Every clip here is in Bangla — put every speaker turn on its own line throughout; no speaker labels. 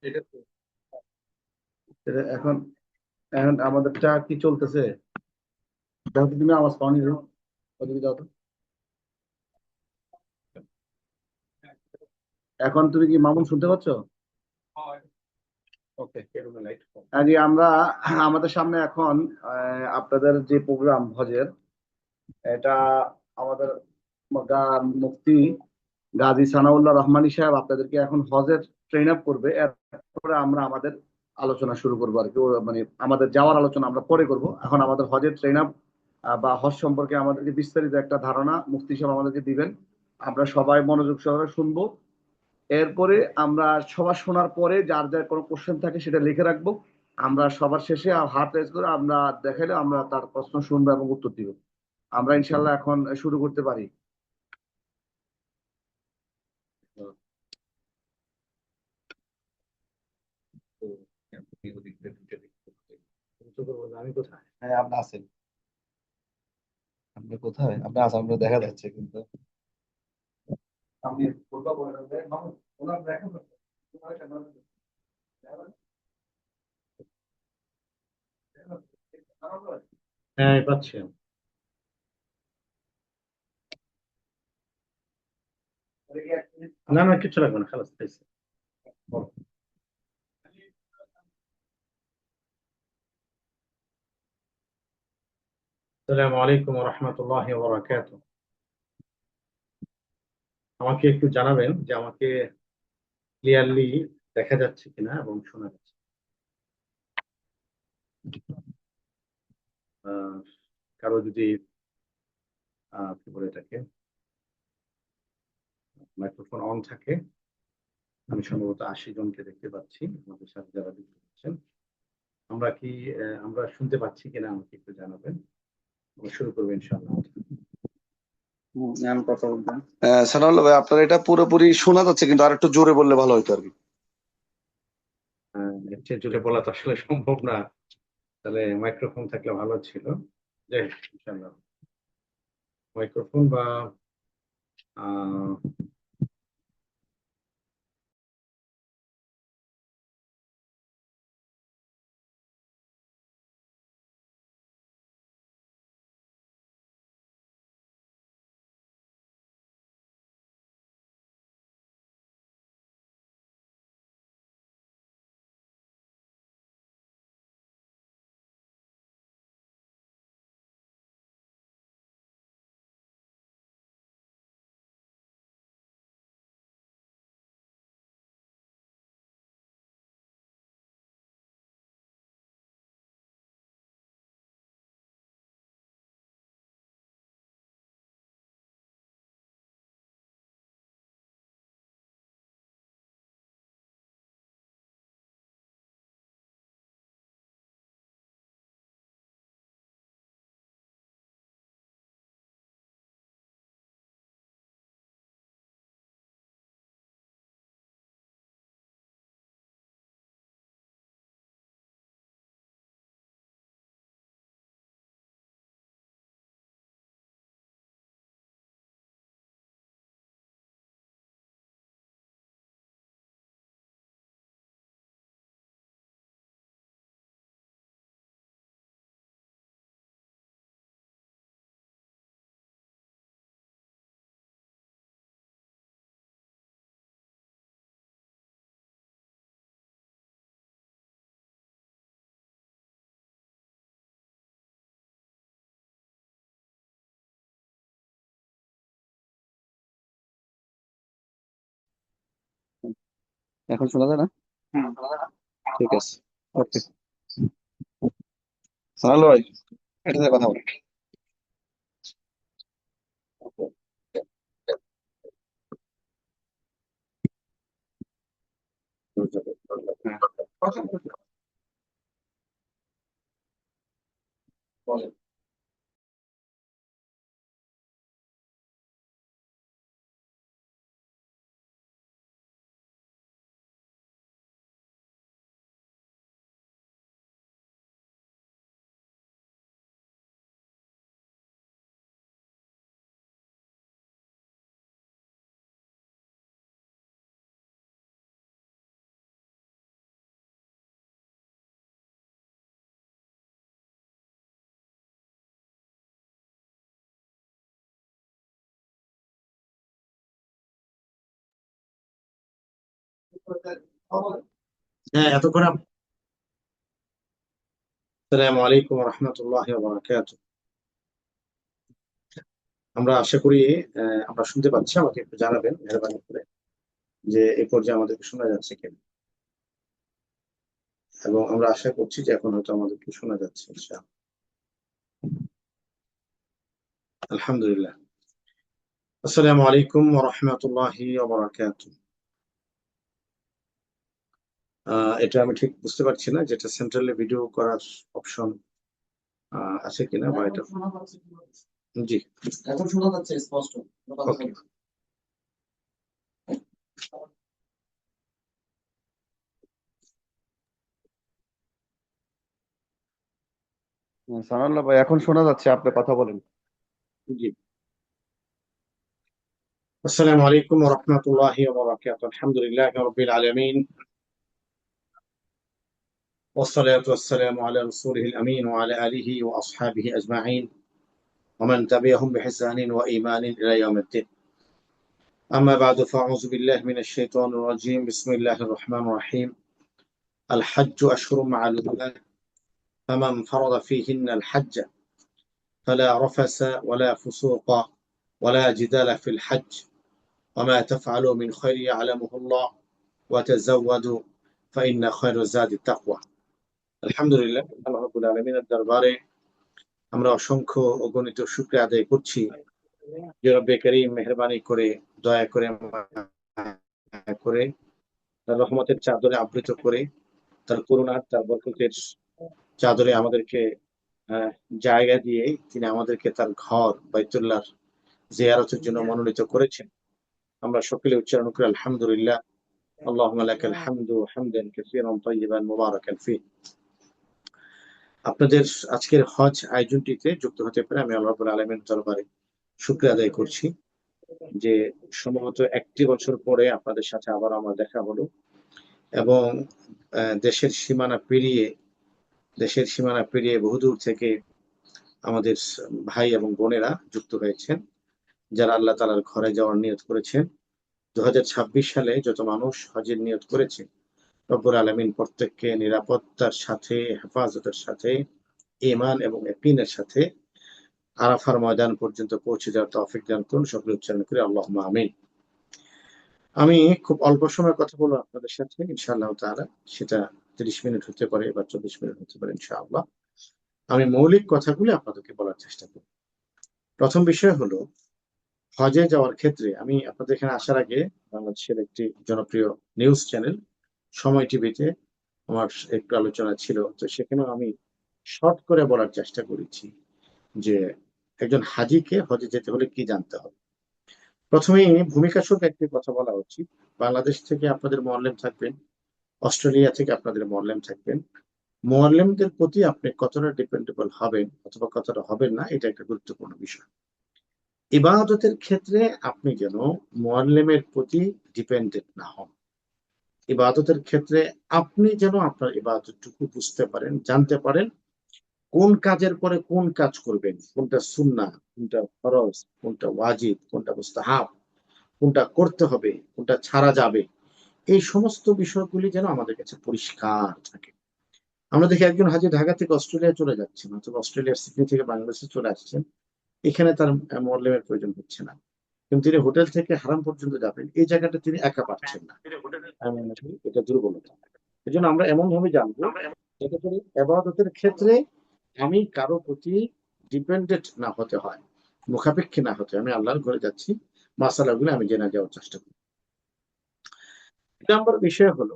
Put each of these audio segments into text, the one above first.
এটা তো এখন এখন আমাদেরটা কি চলতেছে? দেখো তো, তুমি আওয়াজ পাওনি তো? ওদিকে যাও তো। এখন তুমি কি মামুন শুনতে পাচ্ছ? ওকে। আগে আমরা আমাদের সামনে এখন আপনাদের যে প্রোগ্রাম হজের, এটা আমাদের মুফতি গাজী সানাউল্লাহ রহমানী সাহেব আপনাদেরকে এখন হজের ট্রেন আপ করবে। এরপরে আমরা আমাদের আলোচনা শুরু করবো আর কি। মানে আমাদের যাওয়ার আলোচনা আমরা পরে করব। এখন আমাদের হজের ট্রেন আপ বা হজ সম্পর্কে আমাদেরকে বিস্তারিত একটা ধারণা মুফতি সাহেব আমাদেরকে দিবেন। আমরা সবাই মনোযোগ সহকারে শুনবো। এরপরে আমরা সবার শোনার পরে যার যার কোনো কোশ্চেন থাকে সেটা লিখে রাখবো। আমরা সবার শেষে হাত রেজ করে আমরা দেখাইলে আমরা তার প্রশ্ন শুনবো এবং উত্তর দিব। আমরা ইনশাল্লাহ এখন শুরু করতে পারি। আমি কোথায়? হ্যাঁ, আপনি আছেন। আপনি কোথায়? আপনি আছেন, আপনার দেখা যাচ্ছে কিন্তু। আপনি কোথাও বলে দেন, মামুন, ওনার দেখা যাচ্ছে। হ্যাঁ, পাচ্ছি। না না, কিছু লাগবে না, খালাস খাইছে। আসসালামু আলাইকুম ওয়া রাহমাতুল্লাহি ওয়া বারাকাতুহু। আমাকে একটু জানাবেন যে আমাকে ক্লিয়ারলি দেখা যাচ্ছে কিনা এবং শোনা যাচ্ছে। আহ, কারো যদি কি বলে এটাকে, মাইক্রোফোন অন থাকে। আমি সম্ভবত 80 জনকে দেখতে পাচ্ছি আমাদের সাথে যারা যুক্ত হচ্ছেন। আমরা কি আমরা শুনতে পাচ্ছি কিনা আমাকে একটু জানাবেন। আমরা শুরু করবো ইনশাআল্লাহ। আমি কথা বলবেন।
সানাউল্লাহ ভাই, আপনার এটা পুরোপুরি শোনা যাচ্ছে, কিন্তু আর একটু জোরে বললে ভালো হতো আর কি।
এর চেয়ে জোরে বলা তো আসলে সম্ভব না। তাহলে মাইক্রোফোন থাকলে ভালো ছিল। যাই হোক, ইনশাআল্লাহ মাইক্রোফোন বা আহ
এখন শোনা যায় না? ঠিক আছে। ওকে। সানাউল্লাহ ভাই, এটাতে কথা বলি। হ্যাঁ।
হ্যাঁ, এতক্ষণ আসসালামু আলাইকুম রহমতুল্লাহি ওয়া বারাকাতুহু। আমরা আশা করি আমরা শুনতে পাচ্ছি। আমাকে একটু জানাবেন মেহরবানি করে যে এই পর্যায়ে আমাদেরকে শোনা যাচ্ছে কিনা, এবং আমরা আশা করছি যে এখন হয়তো আমাদেরকে শোনা যাচ্ছে ইনশাআল্লাহ। আলহামদুলিল্লাহ। আসসালামু আলাইকুম ওয়া রাহমাতুল্লাহি ওয়া বারাকাতুহু। এটা আমি ঠিক বুঝতে পারছি না যেটা সেন্ট্রালে ভিডিও করার অপশন আছে কিনা, বা এটা জি
এখন শোনা যাচ্ছে স্পষ্ট।
ওকে।
সানাউল্লাহ ভাই, এখন শোনা যাচ্ছে, আপনি কথা বলেন।
জি, আসসালামু আলাইকুম ওয়া রাহমাতুল্লাহি ওয়া বারাকাতুহু। আলহামদুলিল্লাহি রাব্বিল আলামিন, والصلاة والسلام على رسوله الأمين وعلى آله وأصحابه أجمعين ومن تبعهم بإحسان وإيمان إلى يوم الدين. أما بعد، فأعوذ بالله من الشيطان الرجيم. بسم الله الرحمن الرحيم. الحج أشهر معلومات، فمن فرض فيهن الحج فلا رفس ولا فسوق ولا جدال في الحج، وما تفعلوا من خير يعلمه الله، وتزودوا فإن خير الزاد التقوى. الحمد لله. আল্লাহ রাব্বুল আলামিনের দরবারে আমরা অসংখ্য অগণিত শুকরিয়া আদায় করছি যে রব্বে করিম মেহেরবানি করে, দয়া করে, মায়া করে, তার রহমতের চাদরে আবৃত করে, তার করুণার, তার বরকতের চাদরে আমাদেরকে আহ, জায়গা দিয়ে তিনি আমাদেরকে তার ঘর বাইতুল্লাহ জিয়ারতের জন্য মনোনীত করেছেন। আমরা সকলে উচ্চারণ করি আলহামদুলিল্লাহ। আল্লাহুম্মা লাকাল হামদু হামদান কাসীরান তাইয়িবান মুবারাকান ফীহ। আপনাদের আজকের হজ আয়োজনটিতে যুক্ত হতে পারে আমি আল্লাহ রাব্বুল আলামিনের দরবারে শুকরিয়া আদায় করছি যে সম্ভবত একটি বছর পরে আপনাদের সাথে আবার আমার দেখা হলো, এবং দেশের সীমানা পেরিয়ে বহুদূর থেকে আমাদের ভাই এবং বোনেরা যুক্ত হয়েছেন, যারা আল্লাহ তাআলার ঘরে যাওয়ার নিয়ত করেছেন। 2026 সালে যত মানুষ হজের নিয়ত করেছে, রব্বুল আলামিন প্রত্যেককে নিরাপত্তার সাথে, হেফাজতের সাথে, ঈমান এবং ইয়াকিনের সাথে আরাফার ময়দান পর্যন্ত পৌঁছে যাওয়ার তৌফিক দান করুন। সকলে উচ্চারণ করে আল্লাহুম্মা আমিন। আমি খুব অল্প সময় কথা বলবো আপনাদের সাথে ইনশাআল্লাহ তাআলা। সেটা 30 মিনিট হতে পারে বা 24 মিনিট হতে পারে ইনশাআল্লাহ। আমি মৌলিক কথাগুলো আপনাদেরকে বলার চেষ্টা করব। প্রথম বিষয় হলো, হজে যাওয়ার ক্ষেত্রে আমি আপনাদের এখানে আসার আগে বাংলাদেশের একটি জনপ্রিয় নিউজ চ্যানেল সময় টিভিতে আমার একটু আলোচনা ছিল, তো সেখানেও আমি শর্ট করে বলার চেষ্টা করেছি যে একজন হাজিকে হজে যেতে হলে কি জানতে হবে। প্রথমেই ভূমিকা স্বরূপ একটি কথা বলা উচিত। বাংলাদেশ থেকে আপনাদের মুআল্লিম থাকবেন, অস্ট্রেলিয়া থেকে আপনাদের মুআল্লিম থাকবেন। মুআল্লিমদের প্রতি আপনি কতটা ডিপেন্ডেবল হবেন অথবা কতটা হবেন না, এটা একটা গুরুত্বপূর্ণ বিষয়। ইবাদতের ক্ষেত্রে আপনি যেন মুআল্লিমের প্রতি ডিপেন্ডেন্ট না হন। ইবাদতের ক্ষেত্রে আপনি যেন আপনার ইবাদতটুকু বুঝতে পারেন, জানতে পারেন কোন কাজের পরে কোন কাজ করবেন, কোনটা সুন্নাহ, কোনটা ফরজ, কোনটা ওয়াজিব, কোনটা মুস্তাহাব, কোনটা করতে হবে, কোনটা ছাড়া যাবে। এই সমস্ত বিষয়গুলি যেন আমাদের কাছে পরিষ্কার থাকে। আমরা দেখি একজন হাজি ঢাকা থেকে অস্ট্রেলিয়া চলে যাচ্ছেন, অথবা অস্ট্রেলিয়ার সিডনি থেকে বাংলাদেশে চলে আসছেন, এখানে তার মুআল্লিমের প্রয়োজন হচ্ছে না, কিন্তু তিনি হোটেল থেকে হারাম পর্যন্ত যাবেন, এই জায়গাটা তিনি একা পাচ্ছেন না। আমি মনে করি এটা দুর্বলতা। এই জন্য আমরা এমন ভাবে জানবো যাতে করে ইবাদতের ক্ষেত্রে আমি কারো প্রতি ডিপেন্ডেন্ট না হতে হয়, মুখাপেক্ষী না হতে হয়। আমি আল্লাহর ঘরে যাচ্ছি, মাসালাগুলো আমি জেনে যাওয়ার চেষ্টা করি। নম্বর বিষয় হলো,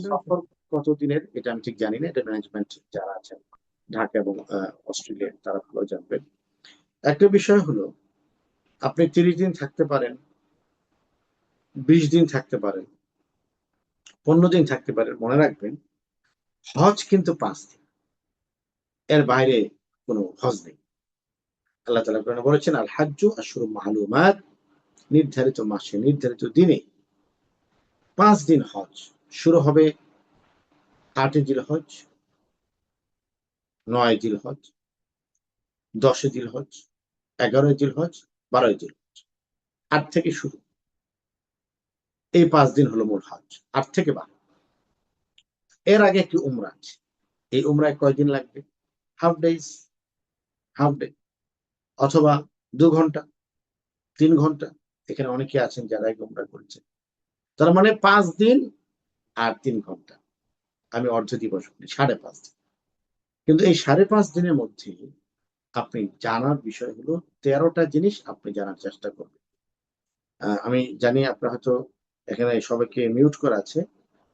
সফর কতদিনের এটা আমি ঠিক জানি না, এটা ম্যানেজমেন্ট যারা আছেন ঢাকা এবং অস্ট্রেলিয়া তারা ভালো জানবেন। একটা বিষয় হলো, আপনি 30 দিন থাকতে পারেন, 20 দিন থাকতে পারেন, 15 দিন থাকতে পারেন। মনে রাখবেন, হজ কিন্তু 5 দিন, এর বাইরে কোনো হজ নেই। আল্লাহ তাআলা কোরআনে বলেছেন, আল হাজ্জু আশহুরুম মা'লুমাত, নির্ধারিত মাসে নির্ধারিত দিনে 5 দিন হজ শুরু হবে। 8 জিলহজ, 9 জিলহজ, 10 জিলহজ, 11 জিলহজ, 12 জিলহজ, 8 থেকে শুরু। এই 5 দিন হলো মূল হজ, 8 থেকে 12। এর আগে একটি উমরা আছে। এই উমরায় কয়দিন লাগবে? হাফ ডে, অথবা 2 ঘন্টা, 3 ঘন্টা। এখানে অনেকে আছেন যারা এই উমরা করেছেন। তার মানে 5 দিন আর 3 ঘন্টা। আমি অর্ধ দিবস বলি, 5.5 দিন। কিন্তু এই 5.5 দিনের মধ্যে আপনি জানার বিষয় হলো 13টা জিনিস আপনি জানার চেষ্টা করবেন। আমি জানি আপনারা হয়তো এখানে সবাইকে মিউট করা আছে।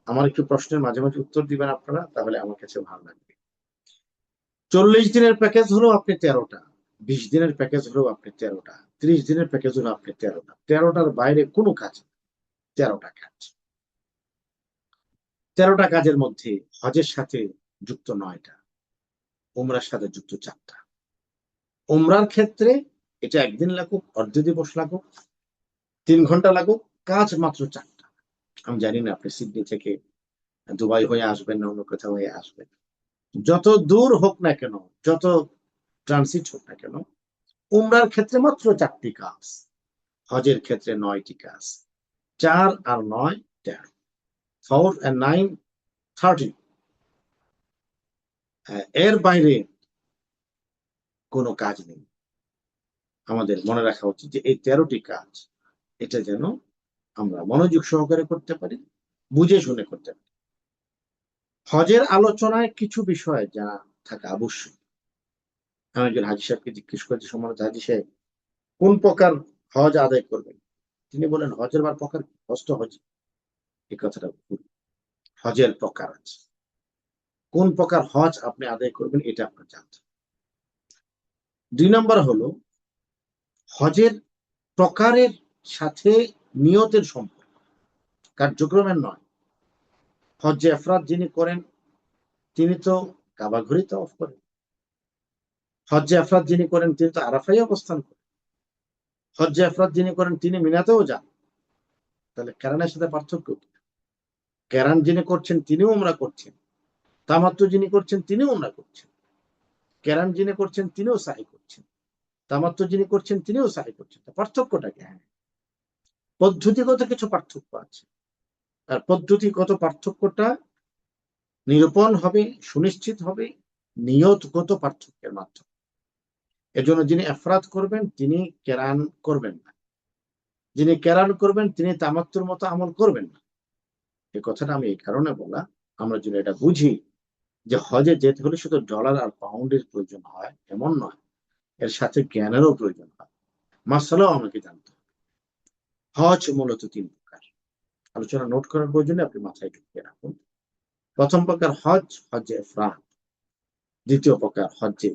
আমার একটু প্রশ্নের মাঝে মাঝে উত্তর দিবেন আপনারা, তাহলে আমার কাছে ভালো লাগবে। 40 দিনের প্যাকেজ হলো আপনি 13টা, 20 দিনের প্যাকেজ হলো আপনি 13টা, 30 দিনের প্যাকেজ হলো আপনি 13টা। 13টার বাইরে কোনো কাজ, 13টা কাজ। 13টা কাজের মধ্যে হজের সাথে যুক্ত 9টা, উমরার সাথে যুক্ত 4টা। উমরার ক্ষেত্রে এটা একদিন লাগুক, অর্ধ দিবস লাগুক, 3 ঘন্টা লাগুক, কাজ মাত্র 4টা। আমি জানি না আপনি সিডনি থেকে দুবাই হয়ে আসবেন না অন্য কোথাও হয়ে আসবেন, যত দূর হোক না কেন, যত ট্রানজিট হোক না কেন, উমরার ক্ষেত্রে মাত্র 4টি কাজ, হজের ক্ষেত্রে 9টি কাজ। 4 আর 9 13, 4 and 9 13। এর বাইরে কোনো কাজ নেই। আমাদের মনে রাখা উচিত যে এই 13টি কাজ, এটা যেন আমরা মনোযোগ সহকারে করতে পারি, বুঝে শুনে করতে পারি। হজের আলোচনায় কিছু বিষয় জানা থাকা আবশ্যক। আমি একজন হাজি সাহেবকে জিজ্ঞেস করেছি, সম্মানিত হাজি সাহেব, কোন প্রকার হজ আদায় করবেন? তিনি বলেন, হজের বার প্রকার, হজ তো হজ। এই কথাটা ভুল। হজের প্রকার আছে। কোন প্রকার হজ আপনি আদায় করবেন এটা আপনার জানতে হবে। 2 নম্বর হলো হজের প্রকারের সাথে নিয়তের সম্পর্ক, কার্যক্রমের নয়। হজ্জে এফরাদ যিনি করেন তিনি তো কাবা ঘুরে তাওয়াফ করেন। হজ্জে এফরাদ যিনি করেন তিনি তো আরাফায় অবস্থান করেন। হজ্জে এফরাদ যিনি করেন তিনি মিনাতেও যান। তাহলে কেরানের সাথে পার্থক্য কি? কেরান যিনি করছেন তিনিও উমরা করছেন, তামাত্তু যিনি করছেন তিনিও উমরা করছেন। কেরান যিনি করছেন তিনিও সাই করছেন, তামাত্তু যিনি করছেন তিনিও সাই করছেন। পার্থক্যটা কি? হ্যাঁ, পদ্ধতিগত কিছু পার্থক্য আছে। আর পদ্ধতিগত পার্থক্যটা নিরূপণ হবে, সুনিশ্চিত হবে নিয়তগত পার্থক্যের মাধ্যমে। এজন্য যিনি এফরাদ করবেন তিনি কেরান করবেন না, যিনি কেরান করবেন তিনি তামাত্তুর মতো আমল করবেন না। এই কথাটা আমি এই কারণে বলা, আমরা যদি এটা বুঝি যে হজে যেতে হলে শুধু ডলার আর পাউন্ডের প্রয়োজন হয় এমন নয়, এর সাথে জ্ঞানেরও প্রয়োজন হয়, মাসালাও আমাকে জানতে হবে। হজ মূলত 3 প্রকার। আলোচনা নোট করার প্রয়োজনে আপনি মাথায় ঢুকিয়ে রাখুন। প্রথম প্রকার হজ, হজ্জে ইফরাদ। দ্বিতীয় প্রকার হজ্জে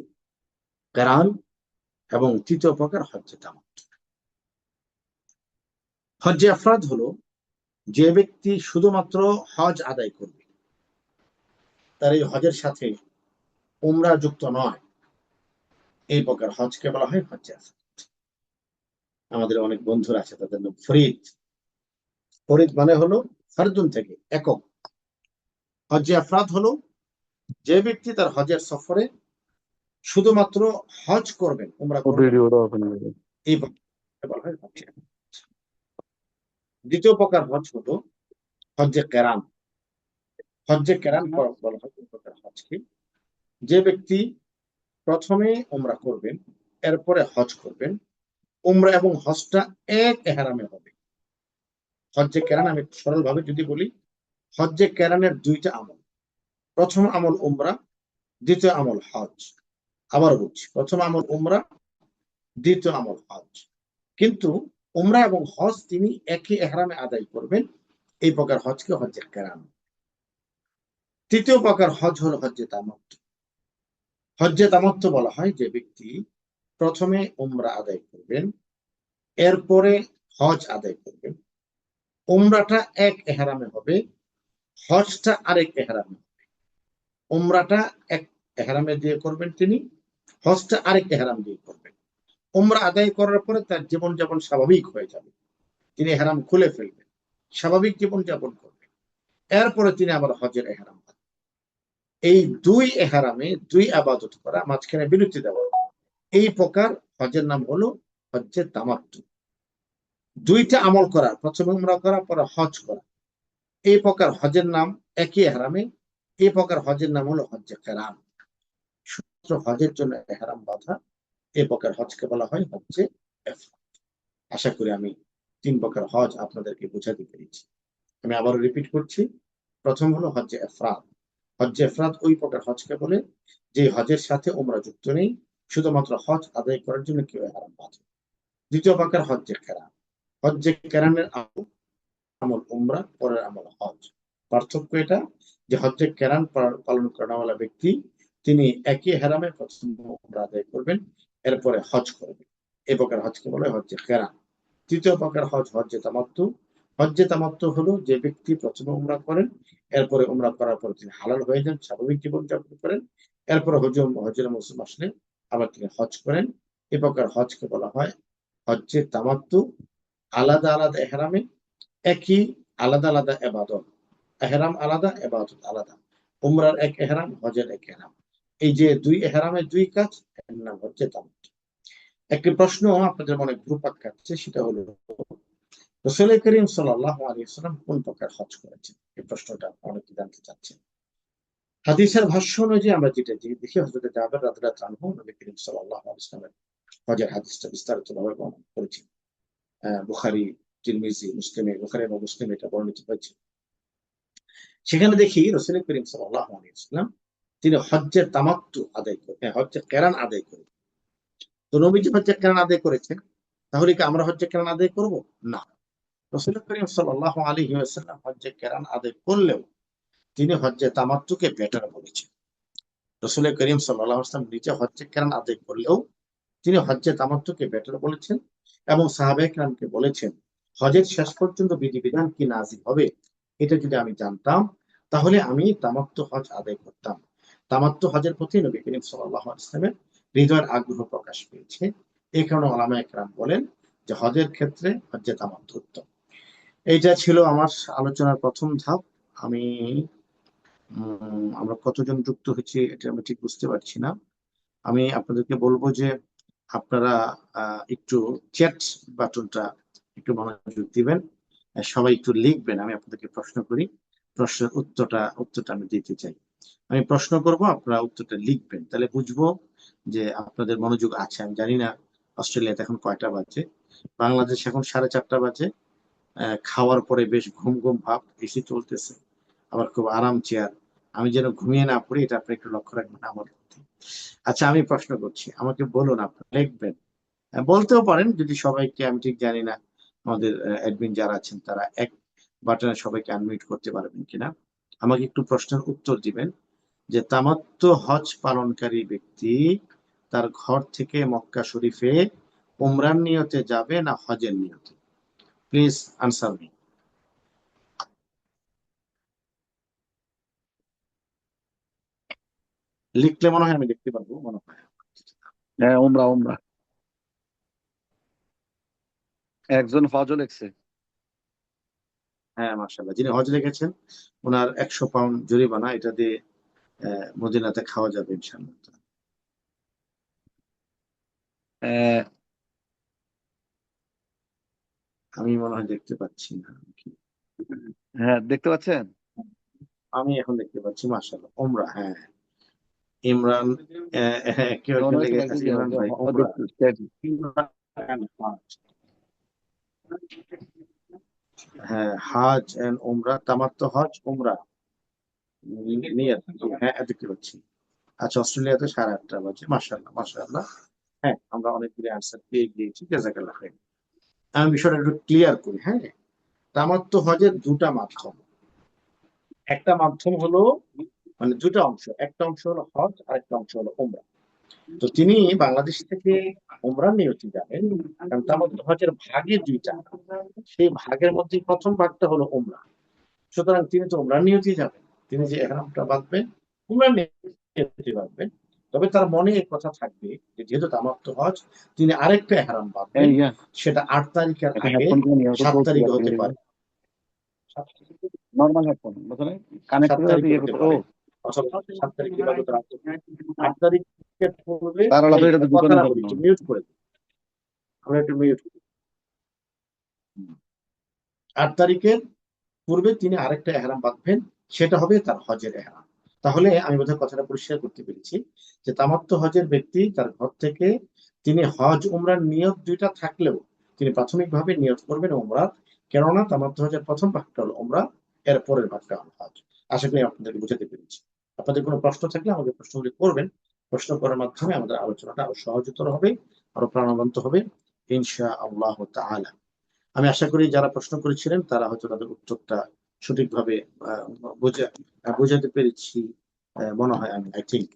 কেরান, এবং তৃতীয় প্রকার হজ্জে তামাত্তু। হজ্জে ইফরাদ হলো যে ব্যক্তি শুধুমাত্র হজ আদায় করবে, তার এই হজের সাথে উমরা যুক্ত নয়, এই প্রকার হজকে বলা হয় হজ্জে ইফরাদ। আমাদের অনেক বন্ধুরা আছে, তাদের নাম ফরিদ। ফরিদ মানে হলো ফারদুন থেকে একক। হজ্জে ইফরাদ হলো যে ব্যক্তি তার হজের সফরে শুধুমাত্র হজ করবেন, উমরা করবেন, এই বলা হয় হজ্জে ইফরাদ। দ্বিতীয় প্রকার হজ হলো হজ্জে কেরান। হজ্জে কেরান বলা হয় কোন প্রকার হজকে? যে ব্যক্তি প্রথমে উমরা করবেন, এরপরে হজ করবেন, উমরা এবং হজটা এক এহরামে হবে। হজ্জে কেরান, আমি সরল ভাবে যদি বলি, হজ্জে কেরানের 2টা আমল। প্রথম আমল উমরা, দ্বিতীয় আমল হজ। আবার বলছি, প্রথম আমল উমরা, দ্বিতীয় আমল হজ। কিন্তু উমরা এবং হজ তিনি একই এহরামে আদায় করবেন, এই প্রকার হজকে হজ্জে কেরান। তৃতীয় প্রকার হজ হলো হজ্জে তামাত্তু। হজ্জে তামাত্তু বলা হয় যে ব্যক্তি প্রথমে উমরা আদায় করবেন, এরপরে হজ আদায় করবেন, উমরাটা এক এহরামে হবে, হজটা আরেক এহরামে হবে। উমরাটা এক এহরামে দিয়ে করবেন তিনি, হজটা আরেক এহরাম দিয়ে করবেন। উমরা আদায় করার পরে তার জীবনযাপন স্বাভাবিক হয়ে যাবে, তিনি এহরাম খুলে ফেলবেন, স্বাভাবিক জীবনযাপন করবেন। এরপরে তিনি আবার হজের এহরাম পাবেন। এই 2 এহরামে 2 আবাদত করা, মাঝখানে বিরতি দেওয়া, এই প্রকার হজের নাম হলো হজ্জে তামাত্তু। দুইটা আমল করা, প্রথমে উমরা করা পরে হজ করা, এই প্রকার হজের নাম একই এহরামে। এই প্রকার হজের নাম হলো হজ্জে কেরান। শুধু হজের জন্য এহরাম বাঁধা এই প্রকার হজকে বলা হয় হজ্জে ইফরাদ। আশা করি আমি 3 প্রকার হজ আপনাদেরকে বোঝাতে পেরেছি। আমি আবারও রিপিট করছি। প্রথম হলো হজ্জে ইফরাদ। হজ্জে ইফরাদ ওই প্রকার হজকে বলে যে হজের সাথে উমরা যুক্ত নেই, শুধুমাত্র হজ আদায় করার জন্য কেউ এহরাম বাঁধে। দ্বিতীয় প্রকার হজ্জে কেরান। হজ্জে কেরানের আমল উমরা, পরের আমল হজ। পার্থক্য এটা যে হজ্জে কেরান পালন করাওয়ালা ব্যক্তি তিনি একই হেরামে প্রথম উমরা আদায় করবেন, এরপরে হজ করবেন। এই প্রকার হজকে বলে হজ্জে কেরান। তৃতীয় প্রকার হজ হজ্জে তামাত্তু। হজ্জে তামাত্তু হলো যে ব্যক্তি প্রথমে উমরা করেন, এরপরে উমরা করার পর তিনি হালাল হয়ে যান, স্বাভাবিক জীবনযাপন করেন, এরপরে হজের মৌসুম আসলে আবার তিনি হজ করেন। এই প্রকার হজকে বলা হয় হজ্জে তামাত্তু। আলাদা আলাদা এহরামে একই আলাদা আলাদা এবাদত, এহরাম আলাদা এবাদত আলাদা। উমরার এক এহরাম, হজের এক এহরাম, এই যে দুই এহরামের দুই কাজ, এর নাম হচ্ছে তামাত্তু। একটি প্রশ্ন আপনাদের মনে ঘুরপাক খাচ্ছে, সেটা হলো রাসূল করিম সাল্লাল্লাহু আলাইহি ওয়াসাল্লাম কোন প্রকার হজ করেছেন? এই প্রশ্নটা অনেকে জানতে চাচ্ছেন। হাদিসের ভাষ্য অনুযায়ী আমরা যেটা দেখি, হযরত জাবের রাদিয়াল্লাহু আনহু নবী করিম সাল্লাল্লাহু আলাইহি ওয়াসাল্লামের হজের হাদিসটা বিস্তারিতভাবে বর্ণনা করেছেন। বুখারী, তিরমিজি, মুসলিমে, বুখারী এবং মুসলিমে এটা বর্ণিত হয়েছে। সেখানে দেখি রাসূল করিম সাল্লাল্লাহু আলাইহি ওয়াসাল্লাম তিনি হজ্জের তামাত্তু আদায় করে, হজ্জের কেরান আদায় করে। তো নবীজি হজ্জের কেরান আদায় করেছেন, তাহলে কি আমরা হজ্জের কেরান আদায় করব? না। রাসূল করিম সাল্লাল্লাহু আলাইহি ওয়াসাল্লাম হজ্জের কেরান আদায় করলেও তিনি হজ্জে তামাত্তুকে বেটার বলেছেন। রাসূল করিম সাল্লাল্লাহু আলাইহি ওয়াসাল্লাম নিজে হজ্জের কেরান আদায় করলেও তিনি হজ্জে তামাত্তুকে বেটার বলেছেন এবং সাহাবায়ে কেরামকে বলেছেন, হজের শেষ পর্যন্ত বিধিবিধান কি নাজিল হবে এটা যদি আমি জানতাম তাহলে আমি তামাত্তু হজ আদায় করতাম। তামাত্তু হজের প্রতি নবী করিম সাল্লাল্লাহু আলাইহি ওয়াসাল্লামের হৃদয়ের আগ্রহ প্রকাশ পেয়েছে। এই কারণে উলামায়ে কেরাম বলেন যে হজের ক্ষেত্রে হজ্জে তামাত্তু উত্তম। এইটা ছিল আমার আলোচনার প্রথম ধাপ। আমি আমরা কতজন যুক্ত হয়েছি এটা আমি ঠিক বুঝতে পারছি না। আমি আপনাদেরকে বলবো যে আপনারা একটু চ্যাট বাটনটা একটু মনোযোগ দিবেন, সবাই একটু লিখবেন। আমি আপনাদেরকে প্রশ্ন করি, প্রশ্নের উত্তরটা আমি দিতে চাই। আমি প্রশ্ন করব, আপনারা উত্তরটা লিখবেন, তাহলে বুঝবো যে আপনাদের মনোযোগ আছে। আমি জানি না অস্ট্রেলিয়াতে এখন কয়টা বাজে, বাংলাদেশ এখন 4:30 বাজে। খাওয়ার পরে বেশ ঘুম ঘুম ভাব, এসি চলতেছে, আবার খুব আরাম চেয়ার। আমি যেন ঘুমিয়ে না পড়ি এটা আপনি একটু লক্ষ্য রাখবেন আমার প্রতি। আচ্ছা, আমি প্রশ্ন করছি, আমাকে বলুন, আপনারা লিখবেন। বলতেও পারেন যদি সবাইকে, আমি ঠিক জানি না আমাদের অ্যাডমিন যারা আছেন তারা এক বাটনে সবাইকে আনমিউট করতে পারবেন কিনা। আমাকে একটু প্রশ্নের উত্তর দিবেন যে তামাত্তু হজ পালনকারী ব্যক্তি তার ঘর থেকে মক্কা শরীফে উমরার নিয়তে যাবে না হজের নিয়তে? Please answer me. লিখলে মনে হয় আমি দেখতে পারবো, মনে হয়।
হ্যাঁ, উমরা উমরা। একজন হজও লিখছে।
হ্যাঁ, মাশাআল্লাহ, যিনি হজ রেখেছেন ওনার 100 পাউন্ড জরিমানা, এটা দিয়ে মদিনাতে খাওয়া যাবে ইনশাআল্লাহ।
আহ,
আমি মনে হয় দেখতে পাচ্ছি না।
হ্যাঁ, দেখতে পাচ্ছেন?
আমি এখন দেখতে পাচ্ছি, মাশাআল্লাহ, উমরা। হ্যাঁ, ইমরান, কেউ একটা
মনে হচ্ছে
লেগে
ভাই
আছে,
যে
ইমরান ভাই,
ও
উমরা।
দেখতে
ইমরান and হজ। হ্যাঁ, হজ এন্ড উমরা, তামাত্তু হজ উমরা নিয়ত। হ্যাঁ, দেখতে পাচ্ছি। আচ্ছা, অস্ট্রেলিয়াতে 8:30 বাজে। মাশাআল্লাহ মাশাআল্লাহ। হ্যাঁ, আমরা অনেকগুলি আনসার পেয়ে গিয়েছি, জাযাকাল্লাহ খাইর। আমি বিষয়টা একটু ক্লিয়ার করি। হ্যাঁ, তামাত্তু হজের দুটা মাধ্যম। একটা মাধ্যম হলো, মানে দুটা অংশ, একটা অংশ হলো হজ আর একটা অংশ হলো উমরা। তো তিনি বাংলাদেশ থেকে উমরা নিয়তি যাবেন, কারণ তামাত্তু হজের ভাগে দুইটা, সেই ভাগের মধ্যে প্রথম ভাগটা হলো উমরা। সুতরাং তিনি তো উমরা নিয়তি যাবেন, তিনি যে এহরামটা বাঁধবেন উমরা নিয়তি বাঁধবেন। তবে তার মনে এক কথা থাকবে যে যেহেতু তামাত্তু হজ, তিনি আরেকটা এহরাম বাঁধবেন, সেটা 8 তারিখের
একটা
আগে
হেডফোন কিনে নিয়ে
7 তারিখে হতে পারে,
নর্মাল হেডফোন বুঝলে,
7
কানেক্ট
তারিখে
ইয়ে
হতে
করতে। ও
পারে, অথবা 7 তারিখে ইবাদত রাখতে পারে। 8 তারিখে পড়বে।
তার হলো
এই
এটা তো
কথা
দুজনের
না বলি,
জন্য।
একটু মিউট করে দিই, আমরা একটু মিউট 8 তারিখের পূর্বে তিনি আরেকটা এহরাম বাঁধবেন, সেটা হবে তার হজের এহরাম। তাহলে আমি বোধহয় কথাটা পরিষ্কার করতে পেরেছি যে তামাত্তু হজের ব্যক্তি তার ঘর থেকে তিনি হজ উমরার নিয়ত দুইটা থাকলেও তিনি প্রাথমিকভাবে নিয়ত করবেন উমরার, কেননা তামাত্তু হজের প্রথম ভাগটা হলো উমরা, এর পরের ভাগটা হলো হজ। আশা করি আপনাদেরকে বুঝাতে পেরেছি। আপনাদের কোনো প্রশ্ন থাকলে আমাকে প্রশ্নগুলি করবেন, প্রশ্ন করার মাধ্যমে আমাদের আলোচনাটা আরো সহজতর হবে, আরো প্রাণবন্ত হবে ইনশা আল্লাহ তাআলা। আমি আশা করি যারা প্রশ্ন করেছিলেন তারা হয়তো তাদের উত্তরটা সঠিকভাবে আহ, বোঝাতে পেরেছি মনে হয়, আমি আই থিঙ্ক।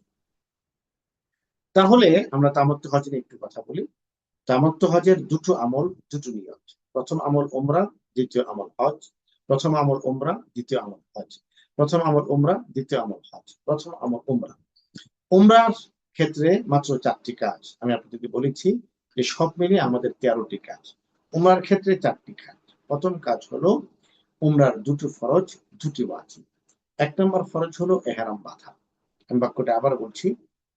তাহলে আমরা তামাত্তু হজ নিয়ে একটু কথা বলি। তামাত্তু হজের দুটো আমল, দুটো নিয়ত। প্রথম আমল উমরা, দ্বিতীয় আমল হজ। প্রথম আমল উমরা, দ্বিতীয় আমল হজ। প্রথম আমল উমরা, দ্বিতীয় আমল হজ। প্রথম আমল উমরা। উমরার ক্ষেত্রে মাত্র 4টি কাজ আমি আপনাদেরকে বলেছি, যে সব মিলিয়ে আমাদের 13টি কাজ। উমরার ক্ষেত্রে 4টি কাজ। প্রথম কাজ হলো উমরার দুটো ফরজ, দুটি ওয়াজিব। 1 নম্বর ফরজ হলো এহরাম বাঁধা। আমি বাক্যটা আবার বলছি,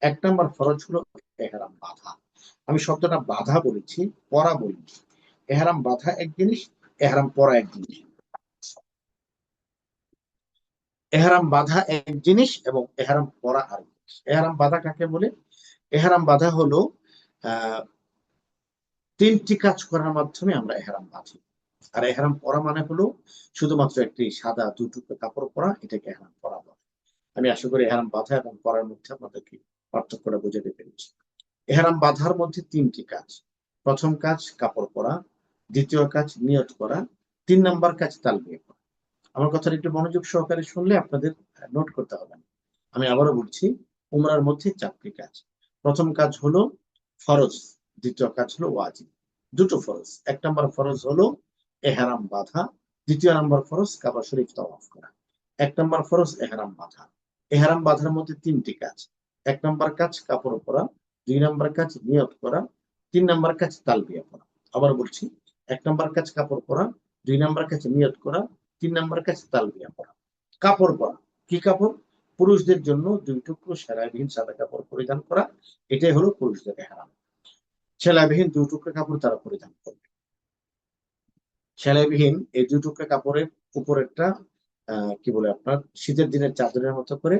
1 নম্বর ফরজ হলো এহরাম বাঁধা। আমি শব্দটা বাঁধা বলেছি, পরা বলিনি। এহরাম বাঁধা এক জিনিস, এহরাম পরা এক জিনিস। এহরাম বাঁধা এক জিনিস এবং এহরাম পরা আরেক জিনিস। এহরাম বাঁধা কাকে বলে? এহরাম বাঁধা হলো আহ 3টি কাজ করার মাধ্যমে আমরা এহরাম বাঁধি। আর এহরাম পরা মানে হলো শুধুমাত্র একটি সাদা 2 টুকরো কাপড় পরা, এটাকে এহরাম পরা বলে। আমি আশা করি এহরাম বাঁধা এবং পরার মধ্যে আপনাদেরকে পার্থক্যটা বোঝাতে পেরেছি। এহরাম বাঁধার মধ্যে 3টি কাজ। প্রথম কাজ কাপড় পরা, দ্বিতীয় কাজ নিয়ত করা, 3 নম্বর কাজ তালবিয়া করা। আমার কথাটা একটু মনোযোগ সহকারে শুনলে আপনাদের নোট করতে হবে না। আমি আবারও বলছি, উমরার মধ্যে 4টি কাজ। প্রথম কাজ হলো ফরজ, দ্বিতীয় কাজ হলো ওয়াজিব। দুটো ফরজ। 1 নম্বর ফরজ হলো এহরাম বাঁধা, দ্বিতীয় নম্বর ফরজ কাবা শরীফ তাওয়াফ করা। 1 নম্বর ফরজ এহরাম বাঁধা। এহরাম বাঁধার মধ্যে 3টি কাজ। 1 নম্বর কাজ কাপড় পরা, 2 নম্বর কাজ নিয়ত করা, 3 নম্বর কাজ তালবিয়া করা। আবার বলছি, 1 নম্বর কাজ কাপড় পরা, 2 নম্বর কাজ নিয়ত করা, 3 নম্বর কাজ তালবিয়া পরা। কাপড় পরা, কি কাপড়? পুরুষদের জন্য 2 টুকরো সেলাইবিহীন সাদা কাপড় পরিধান করা, এটাই হলো পুরুষদের এহরাম। সেলাইবিহীন 2 টুকরো কাপড় তারা পরিধান করবে। সেলাইবিহীন এই 2 টুকরো কাপড়ের উপরেরটা কি বলে আপনার শীতের দিনের চাদরের মতো করে,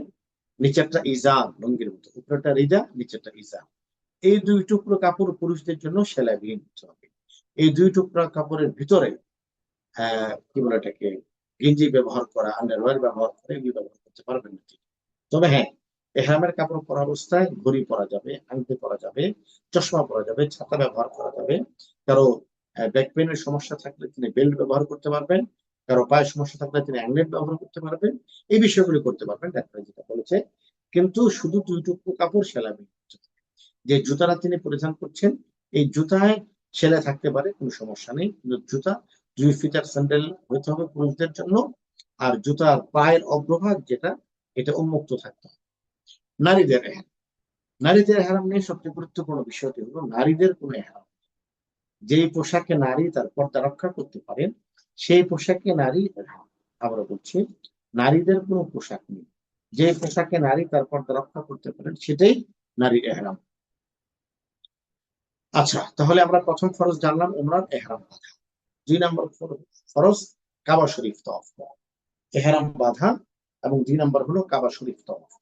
নিচেরটা ইজার লুঙ্গির মতো, উপরেরটা রিদা, নিচেরটা ইজার। এই 2 টুকরো কাপড় পুরুষদের জন্য সেলাইবিহীন হতে হবে। এই 2 টুকরো কাপড়ের ভিতরে কি বলে এটাকে গেঞ্জি ব্যবহার করা, আন্ডারওয়্যার ব্যবহার করে এগুলি ব্যবহার করতে পারবেন না। তবে হ্যাঁ, এহরামের কাপড় পরা অবস্থায় ঘড়ি পরা যাবে, আংটি পরা যাবে, চশমা পরা যাবে, ছাতা ব্যবহার করা যাবে। কারো ব্যাক পেনের সমস্যা থাকলে তিনি বেল্ট ব্যবহার করতে পারবেন, কারো পায়ের সমস্যা থাকলে তিনি অ্যাংলেট ব্যবহার করতে পারবেন। এই বিষয়গুলি করতে পারবেন, ডাক্তার যেটা বলেছে। কিন্তু শুধু 2 টুকরো কাপড় সেলাই, যে জুতাটা তিনি পরিধান করছেন এই জুতায় সেলাই থাকতে পারে, কোনো সমস্যা নেই, কিন্তু জুতা 2 ফিটার স্যান্ডেল হতে হবে পুরুষদের জন্য। আর জুতার পায়ের অগ্রভাগ যেটা, এটা উন্মুক্ত থাকতে হবে। নারীদের এহরাম, নারীদের এহরাম নিয়ে সবচেয়ে গুরুত্বপূর্ণ বিষয়টি হলো নারীদের কোনো এহরাম, যেই পোশাকে নারী তার পর্দা রক্ষা করতে পারেন সেই পোশাকে নারী এহরাম। আবারও বলছি, নারীদের কোনো পোশাক নেই, যে পোশাকে নারী তার পর্দা রক্ষা করতে পারেন সেটাই নারীর এহরাম। আচ্ছা, তাহলে আমরা প্রথম ফরজ জানলাম উমরার এহরাম বাঁধা। 2 নম্বর ফরজ কাবা শরীফ তাওয়াফ করা। এহরাম বাঁধা এবং 2 নম্বর হলো কাবা শরীফ তাওয়াফ।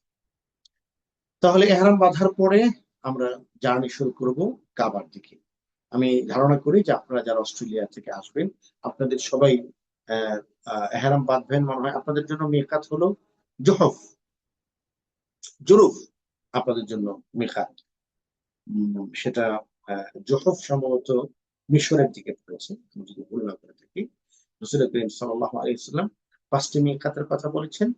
তাহলে এহরাম বাঁধার পরে আমরা জার্নি শুরু করব কাবার দিকে। আমি ধারণা করি যে আপনারা যারা অস্ট্রেলিয়া থেকে আসবেন আপনাদের সবাই এহরাম বাঁধবেন মনে হয়। আপনাদের জন্য মিকাত হলো জুহফ, জুরুফ আপনাদের জন্য মিকাত। সেটা জুহফ সম্ভবত মিশরের দিকে পড়েছে, আমি যদি ভুল না করে থাকি। রাসূল করিম সাল্লাল্লাহু আলাইহি ওয়াসাল্লাম 5টি মিকাতের কথা বলেছেন।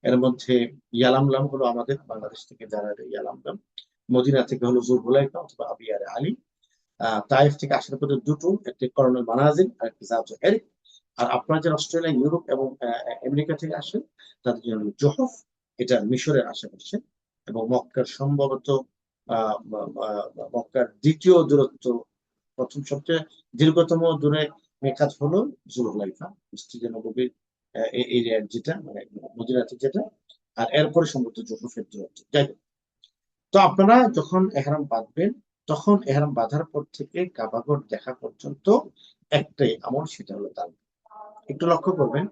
এর মধ্যে ইয়ালামলাম হলো আমাদের বাংলাদেশ থেকে যারা ইয়ালামলাম, মদিনা থেকে হলো যুলহুলাইফা অথবা আবিয়ার আলী, তাইফ থেকে আসার পথে দুটো, একটি করণুল মানাজিল আর একটি জাতুল হেরিক। আর আপনারা যারা অস্ট্রেলিয়া, ইউরোপ এবং আমেরিকা থেকে আসেন তাদের জন্য জুহফ, এটা মিশরের আশেপাশে। এবং মক্কার সম্ভবত মক্কার দ্বিতীয় দূরত্ব, প্রথম সবচেয়ে দীর্ঘতম দূরে মেকাত হলো যুলহুলাইফা, মসজিদে নববীর এরিয়ার যেটা, মানে মদিনাতে যেটা। আর এরপরে সম্ভবত জুহফের দূরত্ব। যাই হোক, তো আপনারা যখন এহরাম বাঁধবেন তখন এহরাম বাঁধার পর থেকে কাবাঘর দেখা পর্যন্ত একটাই আমল, সেটা হলো তালবিয়া। একটু লক্ষ্য করবেন,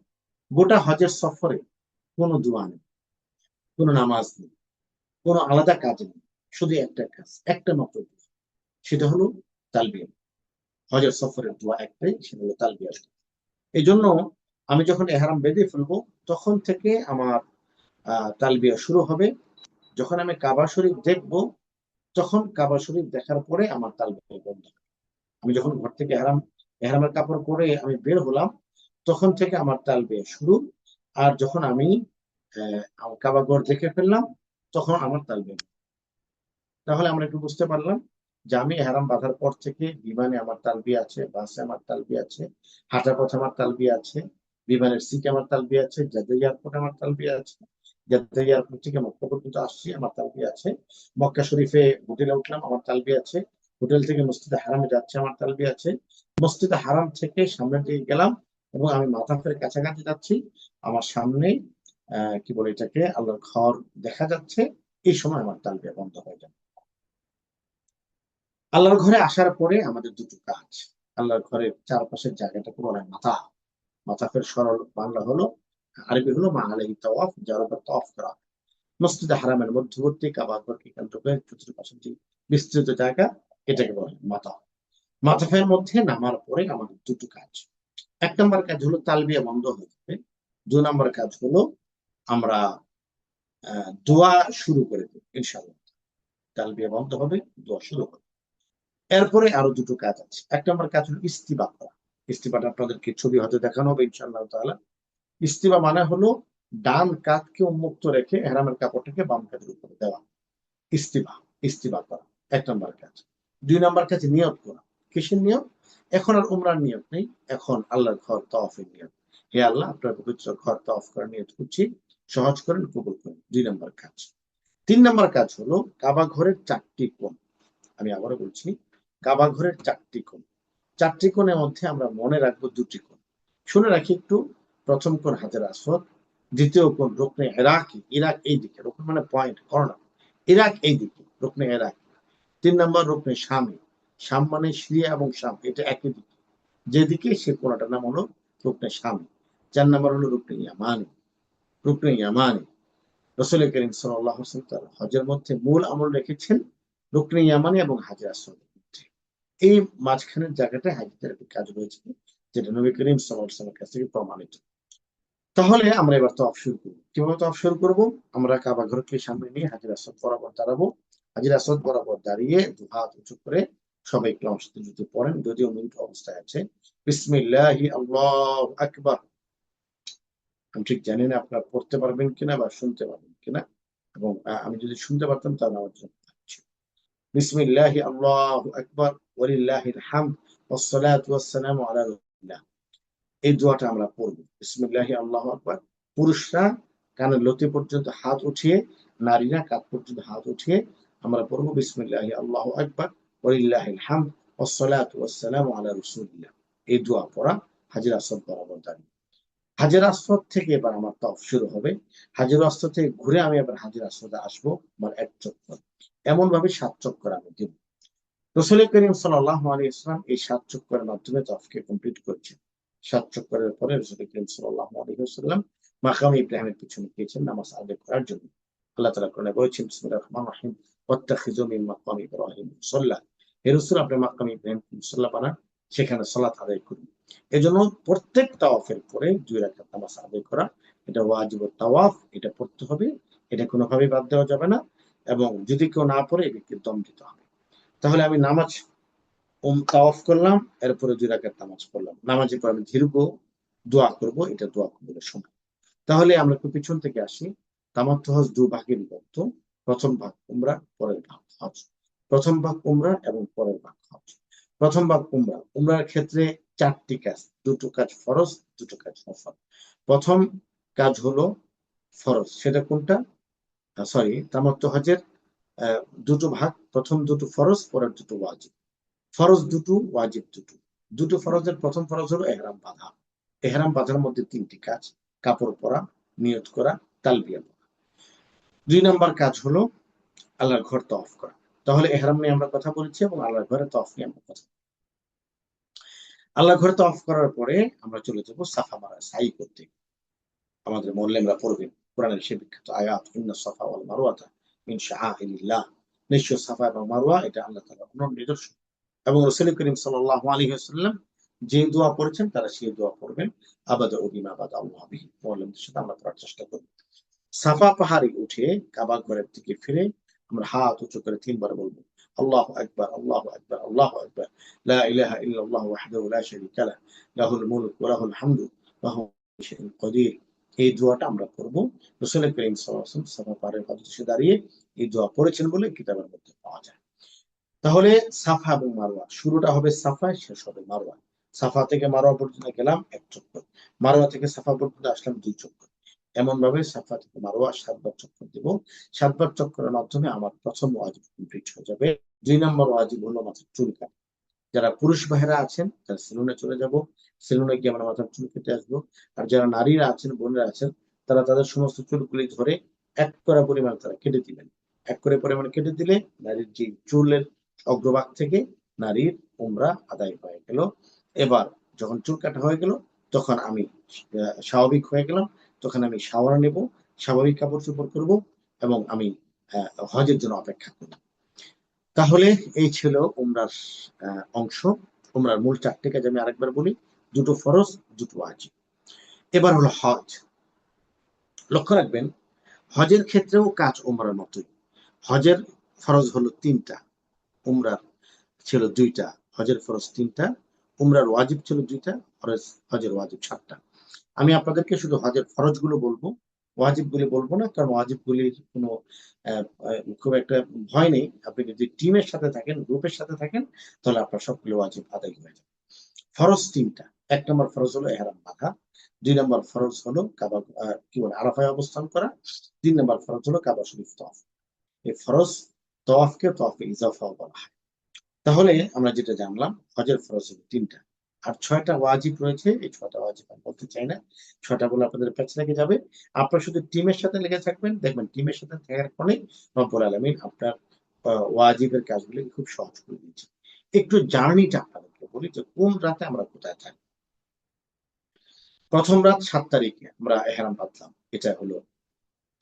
গোটা হজের সফরে কোনো দোয়া নেই, কোনো নামাজ নেই, কোনো আলাদা কাজ নেই, শুধু একটা কাজ, একটা মাত্র দোয়া, সেটা হলো তালবিয়া। হজের সফরের দোয়া একটাই, সেটা হলো তালবিয়া। এই জন্য আমি যখন এহরাম বেঁধে ফেলবো, তখন থেকে আমার তালবিয়া শুরু হবে। যখন আমি কাবা শরীফ দেখবো, তখন কাবা শরীফ দেখার পরে আমার তালবিয়া বন্ধ হবে। আমি যখন ঘর থেকে এহরামের কাপড় পরে আমি বের হলাম, তখন থেকে আমার তালবিয়া শুরু। আর যখন আমি কাবা ঘর দেখে ফেললাম, তখন আমার তালবিয়া। তাহলে আমরা একটু বুঝতে পারলাম যে আমি এহরাম বাঁধার পর থেকে বিমানে আমার তালবিয়া আছে, বাসে আমার তালবিয়া আছে, হাঁটার পথে আমার তালবিয়া আছে, বিমানের সিটে আমার তালবিয়া আছে, জাদা এয়ারপোর্টে আমার তালবিয়া আছে, জাদা এয়ারপোর্ট থেকে মক্কা পর্যন্ত আসছি আমার তালবিয়া আছে, মক্কা শরীফে হোটেলে উঠলাম আমার তালবিয়া আছে, হোটেল থেকে মসজিদে হারামে যাচ্ছে আমার তালবিয়া আছে, মসজিদে হারাম থেকে সামনের দিকে গেলাম এবং আমি মাতাফের কাছাকাছি যাচ্ছি, আমার সামনে কি বলে এটাকে, আল্লাহর ঘর দেখা যাচ্ছে, এই সময় আমার তালবিয়া বন্ধ হয়ে যাবে। আল্লাহর ঘরে আসার পরে আমাদের দুটো কাজ। আল্লাহর ঘরের চারপাশের জায়গাটাকে বলা হয় মাথা। মাথাফের সরল বাংলা হলো, আরবি হলো মা আলাইহি তাওয়াফ, যার উপর তাওয়াফ করা। মসজিদে হারামের মধ্যবর্তী কাবা ঘরকে কেন্দ্র করে চতুর্পাশে যে বিস্তৃত জায়গা, এটাকে বলা হয় মাথা। মাথাফের মধ্যে নামার পরে আমাদের দুটো কাজ। এক নম্বর কাজ হলো তালবিয়া বন্ধ হয়ে যাবে। দুই নম্বর কাজ হলো আমরা দোয়া শুরু করে দেব ইনশাআল্লাহ। তালবিয়া বন্ধ হবে, দোয়া শুরু হবে। এরপরে আরো দুটো কাজ আছে। এক নম্বর কাজ হলো ইস্তিবা করা। ইস্তিবাটা আপনাদেরকে ছবি হয়তো দেখানো হবে ইনশাআল্লাহ তাআলা। ইস্তিবা মানে হলো ডান কাঁধকে উন্মুক্ত রেখে এহরামের কাপড়টাকে বাম কাঁধের উপরে দেওয়া। ইস্তিবা, ইস্তিবা করা এক নম্বর কাজ। দুই নম্বর কাজ নিয়ত করা। কিসের নিয়ত? এখন আর উমরার নিয়ত নেই, এখন আল্লাহর ঘর তাওয়াফের নিয়ত। হে আল্লাহ, আপনার পবিত্র ঘর তাওয়াফ করার নিয়ত করছি, সহজ করেন, কবুল করেন। দুই নম্বর কাজ। তিন নম্বর কাজ হলো কাবা ঘরের 4টি কোণ। আমি আবারও বলছি, কাবা ঘরের 4টি কোণ। 4টি কোণের মধ্যে আমরা মনে রাখবো 2টি কোণ। শুনে রাখি একটু। প্রথম কোণ হাজর আসওয়াদ, দ্বিতীয় কোণ রুকনে ইরাকি, ইরাক এই দিকে, রুকন মানে পয়েন্ট, কর্নার, ইরাক এই দিকে, রুকনে ইরাক। 3 নম্বর রুকনে শামে, শাম মানে সিরিয়া এবং শাম, এটা একই দিকে, যেদিকে সে কোণাটার নাম হলো রুকনে শামে। 4 নম্বর হলো রুকনে ইয়ামানি, রুকনে ইয়ামানি। রাসূল করিম সাল্লাল্লাহু আলাইহি ওয়াসাল্লাম তার হজের মধ্যে মূল আমল রেখেছেন রুকনে ইয়ামানি এবং হাজর আসওয়াদের মধ্যে। এই মাঝখানের জায়গাটায় হাজিদের একটি কাজ রয়েছে, যেটা নবী করিম সাল্লাল্লাহু আলাইহি ওয়াসাল্লামের কাছ থেকে প্রমাণিত। তাহলে আমরা এবার তওয়াফ শুরু করব। কিভাবে তওয়াফ শুরু করব? আমরা কাবা ঘরকে সামনে নিয়ে হাজর আসওয়াদ বরাবর দাঁড়াবো। হাজর আসওয়াদ বরাবর দাঁড়িয়ে দু হাত উঁচু করে সবাই একটু আমার সাথে যদি পড়েন, যদিও মিনিট অবস্থায় আছে, বিসমিল্লাহি আল্লাহু আকবার। আমি ঠিক জানি না আপনারা পড়তে পারবেন কিনা বা শুনতে পারবেন কিনা, এবং আমি যদি শুনতে পারতাম তাহলে আমার জন্য ভালো ছিল। বিসমিল্লাহি আল্লাহু আকবার ওয়ালিল্লাহিল হামদ ওয়াসসালাতু ওয়াসসালামু আলা রাসূলিল্লাহ। এই দোয়াটা আমরা পড়ব। বিসমিল্লাহি আল্লাহু আকবার। পুরুষরা কানের লতি পর্যন্ত হাত উঠিয়ে, নারীরা কাঁধ পর্যন্ত হাত উঠিয়ে আমরা পড়ব বিসমিল্লাহি আল্লাহু আকবার ওয়ালিল্লাহিল হামদ ওয়াসসালাতু ওয়াসসালামু আলা রাসূলিল্লাহ। এই দোয়া পড়া হাজর আসওয়াদ বরাবর দাঁড়িয়ে। হাজর আসওয়াদ থেকে এবার আমার তওয়াফ শুরু হবে। হাজর আসওয়াদ থেকে ঘুরে আমি এবার হাজর আসওয়াদে আসবো, আমার 1 চক্কর। এমন ভাবে 7 চক্কর আমি দিব। রাসূল করিম সাল্লাল্লাহু আলাইহি ওয়াসাল্লাম এই 7 চক্করের মাধ্যমে তওয়াফকে কমপ্লিট করেছেন। 7 চক্করের পরে রাসূল করিম সাল্লাল্লাহু আলাইহি ওয়াসাল্লাম মাকাম ইব্রাহিমের পিছনে গিয়েছেন নামাজ আদায় করার জন্য। আল্লাহ তাআলা কোরআনে বলেছেন, বিসমিল্লাহির রহমানির রহিম, ওয়াত্তাখিযু মিন মাকাম ইব্রাহিম মুসাল্লা। হে রাসূল, আপনি মাকাম ইব্রাহিম মুসাল্লা বানান, সেখানে সালাত আদায় করুন। এজন্য প্রত্যেক তাওয়াফের পরে 2 রাকাত নামাজ আদায় করা, এটা ওয়াজিবুত তাওয়াফ, এটা পড়তে হবে, এটা কোনোভাবেই বাদ দেওয়া যাবে না, এবং যদি কেউ না পড়ে এই ব্যক্তির দম দিতে হবে। তাহলে আমি নামাজ তাওয়াফ করলাম, এরপরে 2 রাকাত নামাজ পড়লাম। নামাজের পর আমি দীর্ঘ দোয়া করব, এটা দোয়া কবুলের সময়। তাহলে আমরা একটু পিছন থেকে আসি। তামাত্তু হজ 2 ভাগে বিভক্ত। প্রথম ভাগ উমরা, পরের ভাগ হজ। প্রথম ভাগ উমরা এবং পরের ভাগ হজ। প্রথম ভাগ উমরা। উমরার ক্ষেত্রে 4টি কাজ, 2টো কাজ ফরজ, 2টো কাজ নফল। প্রথম কাজ হলো ফরজ, সেটা কোনটা? সরি, তামাত্তু হজের 2টো ভাগ, প্রথম 2টো ফরজ, পরের 2টো ওয়াজিব। ফরজ 2টো, ওয়াজিব 2টো। 2টো ফরজের প্রথম ফরজ হলো এহরাম বাঁধা। এহরাম বাঁধার মধ্যে 3টি কাজ: কাপড় পরা, নিয়ত করা, তালবিয়া পড়া। 2 নম্বর কাজ হলো আল্লাহর ঘর তাওয়াফ করা। তাহলে এহরাম নিয়ে আমরা কথা বলেছি এবং আল্লাহর ঘরে তাওয়াফ নিয়ে আমরা কথা। আল্লাহ ঘরে তওয়াফ করার পরে আমরা চলে যাব সাফা মারা সাই করতে। আমাদের মোল্লেমরা পড়বেন কোরআনের সেই বিখ্যাত আয়াত ইন্না সাফা ওয়াল মারওয়াতা মিন শাআইরিল্লাহ। নিশ্চয় সাফা এবং মারওয়া এটা আল্লাহ তাআলার অনন্য নিদর্শন। এবং রাসূল করিম সাল্লাল্লাহু আলাইহি ওয়াসাল্লাম যে দোয়া পড়েছেন তারা সেই দোয়া পড়বেন। আবাদা বিমা বাদা আল্লাহ বিহি। মোল্লেমদের সাথে আমরা পড়ার চেষ্টা করব। সাফা পাহাড়ে উঠে কাবা ঘরের দিকে ফিরে আমরা হাত উঁচু করে ৩ বার বলবো আল্লাহু আকবার, আল্লাহু আকবার, আল্লাহু আকবার, লা ইলাহা ইল্লাল্লাহু ওয়াহদাহু লা শারীকা লাহ, লাহুল মুলক ওয়া লাহুল হামদু ওয়া হুয়া আলা কুল্লি শাইইন কাদির। এই দোয়াটা আমরা করব। রাসূল করিম সাল্লাল্লাহু আলাইহি ওয়াসাল্লাম সাফা পাহাড়ের পাদদেশে দাঁড়িয়ে এই দোয়া পড়েছেন বলে কিতাবের মধ্যে পাওয়া যায়। তাহলে সাফা এবং মারওয়া শুরুটা হবে সাফায়, শেষ হবে মারওয়া। সাফা থেকে মারওয়া পর্যন্ত গেলাম ১ চক্কর, মারওয়া থেকে সাফা পর্যন্ত আসলাম ২ চক্কর। এমন ভাবে সাফা থেকে মারওয়া ৭ বার চক্কর দিব। ৭ বার চক্করের মাধ্যমে আমার প্রথম ওয়াজিব কমপ্লিট হয়ে যাবে। ২ নম্বর ওয়াজিব হলো মাথার চুল কাটা। যারা পুরুষ ভাইয়েরা আছেন তারা সেলুনে চলে যাব, সেলুনে গিয়ে আমরা মাথার চুল কেটে আসবো। আর যারা নারীরা আছেন, বোনেরা আছেন, তারা তাদের সমস্ত চুলগুলি ধরে ১ করা পরিমাণ তারা কেটে দিবেন। ১ করে পরিমাণ কেটে দিলে নারীর যে চুলের অগ্রভাগ থেকে নারীর উমরা আদায় হয়ে গেল। এবার যখন চুল কাটা হয়ে গেল তখন আমি স্বাভাবিক হয়ে গেলাম। তখন আমি শাওয়ার নেব, স্বাভাবিক কাপড় চোপড় করবো এবং আমি হজের জন্য অপেক্ষা করব। তাহলে এই ছিল উমরার অংশ। উমরার মূল ৪টি কাজ আমি আরেকবার বলি। ২টো ফরজ, ২টো ওয়াজিব। এবার হলো হজ। লক্ষ্য রাখবেন হজের ক্ষেত্রেও কাজ উমরার মতোই। হজের ফরজ হলো ৩টা, উমরার ছিল ২টা। হজের ফরজ ৩টা, উমরার ওয়াজিব ছিল ২টা, হজের ওয়াজিব ৭টা। আমি আপনাদেরকে শুধু হজের ফরজগুলো বলবো, ওয়াজিবগুলি বলবো না, কারণ ওয়াজিবগুলির কোনো খুব একটা ভয় নেই। আপনি যদি টিমের সাথে থাকেন, গ্রুপের সাথে থাকেন, তাহলে আপনার সবগুলো ওয়াজিব আদায় হয়ে যাবে। ফরজ ৩টা। ১ নম্বর ফরজ হলো ইহরাম বাঁধা। ২ নম্বর ফরজ হলো কাবা আরাফায় অবস্থান করা। ৩ নম্বর ফরজ হলো কাবা শরীফ তওয়াফ। এই ফরজ তওয়াফকে তওয়াফে ইজাফা বলা হয়। তাহলে আমরা যেটা জানলাম হজের ফরজ হলো ৩টা। আর ৬টা ওয়াজিব রয়েছে। এই ৬টা ওয়াজিব আমি বলতে চাই না। ৬টা বলে আপনাদের প্যাচ লেগে যাবে। আপনারা শুধু টিমের সাথে লেগে থাকবেন। দেখবেন টিমের সাথে থাকার ফলে রব্বুল আলামিন আপনার ওয়াজিবের কাজগুলি খুব সহজ করে দিয়েছে। একটু জার্নিটা আপনাদেরকে বলি যে কোন রাতে আমরা কোথায় থাকবো। প্রথম রাত ৭ তারিখে আমরা এহরাম বাঁধলাম। এটা হলো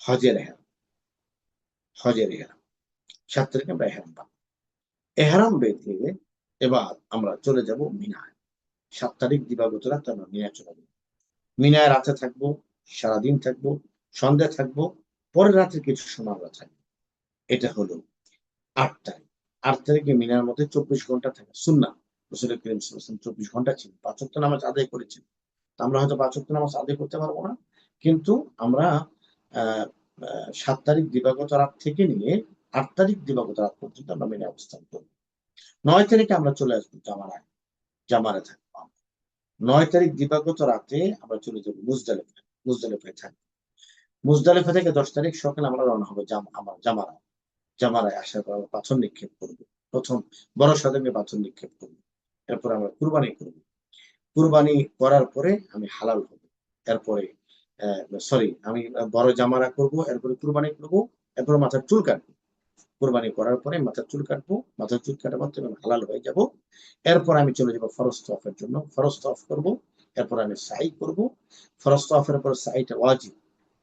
হজের এহরাম। হজের এহরাম ৭ তারিখে আমরা এহরাম বাঁধলাম। এহরাম বেঁধে এবার আমরা চলে যাব মিনায়। ৭ তারিখ দিবাগত রাত আমরা মিনায় চলে যাব। মিনায় রাতে থাকবো, সারাদিন থাকবো, সন্ধ্যা থাকবো, পরের রাতে কিছু সময় আমরা থাকবো। এটা হলো ৮ তারিখ। ৮ তারিখে মিনার মধ্যে ২৪ ঘন্টা থাকা সুন্নাহ। রাসূল করিম সাল্লাল্লাহু আলাইহি ওয়াসাল্লাম ২৪ ঘন্টা ছিলেন। ৫ ওয়াক্ত নামাজ আদায় করেছেন। আমরা হয়তো ৫ ওয়াক্ত নামাজ আদায় করতে পারবো না। কিন্তু আমরা আ আ ৭ তারিখ দিবাগত রাত থেকে নিয়ে ৮ তারিখ দিবাগত রাত পর্যন্ত আমরা মিনায় অবস্থান করব। ৯ তারিখে আমরা চলে আসবো জামারায়। জামারে থাকবো আমরা। ৯ তারিখ দিবাগত রাতে আমরা চলে যাব মুজদালিফায়। মুজদালিফায় থাকবো। মুজদালিফা থেকে ১০ তারিখ সকালে আমরা রওনা হবো জামারায়। জামারায় আসার পর আমরা পাথর নিক্ষেপ করবো। ১ম বড় সাদেকে পাথর নিক্ষেপ করবো। এরপর আমরা কুরবানি করবো। কুরবানি করার পরে আমি হালাল হব। এরপরে আমি বড় জামারা করব, এরপরে কুরবানি করব, এরপরে মাথার চুল কাটবো। কুরবানি করার পরে মাথার চুল কাটবো, মাথার চুল কাটার মাধ্যমে আমি হালাল হয়ে যাব। এরপর আমি চলে যাব ফরজ তওয়াফের জন্য। ফরজ তওয়াফ করব, এরপর আমি সাই করব। ফরজ তওয়াফের পর সাইটা ওয়াজিব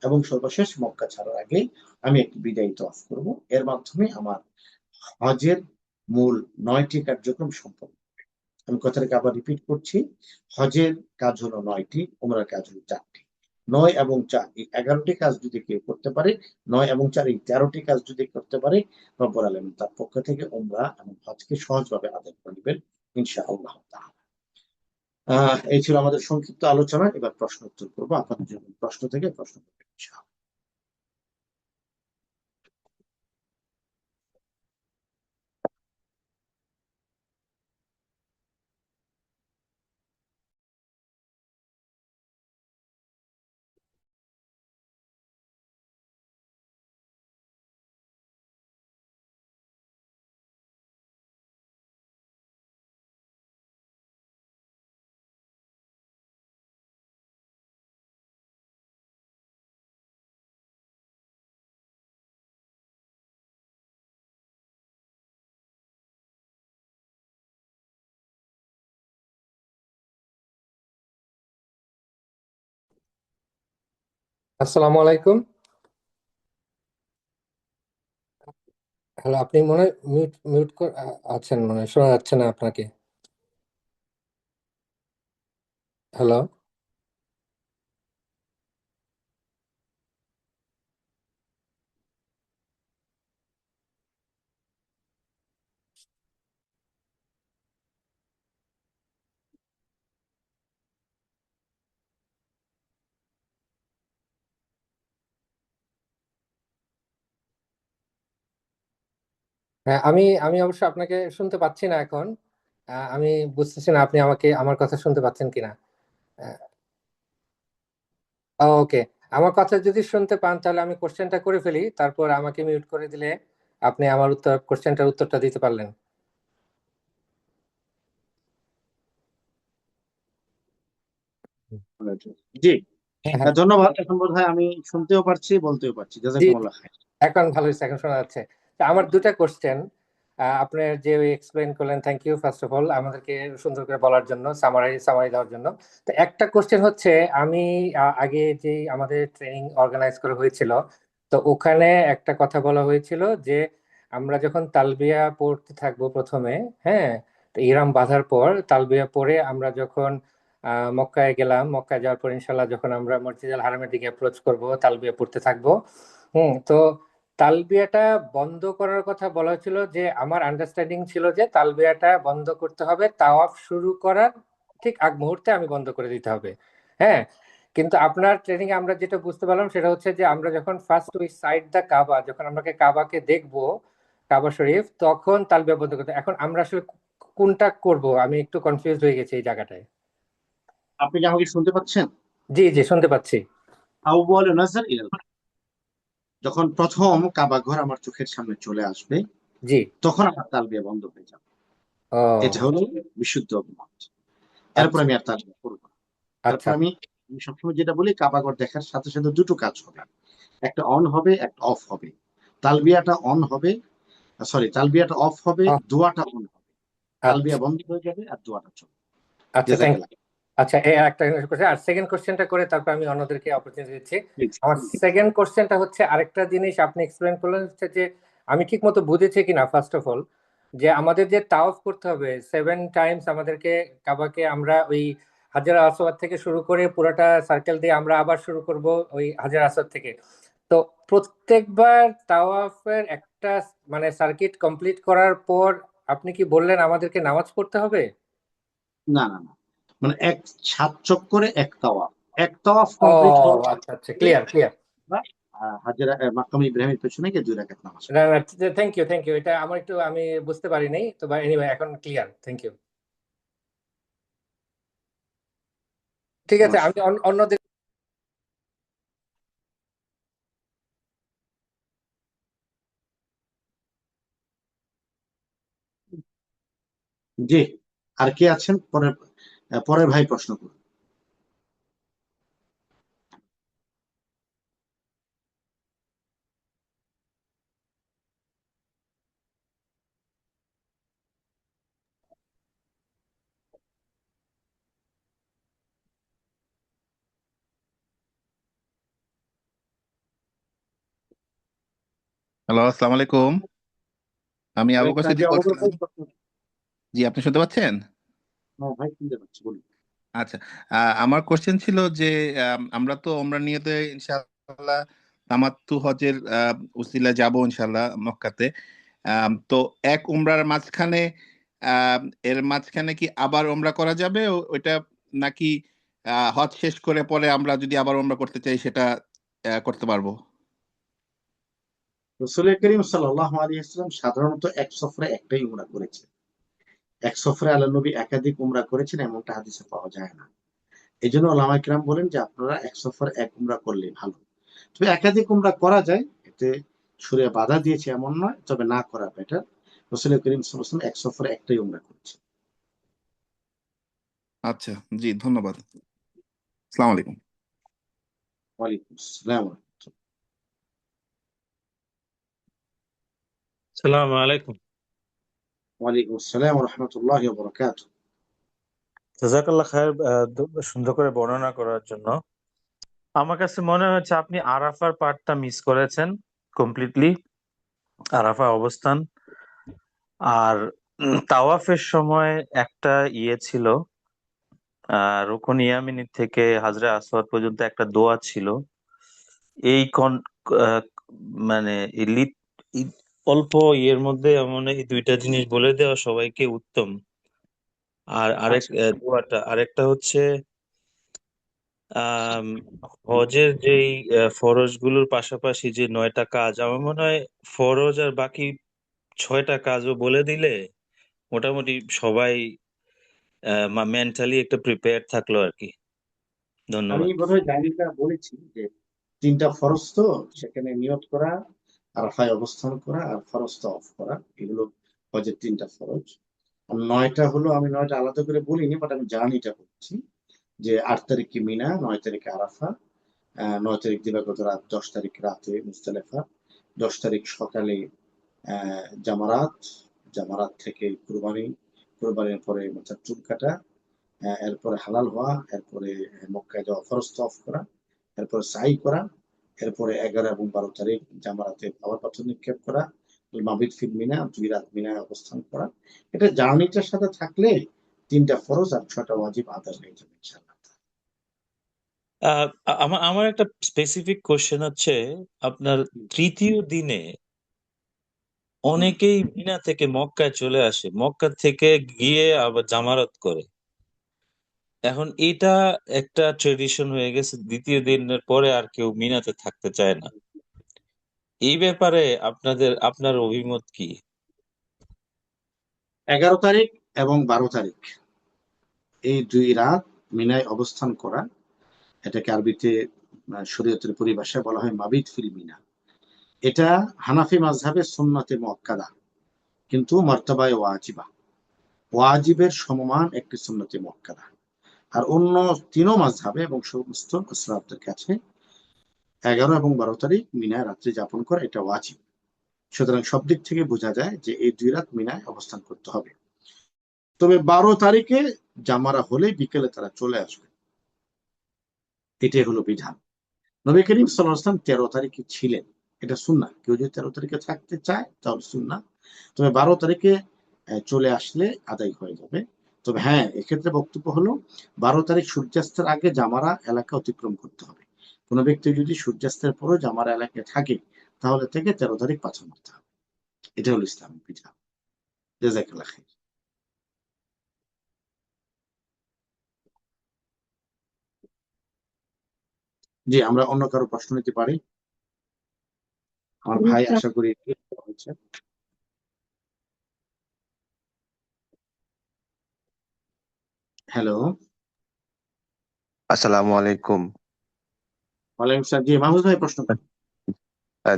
এবং সর্বশেষ মক্কা ছাড়ার আগে আমি একটি বিদায়ী তওয়াফ করব। এর মাধ্যমে আমার হজের মূল ৯টি কার্যক্রম সম্পন্ন। আমি কথাটাকে আবার রিপিট করছি। হজের কাজ হলো ৯টি, উমরার কাজ হলো ৪টি। ৯ এবং ৪ এই ১১টি কাজ যদি কেউ করতে পারে, ৯ এবং ৪ এই ১৩টি কাজ যদি করতে পারে, রব্বুল আলামিন তার পক্ষ থেকে উমরা এবং হজকে সহজভাবে আদায় করে নেবেন ইনশাআল্লাহ তাআলা। এই ছিল আমাদের সংক্ষিপ্ত আলোচনা। এবার প্রশ্ন উত্তর করব। আপনাদের যদি প্রশ্ন থেকে প্রশ্ন করবেন ইনশাআল্লাহ।
আসসালামু আলাইকুম। হ্যালো, আপনি মনে হয় মিউট মিউট আছেন, মনে হয় শোনা যাচ্ছে না আপনাকে। হ্যালো। হ্যাঁ, আমি আমি অবশ্য আপনাকে শুনতে পাচ্ছি না এখন। আমি বুঝতেছি না আপনি আমাকে আমার কথা শুনতে পাচ্ছেন কিনা। ওকে, আমার কথা যদি শুনতে পান তাহলে আমি কোশ্চেনটা করে ফেলি, তারপর আমাকে মিউট করে দিলে আপনি আমার কোশ্চেনটার উত্তরটা দিতে পারলেন।
জি,
হ্যাঁ, হ্যাঁ।
ধন্যবাদ। এখন বোধহয় আমি শুনতেও পারছি, বলতেও পারছি।
জি,
জাযাকুমুল্লাহ খাইর।
এখন ভালো হয়েছে, এখন শোনা যাচ্ছে। তা আমার দুটা কোশ্চেন আপনি যে এক্সপ্লেইন করলেন, thank you first of all আমাদেরকে সুন্দর করে বলার জন্য, সামারি দেওয়ার জন্য। তো একটা কোশ্চেন হচ্ছে, আমি আগে যে আমাদের ট্রেনিং অর্গানাইজ করা হয়েছিল, তো ওখানে একটা কথা বলা হয়েছিল যে আমরা যখন তালবিয়া পড়তে থাকবো প্রথমে, হ্যাঁ, তো ইহরাম বাঁধার পর তালবিয়া পরে আমরা যখন মক্কায় গেলাম, মক্কায় যাওয়ার পর ইনশাল্লাহ যখন আমরা মসজিদ আল হারামের দিকে অ্যাপ্রোচ করব, তালবিয়া পড়তে থাকবো। তো তালবিয়াটা বন্ধ করার কথা বলা হয়েছিল, যে আমার আন্ডারস্ট্যান্ডিং ছিল যে তালবিয়াটা বন্ধ করতে হবে তাওয়াফ শুরু করার ঠিক আগ মুহূর্তে আমি বন্ধ করে দিতে হবে। হ্যাঁ, কিন্তু আপনার ট্রেনিং এ আমরা যেটা বুঝতে পারলাম সেটা হচ্ছে যে আমরা যখন ফার্স্ট ওই সাইড দা কাবা, যখন আমরা কাবাকে দেখবো, কাবা শরীফ, তখন তালবিয়া বন্ধ করতে। এখন আমরা আসলে কোনটা করব, আমি একটু কনফিউজ হয়ে গেছি এই জায়গাটায়।
আপনি কি আমাকে শুনতে পাচ্ছেন?
জি জি, শুনতে পাচ্ছি।
আউয়ালু নাজর ইলাল কাবা। যখন প্রথম কাবা ঘর আমার চোখের সামনে চলে আসবে,
জি।
তখন আমার তালবিয়া বন্ধ হয়ে যাবে। এটা
ও
হলো বিশুদ্ধ মত। এরপর
আচ্ছা
আমি আর তালবিয়া করবো না। তারপর
আচ্ছা।
আমি সবসময় যেটা বলি, কাবা ঘর দেখার সাথে সাথে দুটো কাজ হবে, একটা অন হবে, একটা অফ হবে। তালবিয়াটা অন হবে, তালবিয়াটা অফ হবে,
ও,
দোয়াটা অন হবে। তালবিয়া
আচ্ছা
বন্ধ হয়ে যাবে আর দোয়াটা চলবে।
আচ্ছা, থ্যাংক।
জাযাকাল্লাহ।
আচ্ছা, এই একটা কোশ্চেন, আর সেকেন্ড কোশ্চেনটা করে তারপর আমি অন্যদেরকে অপরচুনিটি দিচ্ছি।
প্লিজ।
আমার সেকেন্ড কোশ্চেনটা হচ্ছে আরেকটা জিনিস আপনি এক্সপ্লেন করলেন, হচ্ছে যে আমি ঠিক মতো বুঝেছি কিনা ফার্স্ট অফ অল, যে আমাদের যে তাওয়াফ করতে হবে 7 টাইমস আমাদেরকে, কাবাকে আমরা ওই হাজার আসওয়াদ থেকে শুরু করে পুরোটা সার্কেল দিয়ে আমরা আবার শুরু করব ওই হাজার আসওয়াদ থেকে। তো প্রত্যেকবার তাওয়াফের একটা মানে সার্কিট কমপ্লিট করার পর আপনি কি বললেন আমাদেরকে নামাজ পড়তে হবে?
না না না, মানে 7 চক্করে এক তাওয়াফ। এক তাওয়াফ
ও
কমপ্লিট হওয়ার
আচ্ছা আচ্ছা, ক্লিয়ার ক্লিয়ার।
পর হাজরা মাকাম ইব্রাহিমের পেছনে গিয়ে 2 রাকাত নামাজ
না
পড়বে।
না, থ্যাংক ইউ থ্যাংক ইউ, এটা আমার একটু আমি বুঝতে পারি নাই তো, এনিওয়ে এখন ক্লিয়ার, থ্যাংক ইউ। ঠিক আছে, আমি
নমস্কার।
অন্যদের।
জি, আর কে আছেন পরের? পরের ভাই প্রশ্ন করুন।
হ্যালো, আসসালামু আলাইকুম। আমি আবু
ওয়ালাইকুম
কাছে
আসসালাম। জি,
দিয়ে
অবগত
বলছিলাম। জি, আপনি শুনতে পাচ্ছেন?
হ্যাঁ ভাই, শুনতে পাচ্ছি, বলুন।
আচ্ছা। আমার কোশ্চেন ছিল যে আমরা তো ওমরা নিয়তে ইনশাআল্লাহ তামাত্তু হজের উসিলা যাব ইনশাআল্লাহ মক্কাতে। তো এক উমরার মাঝখানে, আম, এর মাঝখানে কি আবার ওমরা করা যাবে ওইটা, নাকি হজ শেষ করে পরে আমরা যদি আবার ওমরা করতে চাই সেটা করতে পারবো?
রাসূল করিম সাল্লাল্লাহু আলাইহি ওয়াসাল্লাম সাধারণত এক সফরে একটাই উমরা করেছেন। এক সফরে আল্লাহ নবী একাধিক উমরা করেছেন এমনটা হাদিসে পাওয়া যায় না। এই জন্য ওলামায়ে কিরাম বলেন যে আপনারা এক সফর এক উমরা করলেই ভালো। তবে একাধিক উমরা করা যায়, এতে শরীয়ত বাধা দিয়েছে এমন নয়, তবে না করা বেটার। রাসূল করিম সাল্লাল্লাহু আলাইহি ওয়াসাল্লাম এক সফরে একটাই উমরা করেছেন।
আচ্ছা, জি, ধন্যবাদ। আসসালামু আলাইকুম।
ওয়ালাইকুম আসসালাম।
সালাম আলাইকুম।
ওয়ালাইকুম আসসালাম ওয়া রাহমাতুল্লাহি ওয়া বারাকাতুহু।
জাযাকাল্লাহ খায়ের, সুন্দর করে বর্ণনা করার জন্য। আমার কাছে মনে হচ্ছে আপনি আরাফার পার্টটা মিস করেছেন কমপ্লিটলি। আরাফা অবস্থান আর তাওয়াফের সময় একটা ছিল, রুকন ইয়ামিনী থেকে হাজরে আসওয়াদ পর্যন্ত একটা দোয়া ছিল। এই আহ, মানে এই অল্প ইয়ের মধ্যে আমার মনে হয় এই দুইটা জিনিস বলে দেওয়া সবাইকে উত্তম। আর
আচ্ছা,
আরেকটা হচ্ছে আম, হজের যেই ফরজ গুলোর পাশাপাশি যে 9টা কাজ, আমার মনে হয় ফরজ আর বাকি 6টা কাজও বলে দিলে মোটামুটি সবাই মেন্টালি একটা প্রিপেয়ার থাকলো আর কি।
আমি
ধন্যবাদ।
বোধহয় ডায়েরিটা বলেছি যে 3টা ফরজ, তো সেখানে নিয়ত করা, আরাফায় অবস্থান করা আর ফরজ অফ করা, এগুলো হজের 3টা ফরজ। আর 9টা হলো, আমি 9টা আলাদা করে বলিনি, বাট আমি জার্নিটা বলছি যে 8 তারিখে মিনা, 9 তারিখে আরাফা, 9 তারিখ দিবাগত রাত, 10 তারিখ রাতে মুজদালেফা, 10 তারিখ সকালে জামারাত, জামারাত থেকে কুরবানি, কুরবানির পরে মাথার চুল কাটা, এরপরে হালাল হওয়া, এরপরে মক্কায় যাওয়া, ফরজ অফ করা, এরপরে সাই করা, এরপরে 11 এবং 12 তারিখ জামারাতে আবার পাথর নিক্ষেপ করা, মাবিদ ফিল মিনা, 2 রাত মিনায় অবস্থান করা। এটা জার্নিটার সাথে থাকলে 3টা ফরজ আর 6টা ওয়াজিব আদায় হয়ে যাবে ইনশাআল্লাহ।
আমার আমার একটা স্পেসিফিক কোশ্চেন হচ্ছে, আপনার তৃতীয় দিনে অনেকেই মিনা থেকে মক্কায় চলে আসে, মক্কা থেকে গিয়ে আবার জামারত করে। এখন এটা একটা ট্রেডিশন হয়ে গেছে, দ্বিতীয় দিনের পরে আর কেউ মিনাতে থাকতে চায় না। এই ব্যাপারে আপনার অভিমত কি?
11 তারিখ এবং 12 তারিখ এই 2 রাত মিনায় অবস্থান করা, এটাকে আরবিতে শরীয়তের পরিভাষায় বলা হয় মাবিদ ফিল মিনা। এটা হানাফি মাযহাবে সুন্নতে মুআক্কাদা, কিন্তু মার্তাবায়ে ওয়াজিবা, ওয়াজিবের সমমান একটি সুন্নতে মুআক্কাদা। আর অন্য 3 মাযহাবে এবং সমস্ত মুসলিমদের কাছে 11 এবং 12 তারিখ মিনায় রাত্রি যাপন করা এটা ওয়াজিব। সুতরাং সব দিক থেকে বোঝা যায় যে এই 2 রাত মিনায় অবস্থান করতে হবে। তবে 12 তারিখে জামারা হলে বিকেলে তারা চলে আসবে, এটাই হলো বিধান। নবী করিম সাল্লাল্লাহু আলাইহি ওয়াসাল্লাম 13 তারিখে ছিলেন, এটা সুন্নাহ। কেউ যদি 13 তারিখে থাকতে চায় তাহলে সুন্নাহ, তবে 12 তারিখে চলে আসলে আদায় হয়ে যাবে। তবে হ্যাঁ, এক্ষেত্রে বক্তব্য হলো 12 তারিখ সূর্যাস্তের আগে জামারা এলাকা অতিক্রম করতে হবে। কোনো ব্যক্তি যদি সূর্যাস্তের পরও জামারা এলাকায় থাকে তাহলে থেকে 13 তারিখ পাথর মারতে হবে। এটা হলো ইসলামিক বিধান। জাযাকাল্লাহ খাইর। জি, আমরা অন্য কারো প্রশ্ন নিতে পারি। আমার ভাই আশা করি হয়েছে। হ্যালো,
আসসালামু আলাইকুম।
ওয়ালাইকুম আসসালাম। জি, মাহমুদ ভাই প্রশ্ন করুন।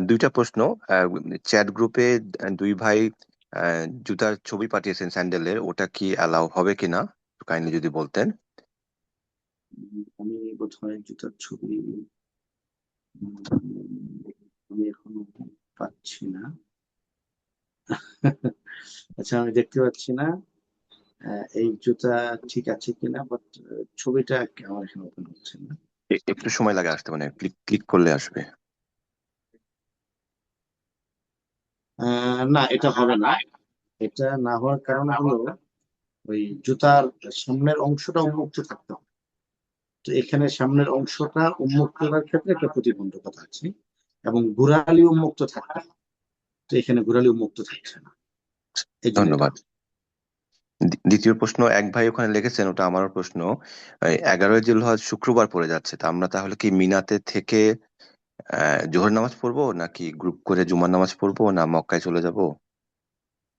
দুইটা প্রশ্ন। চ্যাট গ্রুপে 2 ভাই জুতার ছবি পাঠিয়েছেন স্যান্ডেলের, ওটা কি অ্যালাউ হবে কিনা কাইন্ডলি যদি বলতেন।
আমি বোধহয় জুতার ছবি আমি এখনো পাচ্ছি না। আচ্ছা, আমি দেখতে পাচ্ছি না এই জুতা ঠিক আছে কিনা, বাট ছবিটা আমার এখানে ওপেন হচ্ছে না।
একটু সময় লাগে আসতে, মানে ক্লিক ক্লিক করলে আসবে।
না, এটা হবে না। এটা না হওয়ার কারণ হলো ওই জুতার সামনের অংশটা উন্মুক্ত থাকতে হবে। তো এখানে সামনের অংশটা উন্মুক্ত করার ক্ষেত্রে একটা প্রতিবন্ধকতা আছে, এবং গোড়ালি উন্মুক্ত থাকতে হবে। তো এখানে গোড়ালি উন্মুক্ত থাকছে না, এই জন্য এটা
ধন্যবাদ। দ্বিতীয় প্রশ্ন, এক ভাই ওখানে লিখেছেন, ওটা আমারও প্রশ্ন। 11ই জিলহজ শুক্রবার পড়ে যাচ্ছে, তা আমরা তাহলে কি মিনাতে থেকে জোহর নামাজ পড়বো, নাকি গ্রুপ করে জুমার নামাজ পড়বো, না মক্কায় চলে যাব?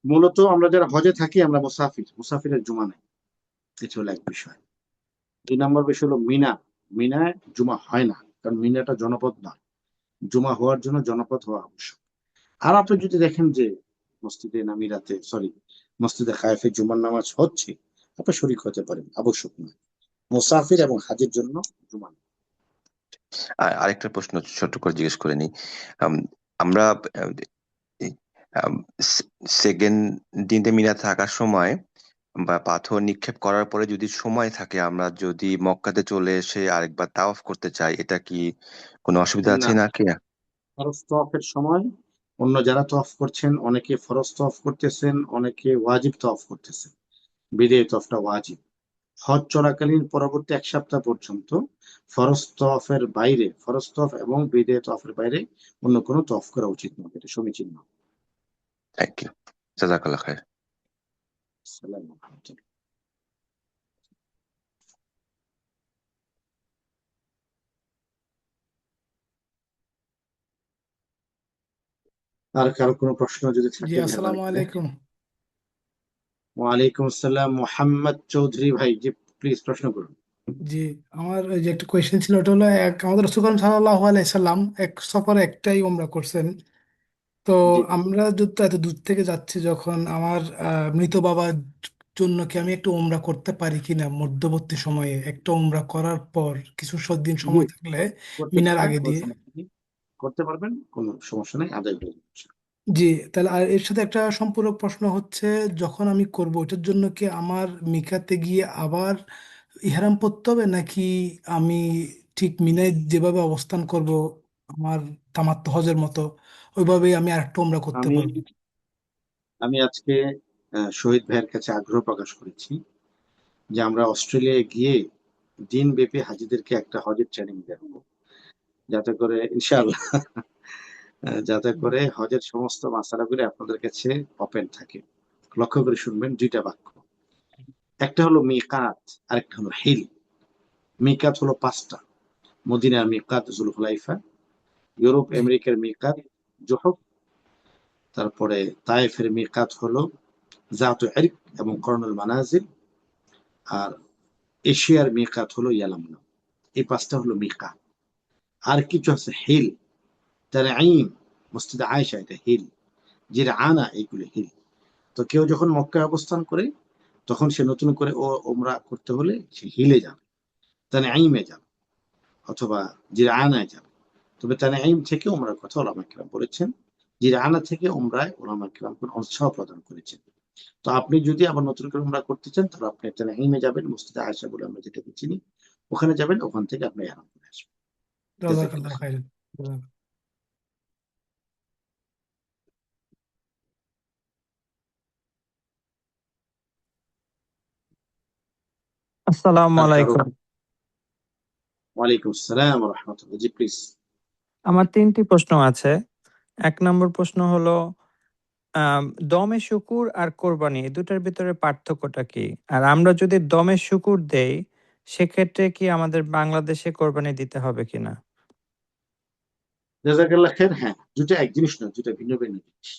মূলত আমরা যারা হজে থাকি আমরা মুসাফির, মুসাফিরের জুমা নেই, এটা হলো এক বিষয়। 2 নম্বর বিষয় হলো মিনা, মিনায় জুমা হয় না, কারণ মিনাটা জনপদ নয়। জুমা হওয়ার জন্য জনপদ হওয়া আবশ্যক। আর আপনি যদি দেখেন যে মসজিদে নামিরাতে, সরি, মসজিদে খায়েফে জুমার নামাজ হচ্ছে, আপনি শরীক হতে পারেন, আবশ্যক নয়। মুসাফির এবং হাজের জন্য জুমা নেই।
আরেকটা প্রশ্ন ছোট করে জিজ্ঞেস করে নিই। আম, আমরা সেকেন্ড দিনে মিনা থাকার সময় বা পাথর নিক্ষেপ করার পরে যদি সময় থাকে, আমরা যদি মক্কাতে চলে এসে আরেকবার তাওয়াফ করতে চাই, এটা কি কোনো অসুবিধা আছে
না,
নাকি?
ফরজ তওয়াফের সময় অন্য যারা তওয়াফ করছেন, অনেকে ফরজ তওয়াফ করতেছেন, অনেকে ওয়াজিব তওয়াফ করতেছেন। বিদায়ী তওয়াফটা ওয়াজিব। হজ চলাকালীন পরবর্তী 1 সপ্তাহ পর্যন্ত ফরজ তওয়াফের বাইরে, ফরজ তওয়াফ এবং বিদায়ী তওয়াফের বাইরে অন্য কোনো তওয়াফ করা উচিত নয়, এটা সমীচীন নয়।
থ্যাংক ইউ, জাজাকাল্লাহ খায়ের।
আসসালামু আলাইকুম। আর কারো কোনো প্রশ্ন যদি
জি
থাকে
আসসালামু
মেহরবানি করে।
আলাইকুম।
ওয়ালাইকুম আসসালাম, মোহাম্মদ চৌধুরী ভাই, জি প্লিজ প্রশ্ন করুন।
জি, আমার ওই যে একটা কোয়েশ্চেন ছিল, ওটা হলো আমাদের রাসূল করিম সাল্লাল্লাহু আলাইহি সাল্লাম এক সফরে একটাই উমরা করছেন। তো
জি
আমরা যদি এত দূর থেকে যাচ্ছি, যখন আমার মৃত বাবার জন্য কি আমি একটা উমরা করতে পারি কিনা, মধ্যবর্তী সময়ে একটা উমরা করার পর কিছু দিন
জি
সময় থাকলে
করতে
মিনার
পারবেন,
আগে
কোনো
দিয়ে?
সমস্যা নেই, করতে পারবেন, কোনো সমস্যা নেই, আদায় হয়ে যাচ্ছে।
জি, তাহলে আর এর সাথে একটা সম্পূরক প্রশ্ন হচ্ছে, যখন আমি করব ওটার জন্য কি আমার মিকাতে গিয়ে আবার ইহরাম পরতে হবে, নাকি আমি ঠিক মিনায় যেভাবে অবস্থান করব আমার তামাত্ম হজের মতো ওইভাবেই আমি আরেকটা উমরা করতে
আমি
পারবো?
আমি আজকে শহীদ ভাইয়ের কাছে আগ্রহ প্রকাশ করেছি যে আমরা অস্ট্রেলিয়ায় গিয়ে দিনব্যাপী হাজিদেরকে একটা হজের ট্রেনিং দেব, যাতে করে ইনশাআল্লাহ যাতে করে হজের সমস্ত মাসালাগুলো আপনাদের কাছে ওপেন থাকে। লক্ষ্য করে শুনবেন, 2টা বাক্য, একটা হলো মিকাত, আরেকটা হলো হিল। মিকাত হলো 5টা: মদিনার মিকাত জুলহুলাইফা, ইউরোপ
জি
আমেরিকার মিকাত জুহফ, তারপরে তায়েফের মিকাত হলো জাতু ইরক এবং কর্নুল মানাজিল, আর এশিয়ার মিকাত হলো ইয়ালামুনা। এই 5টা হলো মিকাত। আর কিছু আছে হিল, তানঈম, মসজিদ আয়েশা, এটা হিল। জিরআনা, এইগুলো হিল। তো কেউ যখন মক্কায় অবস্থান করে, তখন সে নতুন করে ওমরা করতে হলে সে হিলে যাবে, তানঈমে যাবে, অথবা জিরআনায় যাবে। তবে তানঈম থেকে ওমরার কথা ওলামা কিরাম বলেছেন, জিরআনা থেকে ওমরায় ওলামা কিরাম উৎসাহ প্রদান করেছেন। তো আপনি যদি আবার নতুন করে ওমরা করতে চান, তাহলে আপনি তানঈমে যাবেন, মসজিদ আয়েশা বলে আমরা যেটাকে চিনি, ওখানে যাবেন, ওখান থেকে আপনি ইহরাম করে আসবেন।
জাযাকাল্লাহ
জাযাকাল্লাহ খাইর।
খাইরান।
আসসালামু
আর কারো?
আলাইকুম।
ওয়ালাইকুম আসসালাম ওয়া রাহমাতুল্লাহ, জি প্লিজ।
আমার 3টি প্রশ্ন আছে। 1 নম্বর প্রশ্ন হলো, দমে শুকুর আর কোরবানি এই দুটার ভিতরে পার্থক্যটা কি? আর আমরা যদি দমে শুকুর দেই, সেক্ষেত্রে কি আমাদের বাংলাদেশে কোরবানি দিতে হবে কিনা?
জাযাকাল্লাহ খাইর। হ্যাঁ, দুটো এক জিনিস নয়, দুটো ভিন্ন ভিন্ন জিনিস।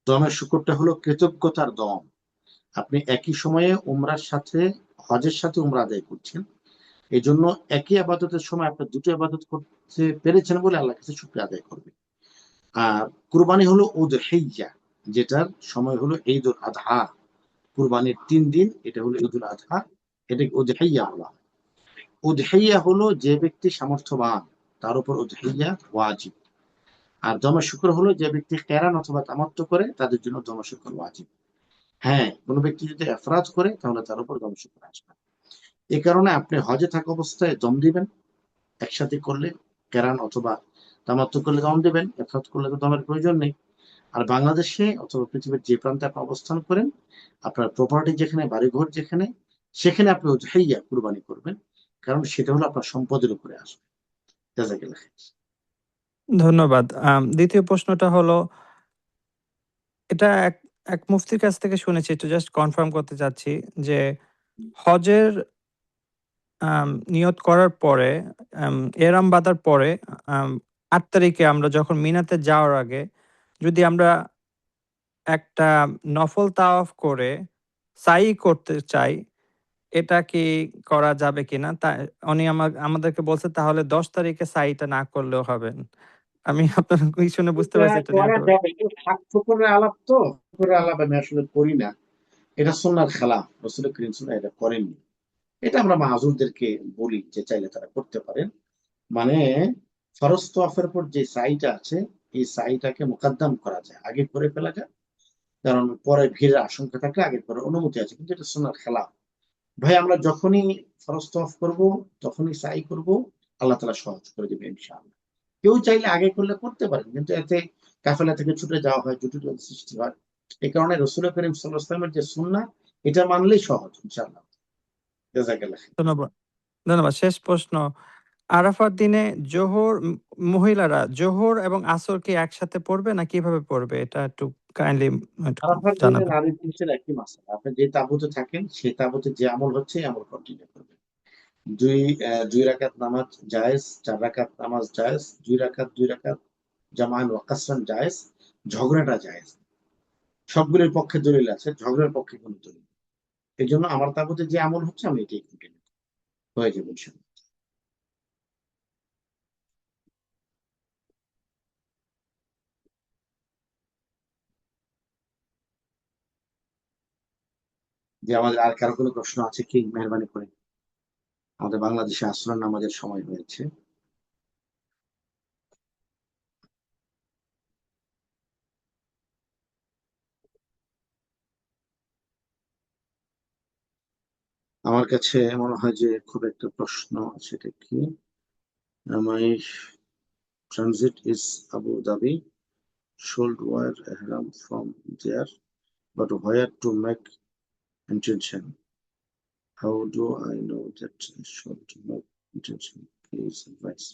দমের শুকরটা হলো কৃতজ্ঞতার দম। আপনি একই সময়ে উমরার সাথে, হজের সাথে উমরা আদায় করছেন, এই জন্য একই আবাদতের সময় আপনি দুটো আবাদত করতে পেরেছেন বলে আল্লাহর কাছে শুকরিয়া আদায় করবে। আর কুরবানি হলো উদহিয়া, যেটার সময় হলো ঈদুল আযহা। কুরবানির 3 দিন, এটা হলো ঈদুল আযহা, এটাকে উদহিয়া বলা হয়। উদহিয়া হলো যে ব্যক্তি সামর্থ্যবান, তার উপর উদহিয়া ওয়াজিব। আর দমে শুকর হলো যে ব্যক্তি কেরান অথবা তামাত্তু করে, তাদের জন্য দমে শুকর ওয়াজিব। হ্যাঁ, কোনো ব্যক্তি যদি এফরাজ করে, তাহলে তার উপর দমে শুকর আসবে। এই কারণে আপনি হজে থাকা অবস্থায় দম দিবেন, একসাথে করলে কেরান অথবা তামাত্তু করলে দম দিবেন, এফরাজ করলে তো দমের প্রয়োজন নেই। আর বাংলাদেশে অথবা পৃথিবীর যে প্রান্তে আপনি অবস্থান করেন, আপনার প্রপার্টি যেখানে, বাড়িঘর যেখানে, সেখানে আপনি উদহিয়া কুরবানি করবেন, কারণ সেটা হলো আপনার সম্পদের উপরে আসবে। জাযাকাল্লাহ খাইর।
ধন্যবাদ। দ্বিতীয় প্রশ্নটা হলো, এটা এক এক মুফতির কাছ থেকে শুনেছি, একটু জাস্ট কনফার্ম করতে চাচ্ছি যে হজের নিয়ত করার পরে, এহরাম বাঁধার পরে, ৮ তারিখে আমরা যখন মিনাতে যাওয়ার আগে যদি আমরা একটা নফল তাওয়াফ করে সাই করতে চাই, এটা কি করা যাবে কিনা? উনি আমাদেরকে বলছে তাহলে ১০ তারিখে সাইটা না করলেও হবে। আমি আপনার কি শুনে বুঝতে
এটা
পারছি এটা নিয়ে
করা
একটু।
যাবে, এটা ফাঁকফোকরের আলাপ, তো ফাঁকফোকরের আলাপ আমি আসলে করি না। এটা সুন্নাহর খেলাফ, রাসূল করিম সাল্লাল্লাহু আলাইহি ওয়াসাল্লাম এটা করেননি। এটা আমরা মাহজুরদেরকে বলি যে চাইলে তারা করতে পারেন। মানে ফরজ তওয়াফের পর যে সাইটা আছে, এই সাইটাকে মুকদ্দম করা যায়, আগে করে ফেলা যায়, কারণ পরে ভিড়ের আশঙ্কা থাকলে আগে পরে অনুমতি আছে, কিন্তু এটা সুন্নাহর খেলাফ। ভাই আমরা যখনই ফরজ তওয়াফ করব, তখনই সাই করব, আল্লাহ তাআলা সহজ করে দিবে ইনশাআল্লাহ। কেউ চাইলে আগে করলে করতে পারেন, কিন্তু এতে কাফেলা থেকে ছুটে যাওয়া হয়, জটিলতা সৃষ্টি হয়। এই কারণে রাসূল করিম সাল্লাল্লাহু আলাইহি ওয়াসাল্লামের যে সুন্নাহ, এটা মানলেই সহজ ইনশাআল্লাহ। জাযাকাল্লাহ খাইর।
ধন্যবাদ। ধন্যবাদ। শেষ প্রশ্ন, আরাফার দিনে মহিলারা জোহর এবং আসর কি একসাথে পড়বে না কিভাবে পড়বে, এটা একটু কাইন্ডলি
আরাফার দিনে
জানাবেন।
নারী পুরুষের একই মাসালা। আপনি যে তাঁবুতে থাকেন সেই তাঁবুতে যে আমল হচ্ছে এই আমল কন্টিনিউ করবেন। দুই রাকাত নামাজ জায়েজ, 4 রাকাত নামাজ জায়েজ, 2 রাকাত জামাআন ওয়া কাসরান জায়েজ, ঝগড়াটা জায়েজ। সবগুলোর পক্ষে দলিল আছে, ঝগড়ার পক্ষে কোনো দলিল নেই। এই জন্য আমার তাঁবুতে যে আমল হচ্ছে আমি এটাই কন্টিনিউ হয়ে যাবে ইনশাআল্লাহ। যে আমাদের আর কারো কোনো প্রশ্ন আছে কি, মেহরবানি করে? আমাদের বাংলাদেশে আসরের নামাজের সময় হয়েছে। আমার কাছে মনে হয় যে খুব একটা প্রশ্ন আছে, এটা কি, my transit is Abu Dhabi, should wear ihram from there, but where to make intention? How do I know that I should make intention? Please advice.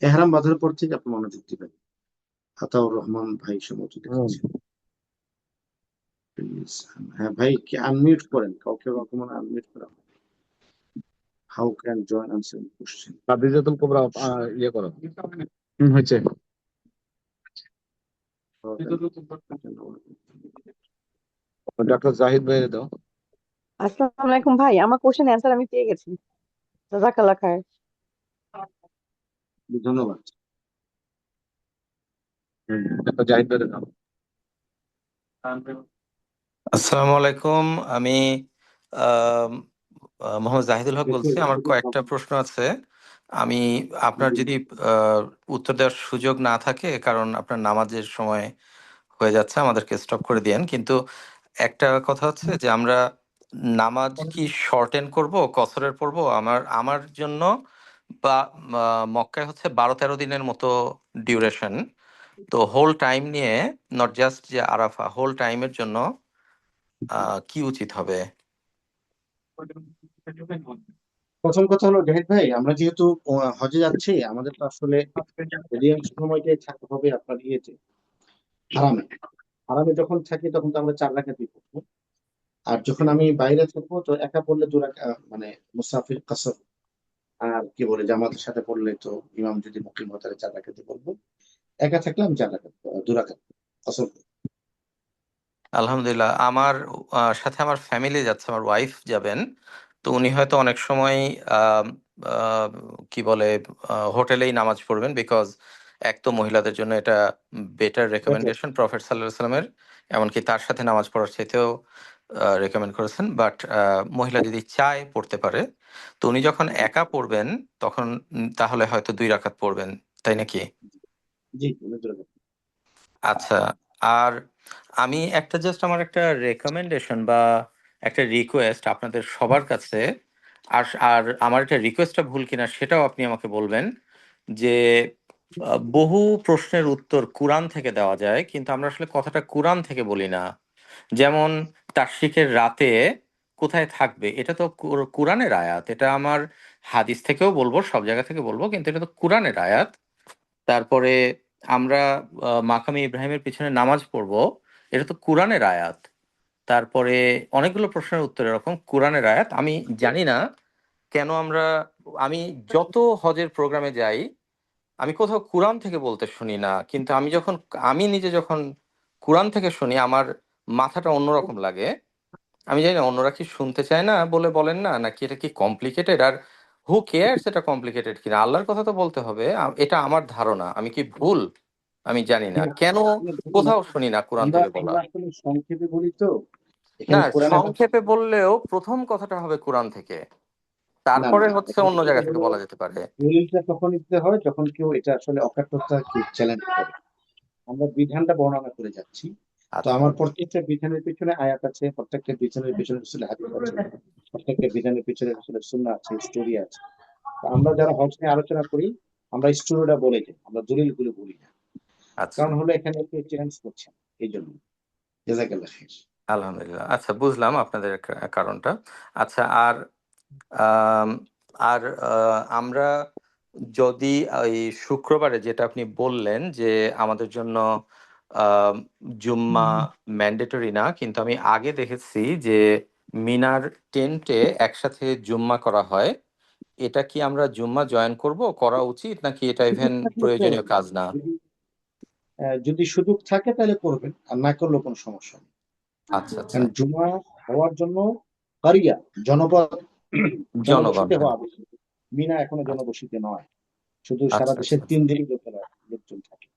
এহরাম বাঁধার পর থেকে আপনি মনোযোগ দিবেন। আতাউর রহমান ভাই সম্মত দেখাচ্ছেন। প্লিজ, হ্যাঁ ভাই, কি আনমিউট করেন, কাউকে কখনো আনমিউট করা হয়? How can join answer question?
Khadijatul Kubra ইয়ে করো। হয়েছে। ডক্টর জাহিদ ভাইয়ের দাও।
আসসালামু আলাইকুম ভাই, আমার কোশ্চেন অ্যান্সার আমি পেয়ে গেছি। জাযাকাল্লাহ খায়ের।
ধন্যবাদ।
ডক্টর জাহিদ ভাইয়ের দাও।
আসসালামু আলাইকুম, আমি আম, মোহাম্মদ জাহিদুল হক বলছি। আমার কয়েকটা প্রশ্ন আছে। আমি আপনার যদি উত্তর দেওয়ার সুযোগ না থাকে, কারণ আপনার নামাজের সময় হয়ে যাচ্ছে, আমাদেরকে স্টপ করে দিয়েন। কিন্তু একটা কথা হচ্ছে যে আমরা নামাজ কি শর্টেন করব, কসরের পড়বো? আমার জন্য বা মক্কায় হচ্ছে 12-13 দিনের মতো ডিউরেশন। তো হোল টাইম নিয়ে, নট জাস্ট যে আরাফা, হোল টাইমের জন্য কি উচিত হবে?
প্রথম কথা হলো জাহিদ ভাই, আমরা যেহেতু হজে যাচ্ছি, আমাদের তো আসলে অধিকাংশ সময়টাই থাকতে হবে আপনার ইয়েতে, হারামে। হারামে যখন থাকি তখন তো আমরা 4 রাকাতই পড়বো। আর যখন আমি বাইরে থাকবো তো একা পড়লে 2 রাকাত, মানে মুসাফির কাসর। আর কি বলে, জামাতের সাথে পড়লে তো ইমাম যদি মুকিম হয় তাহলে 4 রাকাতই পড়বো। একা থাকলে আমি 4 রাকাত, 2 রাকাত কাসর করবো।
আলহামদুলিল্লাহ। আমার সাথে আমার ফ্যামিলি যাচ্ছে, আমার ওয়াইফ যাবেন। তো উনি হয়তো অনেক সময় আম, আহ, কি বলে, হোটেলেই নামাজ পড়বেন, বিকজ এক তো মহিলাদের জন্য এটা বেটার রেকমেন্ডেশন প্রফেট সাল্লাল্লাহু আলাইহি সাল্লামের, এমনকি তার সাথে নামাজ পড়ার চাইতেও রেকমেন্ড করেছেন। বাট মহিলা যদি চায় পড়তে পারে। তো উনি যখন একা পড়বেন তখন তাহলে হয়তো 2 রাকাত পড়বেন, তাই নাকি?
জি, আমি 2 রাকাত।
আচ্ছা। আর আমি আমার একটা রেকমেন্ডেশন বা একটা রিকোয়েস্ট আপনাদের সবার কাছে। আর আর আমার একটা রিকোয়েস্টটা ভুল কিনা সেটাও আপনি আমাকে বলবেন। যে বহু প্রশ্নের উত্তর কুরআন থেকে দেওয়া যায়, কিন্তু আমরা আসলে কথাটা কুরআন থেকে বলি না। যেমন তাশরিকের রাতে কোথায় থাকবে, এটা তো কুরআনের আয়াত। এটা আমার হাদিস থেকেও বলবো, সব জায়গা থেকে বলবো, কিন্তু এটা তো কুরআনের আয়াত। তারপরে আমরা মাকামে ইব্রাহিমের পিছনে নামাজ পড়বো, এটা তো কুরআনের আয়াত। তারপরে অনেকগুলো প্রশ্নের উত্তর এরকম কুরআনের আয়াত। আমি জানি না কেন আমি যত হজের প্রোগ্রামে যাই, আমি কোথাও কুরআন থেকে বলতে শুনি না। কিন্তু আমি নিজে যখন কুরআন থেকে শুনি, আমার মাথাটা অন্যরকম লাগে। আমি জানি না অন্যরা কি শুনতে চায় না বলে বলেন না, নাকি এটা কি কমপ্লিকেটেড। আর হু কেয়ারস এটা কমপ্লিকেটেড কিনা, আল্লাহর কথা তো বলতে হবে। এটা আমার ধারণা, আমি কি ভুল আমি জানি না, কেন কোথাও শুনি না কোরআন
আমরা
থেকে বলা।
আমরা আসলে সংক্ষেপে বলি তো,
না,
এখানে কোরআনে হচ্ছে
সংক্ষেপে বললেও প্রথম কথাটা হবে কোরআন থেকে,
না
তারপরে
না,
হচ্ছে
এখানে
অন্য
এটা
জায়গা থেকে
হলো
বলা যেতে পারে।
দলিলটা তখন দিতে হয় যখন কেউ এটা আসলে অকাট্যতা কি চ্যালেঞ্জ করে। আমরা বিধানটা বর্ণনা করে যাচ্ছি। তো
আচ্ছা
আমার প্রত্যেকটা বিধানের পিছনে আয়াত আছে, প্রত্যেকটা বিধানের পিছনে রাসূলের হাদিস আছে, প্রত্যেকটা বিধানের পিছনে রাসূলের সুন্নাহ আছে, স্টোরি আছে। তো আমরা যারা হজ নিয়ে আলোচনা করি, আমরা স্টোরিটা বলে যাই, আমরা দলিলগুলো বলি না।
আচ্ছা
কারণ হলো এখানে একটু চ্যালেঞ্জ করছেন, এই জন্য। জাযাকাল্লাহ খাইর।
আলহামদুলিল্লাহ। আচ্ছা, বুঝলাম আপনাদের কারণটা। আচ্ছা, আর আম, আর আমরা যদি ওই শুক্রবারে যেটা আপনি বললেন যে আমাদের জন্য আম, জুম্মা ম্যান্ডেটরি না, কিন্তু আমি আগে দেখেছি যে মিনার টেন্টে একসাথে জুম্মা করা হয়। এটা কি আমরা জুম্মা জয়েন করা উচিত, নাকি এটা ইভেন প্রয়োজনীয় কাজ না?
যদি সুযোগ থাকে তাহলে করবেন, আর না করলেও কোনো সমস্যা নেই।
আচ্ছা আচ্ছা,
কারণ জুমা হওয়ার জন্য কারিয়া জনপদ
জনগণ,
জনবসতি
হ্যাঁ।
হওয়া আবশ্যক। মিনা এখনো
আচ্ছা
জনবসতি নয়, শুধু সারা
আচ্ছা
দেশের
আচ্ছা
3 দিনই লোকজন থাকে।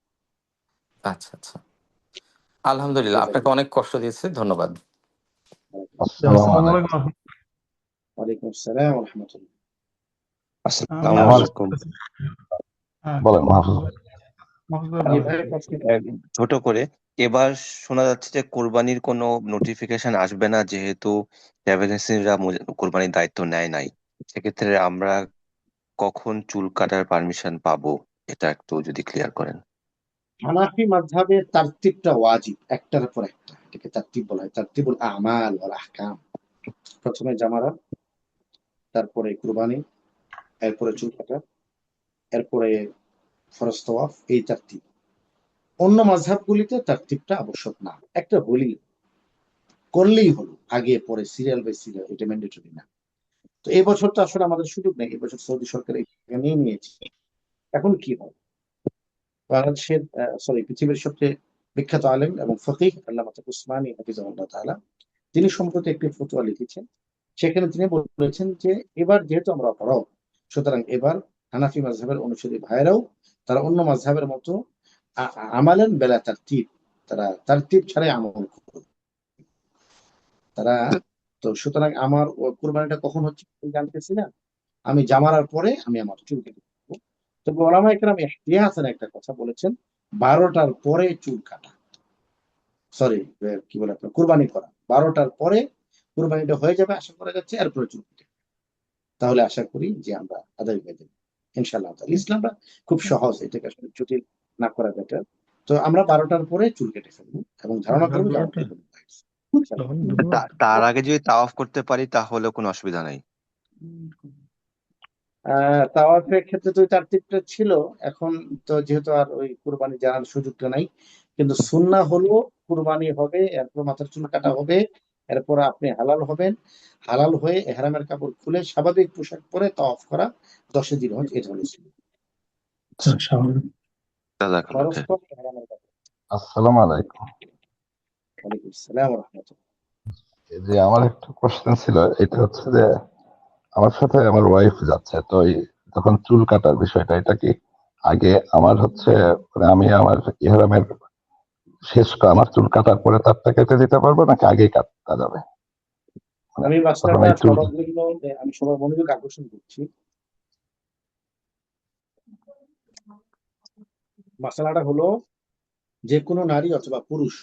আচ্ছা আচ্ছা, আলহামদুলিল্লাহ। আপনাকে অনেক কষ্ট দিয়েছে, ধন্যবাদ।
আসসালামু আলাইকুম।
ওয়ালাইকুম আসসালাম ওয়া রাহমাতুল্লাহ।
আসসালামু আলাইকুম।
বলেন মাহফুজ ভাই।
এইভাবে প্রশ্ন
ছোট করে, এবার শোনা যাচ্ছে যে কোরবানির কোনো নোটিফিকেশন আসবে না, যেহেতু ট্রাভেল এজেন্সিরা কোরবানির দায়িত্ব নেয় নাই। সেক্ষেত্রে আমরা কখন চুল কাটার পারমিশন পাবো, এটা একটু যদি ক্লিয়ার করেন।
হানাফি মাযহাবের তারতিবটা ওয়াজিব, একটার পর একটা। এটাকে তারতিব বলা হয়, তারতিবুল আমাল ওয়াল আহকাম। প্রথমে জামারা, তারপরে কুরবানি, এরপরে চুল কাটা, এরপরে ফরজ তাওয়াফ, এই তারতিব। অন্য মাযহাবগুলিতে তারতিবটা আবশ্যক না, একটা হলেই করলেই হলো, আগে পরে সিরিয়াল বাই সিরিয়াল, এটা ম্যান্ডেটরি না। তো এই বছর তো আসলে আমাদের সুযোগ নেই, এই বছর সৌদি সরকার এটা নিয়ে নিয়েছে। এখন কি হয়, বাংলাদেশের পৃথিবীর সবচেয়ে বিখ্যাত আলেম এবং ফকিহ আল্লামা উসমানী হাফিজাহুল্লাহ তাআলা, তিনি সম্প্রতি একটি ফতোয়া লিখেছেন। সেখানে তিনি বলেছেন যে এবার যেহেতু আমরা অপরাধ, সুতরাং এবার হানাফি মাযহাবের অনুসারী ভাইরাও তারা অন্য মাযহাবের মতো আমালেন বেলা তারতিব, তারা তারতিব ছাড়াই আমল করবে তারা। তো সুতরাং আমার কুরবানিটা কখন হচ্ছে আমি জানতেছি না, আমি জামারার পরে আমি আমার চুল কেটে দেবো। তো ওলামা একরাম ইহতিয়াসান একটা কথা বলেছেন, 12টার পরে চুল কাটা, কি বলে আপনার কুরবানি করা, 12টার পরে কুরবানিটা হয়ে যাবে আশা করা যাচ্ছে, এরপরে চুল কেটে, তাহলে আশা করি যে আমরা আদায় হয়ে যাবে ইনশাআল্লাহ। ইসলামটা খুব সহজ, এটাকে আসলে জটিল না করা বেটার। তো আমরা 12টার পরে চুল কেটে ফেলবো এবং ধারণা করবো যে আমার কুরবানি হয়েছে।
তার আগে যদি তাওয়াফ করতে পারি তাহলে কোনো অসুবিধা নেই।
তাওয়াফের ক্ষেত্রে তো তারতিবটা ছিল, এখন তো যেহেতু আর ওই কুরবানি জানার সুযোগটা নাই। কিন্তু সুন্নাহ হলো কুরবানি হবে, এরপর মাথার চুল কাটা হবে, এরপর আপনি হালাল হবেন, হালাল হয়ে ইহরামের কাপড় খুলে স্বাভাবিক পোশাক পরে তাওয়াফ করা 10 জিলহজ, এটা হলো সুন্নাহ।
জাযাকাল্লাহ
ফরজ
খাইর।
তো ইহরামের কাপড়।
আসসালামু আলাইকুম।
ওয়ালাইকুম আসসালাম ওয়া রাহমাতুল্লাহ।
এই যে আমার একটা কোশ্চেন ছিল, এটা হচ্ছে যে আমার সাথে আমার ওয়াইফ যাচ্ছে, তো এই যখন চুল কাটার বিষয়টা, এটা কি আগে আমার হচ্ছে মানে আমি আমার ইহরামের আমার চুল কাটার পরে তারটা কেটে দিতে পারবো, নাকি আগেই কাটা যাবে? মানে
আমি
তখন
মাসলাটা
এই চুল
সবার জন্য, আমি সবার মনোযোগ আকর্ষণ করছি। মাসালাটা হলো, যে কোনো নারী অথবা পুরুষ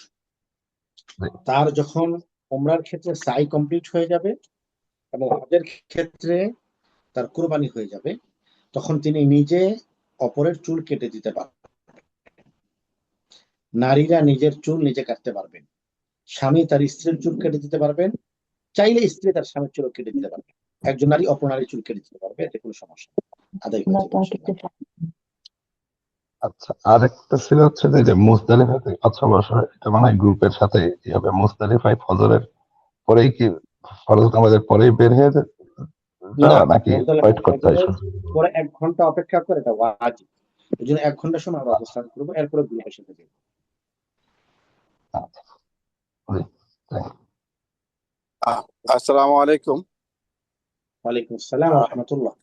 তার যখন ওমরার ক্ষেত্রে সাই কমপ্লিট হয়ে যাবে এবং হজের ক্ষেত্রে তার কুরবানি হয়ে যাবে, তখন তিনি নিজে অপরের চুল কেটে দিতে পারবেন। নারীরা নিজের চুল নিজে কাটতে পারবেন, স্বামী তার স্ত্রীর চুল কেটে দিতে পারবেন, চাইলে স্ত্রী তার স্বামীর চুল কেটে দিতে পারবে, একজন নারী অপর নারীর চুল কেটে দিতে পারবে, এতে কোনো সমস্যা নেই, আদায় হয়ে যাবে ইনশাআল্লাহ।
আচ্ছা, আর একটা ছিল হচ্ছে যে মুজদালিফাতে 5 বছর, এটা মানে গ্রুপের সাথে কি হবে, মুজদালিফায় ফজরের পরেই কি, ফরজ নামাজের পরেই বের হয়ে
না,
যাওয়া, নাকি
মুজদালিফা
ওয়েট করতে হয়?
ফজরের পরে 1 ঘন্টা অপেক্ষা করে, এটা ওয়াজিব। এই জন্য 1 ঘন্টা সময় আমরা অবস্থান করবো, এরপরে গ্রুপের সাথে যাবো।
আচ্ছা, জি, thank you.
আসসালামু আলাইকুম।
ওয়ালাইকুম আসসালাম ওয়া রাহমাতুল্লাহ।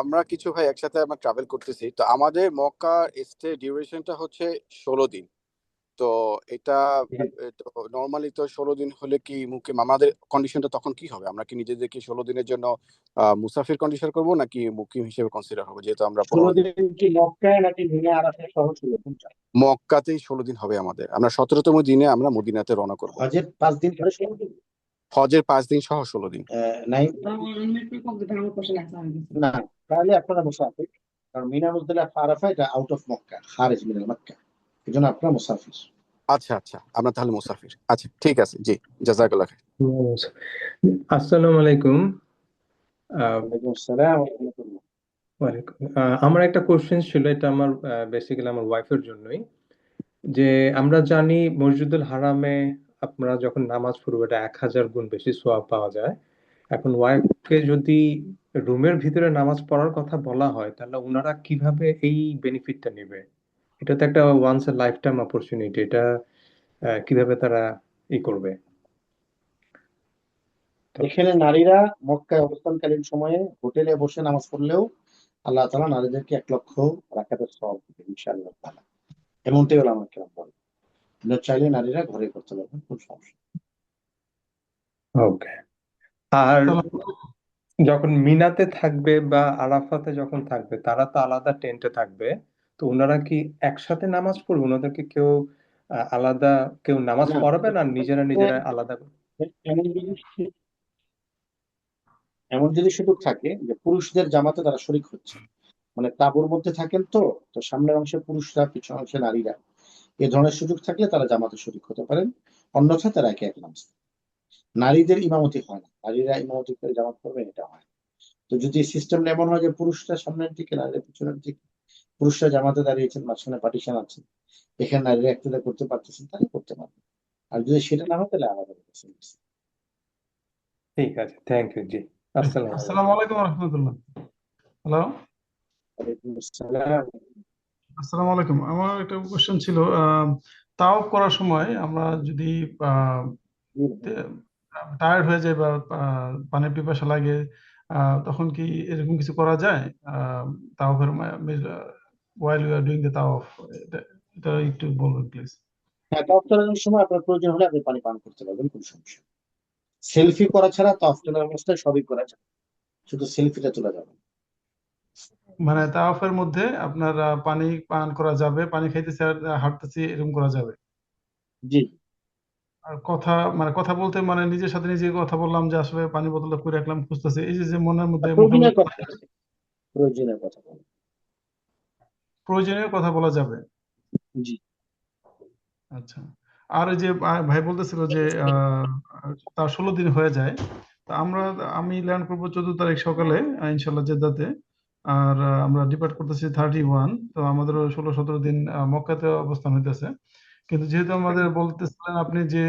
আমরা কিছু ভাই একসাথে আমরা ট্রাভেল করতেছি, তো আমাদের মক্কা স্টে ডিউরেশনটা হচ্ছে 16 দিন। তো এটা নর্মালি তো 16 দিন হলে কি মুকিম, আমাদের কন্ডিশনটা তখন কি হবে? আমরা কি নিজেদেরকে 16 দিনের জন্য মুসাফির কন্ডিশন করব নাকি মুকিম হিসেবে কনসিডার হবে, যেহেতু আমরা 15 দিন মক্কাতেই 16 দিন হবে আমাদের। আমরা 17তম দিনে আমরা মদিনাতে রওনা করব।
হজের 5 দিন পরে 16 দিন
হজের 5 দিন সহ 16 দিন।
নাই না, তাহলে আপনারা মুসাফির, কারণ মিনা মুজদালিফা আরাফা এটা আউট অফ মক্কা, খারিজ মিনাল মক্কা, এজন্য আপনারা মুসাফির।
আচ্ছা আচ্ছা, আমরা তাহলে মুসাফির। আচ্ছা ঠিক আছে, জি, জাযাকাল্লাহ খাইর।
আসসালামু আলাইকুম।
ওয়ালাইকুম আসসালাম ওয়া রাহমাতুল্লাহ।
ওয়ালাইকুম। আমার একটা কোশ্চেন ছিল, এটা আমার বেসিক্যালি আমার ওয়াইফের জন্যই, যে আমরা জানি মসজিদুল হারামে আপনারা যখন নামাজ পড়বে এটা 1000 গুণ বেশি সওয়াব পাওয়া যায়। এখন ওয়াইফকে যদি রুমের ভিতরে নামাজ পড়ার কথা বলা হয়, তাহলে ওনারা কিভাবে এই বেনিফিটটা নেবে? এটা তো একটা once a lifetime opportunity, এটা কিভাবে তারা করবে?
এখানে নারীরা মক্কায় অবস্থানকালীন সময়ে হোটেলে বসে নামাজ পড়লেও আল্লাহ তাআলা নারীদেরকে 1 লক্ষ রাকাতের সওয়াব দিবেন ইনশাআল্লাহ তাআলা। এমনটাই ওলামা কেরাম বলেন। আপনারা চাইলে নারীরা ঘরে করতে পারবেন, কোনো সমস্যা নেই।
ওকে। আর যখন মিনাতে থাকবে বা আরাফাতে যখন থাকবে, তারা তো আলাদা টেন্টে থাকবে, তো ওনারা কি একসাথে নামাজ পড়বে? ওনাদেরকে কেউ আলাদা কেউ নামাজ
না,
পড়াবে না, নিজেরা নিজেরা আলাদা?
এমন যদি সুযোগ থাকে যে পুরুষদের জামাতে তারা শরীক হচ্ছে, মানে তাঁবুর মধ্যে থাকেন, তো সামনের অংশে পুরুষরা, পিছনের অংশে নারীরা, এ ধরনের সুযোগ থাকলে তারা জামাতে শরীক হতে পারেন, অন্যথায় তারা একে এক নামাজ। নারীদের ইমামতি হয় না, নারীরা ইমামতি করে জামাত করবে এটা হয় না। তো যদি সিস্টেম এমন হয় যে পুরুষরা সামনের দিকে, নারীরা পিছনের দিকে, পুরুষরা জামাতে দাঁড়িয়েছেন, মাঝখানে পার্টিশন আছে, এখানে নারীরা একটু করতে পারতেছেন, তাহলে করতে পারবে। আর যদি সেটা না হয় তাহলে আলাদা করতে।
ঠিক আছে, থ্যাংক ইউ। জি,
আসসালামু আলাইকুম রহমতুল্লাহ। হ্যালো,
ওয়ালাইকুম আসসালাম।
আসসালামু আলাইকুম। আমার একটা কোশ্চেন ছিল, তাওয়াফ করার সময় আমরা যদি টায়ার্ড হয়ে যায় বা পানির পিপাসা লাগে, তখন কি এরকম কিছু করা যায়? তাওয়াফের while we are doing the তাওয়াফ, এটা একটু বলবেন প্লিজ।
হ্যাঁ, তাওয়াফ করার সময় আপনার প্রয়োজন হলে আপনি পানি পান করতে পারবেন, কোনো সমস্যা। সেলফি করা ছাড়া তাওয়াফ করার অবস্থায় সবই করা যায়, শুধু সেলফিটা তোলা যাবে।
মানে তাওয়াফের মধ্যে আপনার পানি পান করা যাবে, পানি খাইতেছি আর হাঁটতেছি, এরকম করা যাবে?
জি।
আর কথা বলতে মানে নিজের সাথে নিজে কথা বললাম যে আসলে পানি বোতলটা করে রাখলাম, খুঁজতেছি, এই যে মনের মধ্যে
প্রয়োজনীয়
মোটামুটি
কথা, প্রয়োজনীয় কথা বলুন।
প্রয়োজনীয় কথা বলা যাবে।
জি।
আচ্ছা। আর ওই যে ভাই বলতেছিল যে তার 16 দিন হয়ে যায়, তো আমি ল্যান্ড করবো 14 তারিখ সকালে ইনশাল্লাহ জেদ্দাতে, আর আমরা ডিপার্ট করতেছি 31, তো আমাদের 16-17 দিন মক্কাতে অবস্থান হইতেছে। কিন্তু যেহেতু আমাদের বলতেছিলেন আপনি যে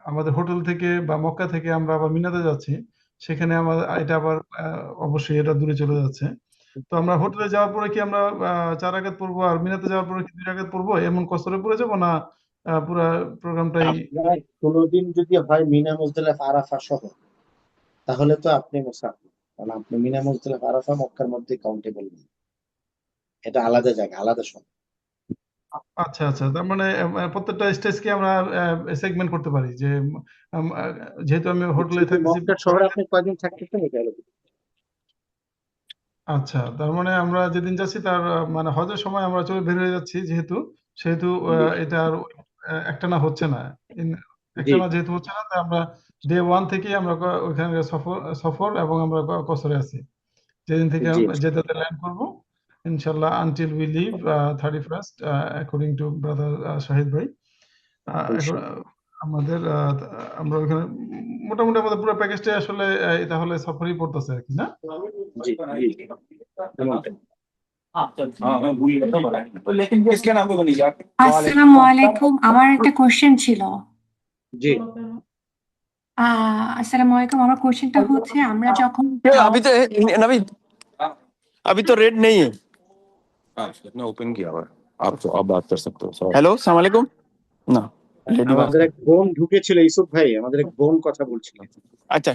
আমাদের হোটেল থেকে বা মক্কা থেকে আমরা আবার মিনাতে যাচ্ছি, সেখানে আমাদের এটা আবার অবশ্যই এটা দূরে চলে যাচ্ছে। তো আমরা হোটেলে যাওয়ার পরে কি আমরা 4 রাকাত পড়বো, আর মিনাতে যাওয়ার পরে কি 2 রাকাত পড়বো, এমন কসরে পড়ে যাবো না পুরা প্রোগ্রামটাই?
আপনার 16 দিন যদি হয় মিনা মুজদালিফা আরাফা সহ, তাহলে তো আপনি মুসাফির, কারণ আপনি মিনা মুজদালিফা আরাফা মক্কার মধ্যে কাউন্টেবল না, এটা আলাদা জায়গা, আলাদা সময়।
আচ্ছা আচ্ছা, তার মানে প্রত্যেকটা স্টেজকে আমরা সেগমেন্ট করতে পারি যে যেহেতু আমি হোটেলে থাকতেছি।
মক্কা শহরে আপনি কয়দিন থাকতেছেন এটা হলো।
আচ্ছা, তার মানে আমরা যেদিন যাচ্ছি তার মানে হজের সময় আমরা চলে বের হয়ে যাচ্ছি, সেহেতু এটা আর একটানা হচ্ছে না, একটানা যেহেতু হচ্ছে না, তাই আমরা ডে 1 থেকেই আমরা ওইখানে সফর এবং আমরা কসরে আছি, যেদিন থেকে জেদ্দাতে ল্যান্ড করবো ইনশাল্লাহ, until we live 31st according to brother Shahid ভাই। আমরা ওইখানে মোটামুটি আমাদের পুরো প্যাকেজটা আসলে তাহলে সফরই পড়তেছে আর কি, না?
আসসালামু আলাইকুম, আমার একটা কোশ্চেন ছিল।
জি।
আসসালামু আলাইকুম, আমার কোশ্চেনটা হচ্ছে আমরা যখন
अभी तो रेड नहीं है। ना ओपन किया हुआ है, आप बात कर सकते हो। हेलो, अस्सलाम वालेकुम। না,
আমাদের এক বোন ঢুকেছিল, ইউসুফ ভাই, আমাদের এক বোন কথা বলছিল।
আচ্ছা,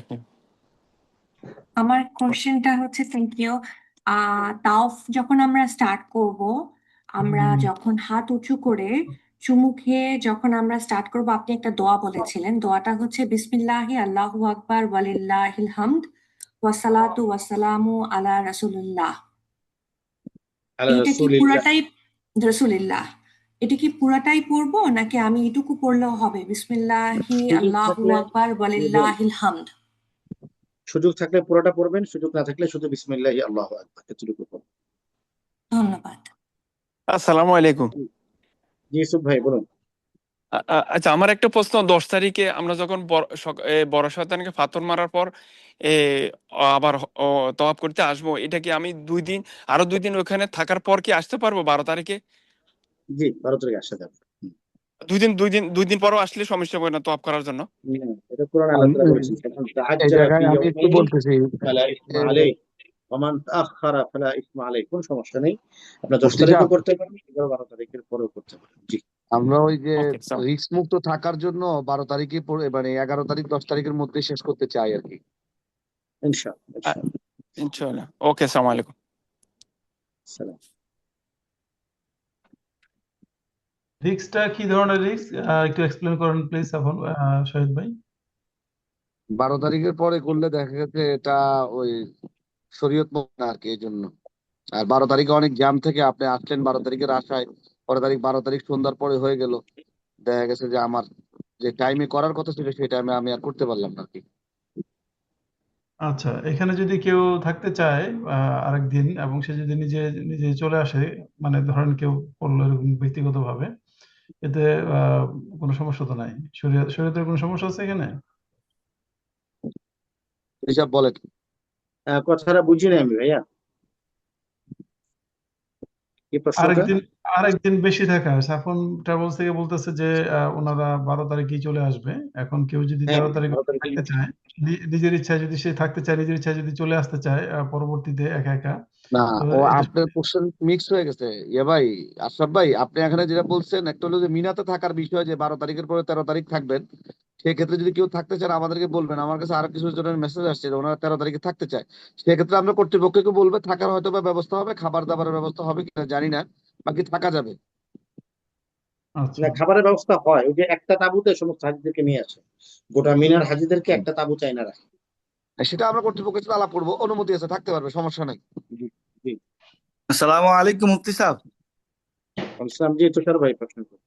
আমার কোশ্চেনটা হচ্ছে, থ্যাংক ইউ। তাওয়াফ যখন আমরা স্টার্ট করব, আমরা যখন হাত উঁচু করে সুমুখে যখন আমরা স্টার্ট করব আপনি একটা দোয়া বলেছিলেন, দোয়াটা হচ্ছে বিসমিল্লাহি আল্লাহু আকবার ওয়ালিল্লাহিল হামদ ওয়াসসালাতু ওয়াসসালামু আলা রাসূলিল্লাহ।
আলা
এইটা কি
রাসূলিল্লাহ।
পুরাটাই রাসূলিল্লাহ? এটা কি পুরাটাই পড়বো নাকি আমি এটুকু পড়লেও হবে বিসমিল্লাহি
সুযোগ
আল্লাহু
থাকলে
আকবার ওয়ালিল্লাহিল হামদ?
সুযোগ থাকলে পুরোটা পড়বেন, সুযোগ না থাকলে শুধু বিসমিল্লাহি আল্লাহু আকবার এতটুকু পড়বেন।
ধন্যবাদ।
আসসালামু আলাইকুম।
জি ইউসুফ ভাই বলুন।
আচ্ছা, আমার একটা প্রশ্ন, 10 তারিখে আমরা যখন বড় শয়তানকে পাথর মারার পর এ আবার তওয়াফ করতে আসবো, এটা কি আমি আরো 2 দিন ওখানে থাকার পর কি আসতে পারবো 12 তারিখে?
জি 12 তারিখে আসা যাবে।
2 দিন পরও আসলে সমস্যা হবে না তওয়াফ করার জন্য?
এটা কোরআন আল্লাহ তাআলা বলেছেন, ফামান
এই
তাআজ্জালা
জায়গায়
ফি
আমি একটু
ইয়াওমাইনি
বলতেছি
ফালা ইসমা আলাইহি ওয়া মান তাআখারা ফালা ইসমা আলাইহি। কোনো সমস্যা নেই, আপনার 10
মুফতি
তারিখেও
সাহেব,
করতে পারেন, 12 তারিখের পরেও করতে পারেন। জি
আমরা ওই যে
ওকে,
রিস্ক মুক্ত থাকার জন্য 12 তারিখে মানে 11 তারিখ 10 তারিখের মধ্যে শেষ করতে চাই আর কি।
ইনশাআল্লাহ।
ইনশাআল্লাহ। ওকে, আসসালামু আলাইকুম।
সালাম।
রিস্কটা কি ধরনের রিস্ক একটু এক্সপ্লেন করেন প্লিজ এখন শহীদ ভাই।
12 তারিখের পরে করলে দেখা গেছে এটা ওই শরীয়ত মত না আর কি, এই জন্য। আর 12 তারিখে অনেক জ্যাম থেকে আপনি আসলেন 12 তারিখের আশায়, পরের তারিখ 12 তারিখ সন্ধ্যার পরে হয়ে গেল, দেখা গেছে যে আমার যে টাইমে করার কথা ছিল সেই টাইমে আমি আর করতে পারলাম না আর কি।
আচ্ছা, এখানে যদি কেউ থাকতে চায় আরেকদিন এবং সে যদি নিজে নিজে চলে আসে, মানে ধরেন কেউ করলো এরকম ব্যক্তিগতভাবে, এতে কোনো সমস্যা তো নাই? শরীয়তের কোনো সমস্যা আছে এখানে?
এইসব বলে
কথাটা বুঝি নাই আমি ভাইয়া, কি প্রশ্নটা?
আরেকদিন বেশি থাকা। সাফন ট্রাভেলস থেকে বলতেছে যে ওনারা 12 তারিখেই চলে আসবে। এখন কেউ যদি
হ্যাঁ
13 তারিখ
12 তারিখে
থাকতে চায়, নিজের ইচ্ছায় যদি সে থাকতে চায়, নিজের ইচ্ছায় যদি চলে আসতে চায় পরবর্তীতে একা একা,
না।
তো
ও
এটা
আপনার কোশ্চেন মিক্স হয়ে গেছে ভাই। আশরাফ ভাই, আপনি এখানে যেটা বলছেন একটা হলো যে মিনাতে থাকার বিষয়, যে 12 তারিখের পরে 13 তারিখ থাকবেন, সেক্ষেত্রে যদি কেউ থাকতে চান আমাদেরকে বলবেন। আমার কাছে আরো কিছু জনের মেসেজ আসছে যে ওনারা 13 তারিখে থাকতে চায়, সেক্ষেত্রে আমরা কর্তৃপক্ষকে বলবো থাকার হয়তো বা ব্যবস্থা হবে, খাবার দাবারের ব্যবস্থা হবে কিনা জানি না, বাকি থাকা যাবে।
না, খাবারের ব্যবস্থা হয়, ওই যে একটা তাঁবুতে সমস্ত হাজিদেরকে নিয়ে আসে, গোটা মিনার হাজিদেরকে একটা তাঁবু চাই না রাখে।
সেটা আমরা কর্তৃপক্ষের সাথে আলাপ করবো, অনুমতি আছে, থাকতে পারবে, সমস্যা নাই।
জি
আসসালামু আলাইকুম মুফতি সাহেব।
ইসলাম জি তুষার ভাই প্রশ্ন করুন।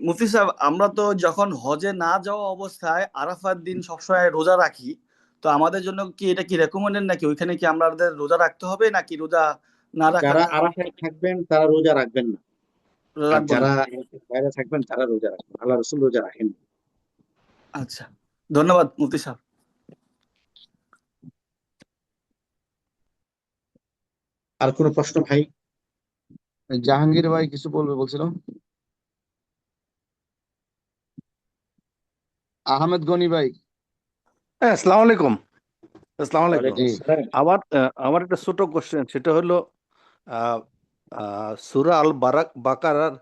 মুফতি সাহেব, আমরা তো যখন হজে না যাওয়া অবস্থায় আরাফার দিন সবসময় রোজা রাখি, তো আমাদের জন্য কি এটা কি রেকমেন্ডেড নাকি? ওইখানে কি আমাদের রোজা রাখতে হবে নাকি রোজা না
যারা
রাখাটা
আরাফায় থাকবেন তারা রোজা রাখবেন না, আর
রাখবো না?
যারা বাইরে থাকবেন তারা রোজা রাখবেন। আল্লাহ রসুল রোজা রাখেন।
আচ্ছা, ধন্যবাদ মুফতি সাহেব।
আর কোনো প্রশ্ন ভাই?
জাহাঙ্গীর ভাই কিছু বলবে বলছিল। আহমেদ গনি ভাই।
হ্যাঁ, আসসালামু আলাইকুম। আসসালামু আলাইকুম।
ওয়ালাইকুম আসসালাম।
আমার একটা ছোট কোশ্চেন, সেটা হলো সূরা আল বাকারার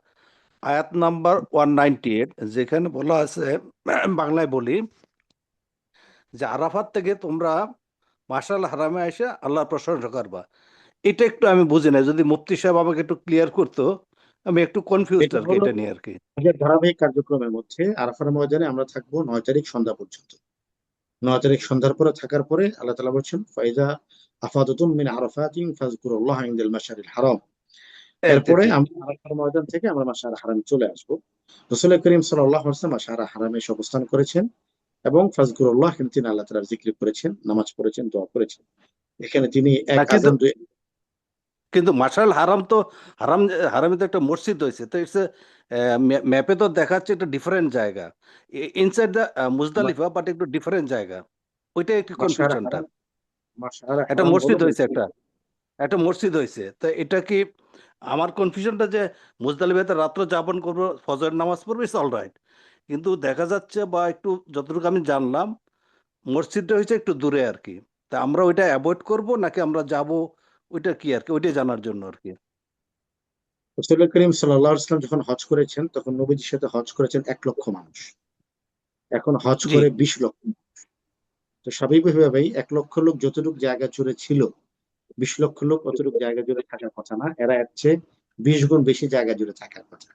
আয়াত নাম্বার 198, যেখানে বলা আছে, বাংলায় বলি যে আরাফাত থেকে তোমরা মাশাল হারামে এসে আল্লাহর প্রশংসা করবা। এটা একটু আমি বুঝি না, যদি মুফতি সাহেব আমাকে একটু ক্লিয়ার করতো, আমি একটু কনফিউজড
এটা
আর কি
হলো
এটা নিয়ে আর কি।
হজের ধারাবাহিক কার্যক্রমের মধ্যে আরাফার ময়দানে আমরা থাকবো 9 তারিখ সন্ধ্যা পর্যন্ত। 9 তারিখ সন্ধ্যার পরে থাকার পরে আল্লাহ তাআলা বলছেন ফাইজা আফাদাতুম মিন আরাফাতিন ফাযকুরুল্লাহ ইনদাল মাশআরিল হারাম। এরপরে আমরা আরাফার ময়দান থেকে আমরা মাশআর হারামে চলে আসবো। রাসূল করিম সাল্লাল্লাহু আলাইহি ওয়াসাল্লাম মাশআর হারামে এসে অবস্থান করেছেন এবং ফাযকুরুল্লাহ কিন্তু তিনি আল্লাহ তাআলার জিকির করেছেন, নামাজ পড়েছেন, দোয়া করেছেন। এখানে তিনি এক আযান দুই
কিন্তু মাশাল হারাম তো হারামে তো একটা মসজিদ হয়েছে, তো ইটস ম্যাপে তো দেখাচ্ছে একটা ডিফারেন্ট জায়গা ইনসাইড দ্য মুজদালিফা, বাট একটু ডিফারেন্ট জায়গা। ওইটা একটু
মাশআর
কনফিউশনটা।
হারাম, মাশআর
একটা
হারাম হলো
মসজিদ হয়েছে,
মসজিদ।
একটা মসজিদ হয়েছে, তো এটা কি আমার কনফিউশনটা যে মুজদালিফাতে রাত্র যাপন করবো, ফজর নামাজ পড়বো, ইটস অল রাইট, কিন্তু দেখা যাচ্ছে বা একটু যতটুকু আমি জানলাম মসজিদটা হয়েছে একটু দূরে আর কি। তা আমরা ওইটা অ্যাভয়েড করব নাকি আমরা যাব, ওইটা কি আর কি, ওইটাই জানার জন্য আর কি।
রাসূল করিম সাল্লাল্লাহু আলাইহি ওয়াসাল্লাম যখন হজ করেছেন তখন নবীজির সাথে হজ করেছেন 1 লক্ষ মানুষ, এখন হজ
জি
করে 20 লক্ষ। তো স্বাভাবিকভাবেই 1 লক্ষ লোক যতটুকু জায়গা জুড়ে ছিল 20 লক্ষ লোক অতটুকু জায়গা জুড়ে থাকার কথা না, এরা এর চেয়ে 20 গুণ বেশি জায়গা জুড়ে থাকার কথা।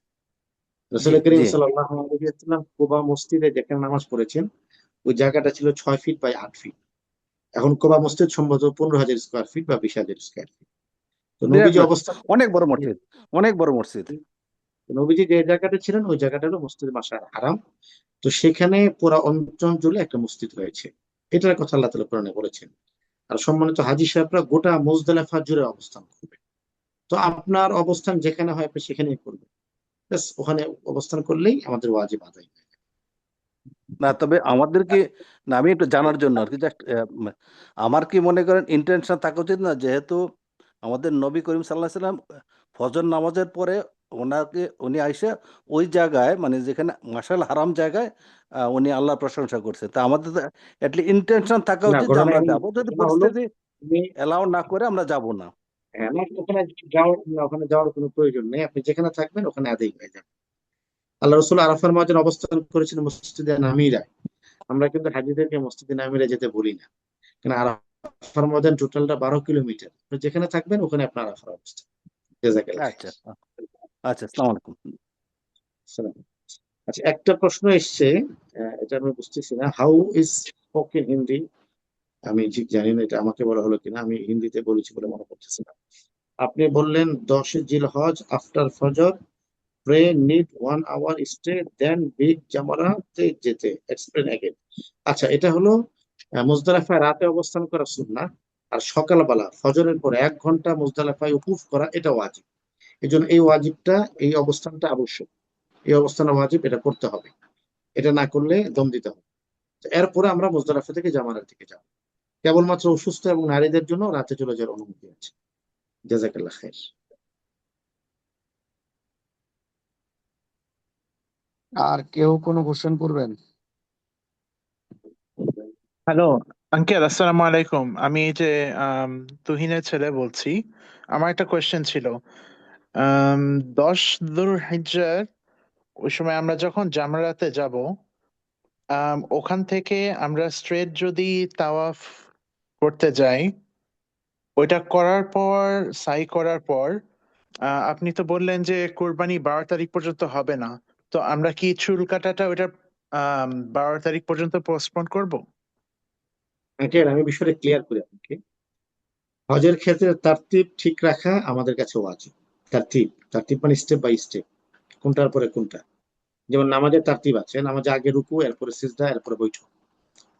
রাসূল
জি
করিম
জি
সাল্লাল্লাহু আলাইহি ওয়াসাল্লাম কুবা মসজিদে যেখানে নামাজ পড়েছেন ওই জায়গাটা ছিল 6 ফিট বাই 8 ফিট। এখন কুবা মসজিদ সম্ভবত 15,000 স্কোয়ার ফিট বা 20,000 স্কোয়ার ফিট। তো
বিরাট
নবীজি
মসজিদ,
অবস্থান
অনেক বড় মসজিদ, অনেক বড় মসজিদ।
নবীজি যে জায়গাটা ছিলেন ওই জায়গাটা হলো মসজিদ মাশআর হারাম। তো সেখানে পুরা অঞ্চল জুড়ে একটা মসজিদ হয়েছে, এটার কথা আল্লাহ তাআলা কোরআনে বলেছেন। আর সম্মানিত হাজী সাহেবরা গোটা মুজদালিফা জুড়ে অবস্থান করবে। তো আপনার অবস্থান যেখানে হয় আপনি সেখানেই করবেন, ব্যাস ওখানে অবস্থান করলেই আমাদের ওয়াজিব আদায়।
না তবে আমাদের কি, না আমি একটু জানার জন্য আর কি, জাস্ট আমার কি মনে করেন ইন্টেনশন থাকা উচিত না, যেহেতু আমাদের নবী করিম সাল্লাহ সাল্লাম ফজর নামাজের পরে উনি আইসে ওই জায়গায়, মানে যেখানে মাশাল হারাম জায়গায় উনি আল্লাহর প্রশংসা করছে, তা আমাদের অ্যাটলিস্ট ইন্টেনশন থাকা
না
উচিত যে
ঘটনা
আমরা যাব, যদি
ঘটনা হলো
পরিস্থিতি
তুমি
এলাও না করে আমরা যাব না।
হ্যাঁ, না, ওখানে যাওয়ার কোনো প্রয়োজন নেই, আপনি যেখানে থাকবেন ওখানে আদায় হয়ে যাবে। আল্লাহ রসুল আরাফার মাঝে অবস্থান করেছেন মসজিদে নামিরা। আমরা কিন্তু হাজিদেরকে মসজিদে নামিরা যেতে বলি না, কারণ আরাফার মাঝে টোটালটা 12 কিলোমিটার, আপনি যেখানে থাকবেন ওখানে আপনার আরাফার অবস্থান। জাযাকাল্লাহ খাইর।
আচ্ছা আচ্ছা, আসসালামু আলাইকুম।
আসসালাম। আচ্ছা, একটা প্রশ্ন এসছে, এটা আমি বুঝতেছি না, হাউ ইজ স্পোকেন হিন্দি। আমি ঠিক জানি না এটা আমাকে বলা হলো কিনা, আমি হিন্দিতে বলেছি বলে মনে করতেছি না। আপনি বললেন 10 জিলহজ আফটার ফজর প্রে নিড 1 আওয়ার স্টে দেন বিগ জামারাতে যেতে, এক্সপ্লেন अगेन। আচ্ছা, এটা হলো মুজদালিফায় রাতে অবস্থান করা সুন্নাহ, আর সকালবেলা ফজরের পরে 1 ঘন্টা মুজদালিফায় উকুফ করা এটা ওয়াজিব। এই জন্য এই ওয়াজিবটা, এই অবস্থানটা আবশ্যক, এই অবস্থান ওয়াজিব, এটা করতে হবে, এটা না করলে দম দিতে হবে। তো এরপরে আমরা মুজদালিফা থেকে জামারার দিকে যাব। কেবলমাত্র অসুস্থ এবং নারীদের জন্য রাতে চলে যাওয়ার অনুমতি আছে। জাযাকাল্লাহ খাইর।
আর কেউ কোনো কোশ্চেন করবেন?
হ্যালো আঙ্কেল, আসসালামু আলাইকুম। আমি এই যে তুহিনের ছেলে বলছি। আমার একটা কোয়েশ্চেন ছিল। 10 যুলহিজ্জার ওই সময় আমরা যখন জামরাতে যাব, ওখান থেকে আমরা স্ট্রেট যদি তাওয়াফ করতে যাই, ওইটা করার পর, সাই করার পর, আপনি তো বললেন যে কোরবানি 12 তারিখ পর্যন্ত হবে না, তো আমরা কি চুল কাটাটা ওইটা 12 তারিখ পর্যন্ত পোস্টপোন করব?
আঙ্কেল, আমি বিষয়টা ক্লিয়ার করি আপনাকে। হজের ক্ষেত্রে তারতিব ঠিক রাখা আমাদের কাছে ওয়াজিব। তারতিব তারতিব মানে স্টেপ বাই স্টেপ, কোনটার পরে কোনটা। যেমন নামাজের তারতিব আছে, নামাজে আগে রুকু, এরপরে সিজদা, এরপরে বৈঠক।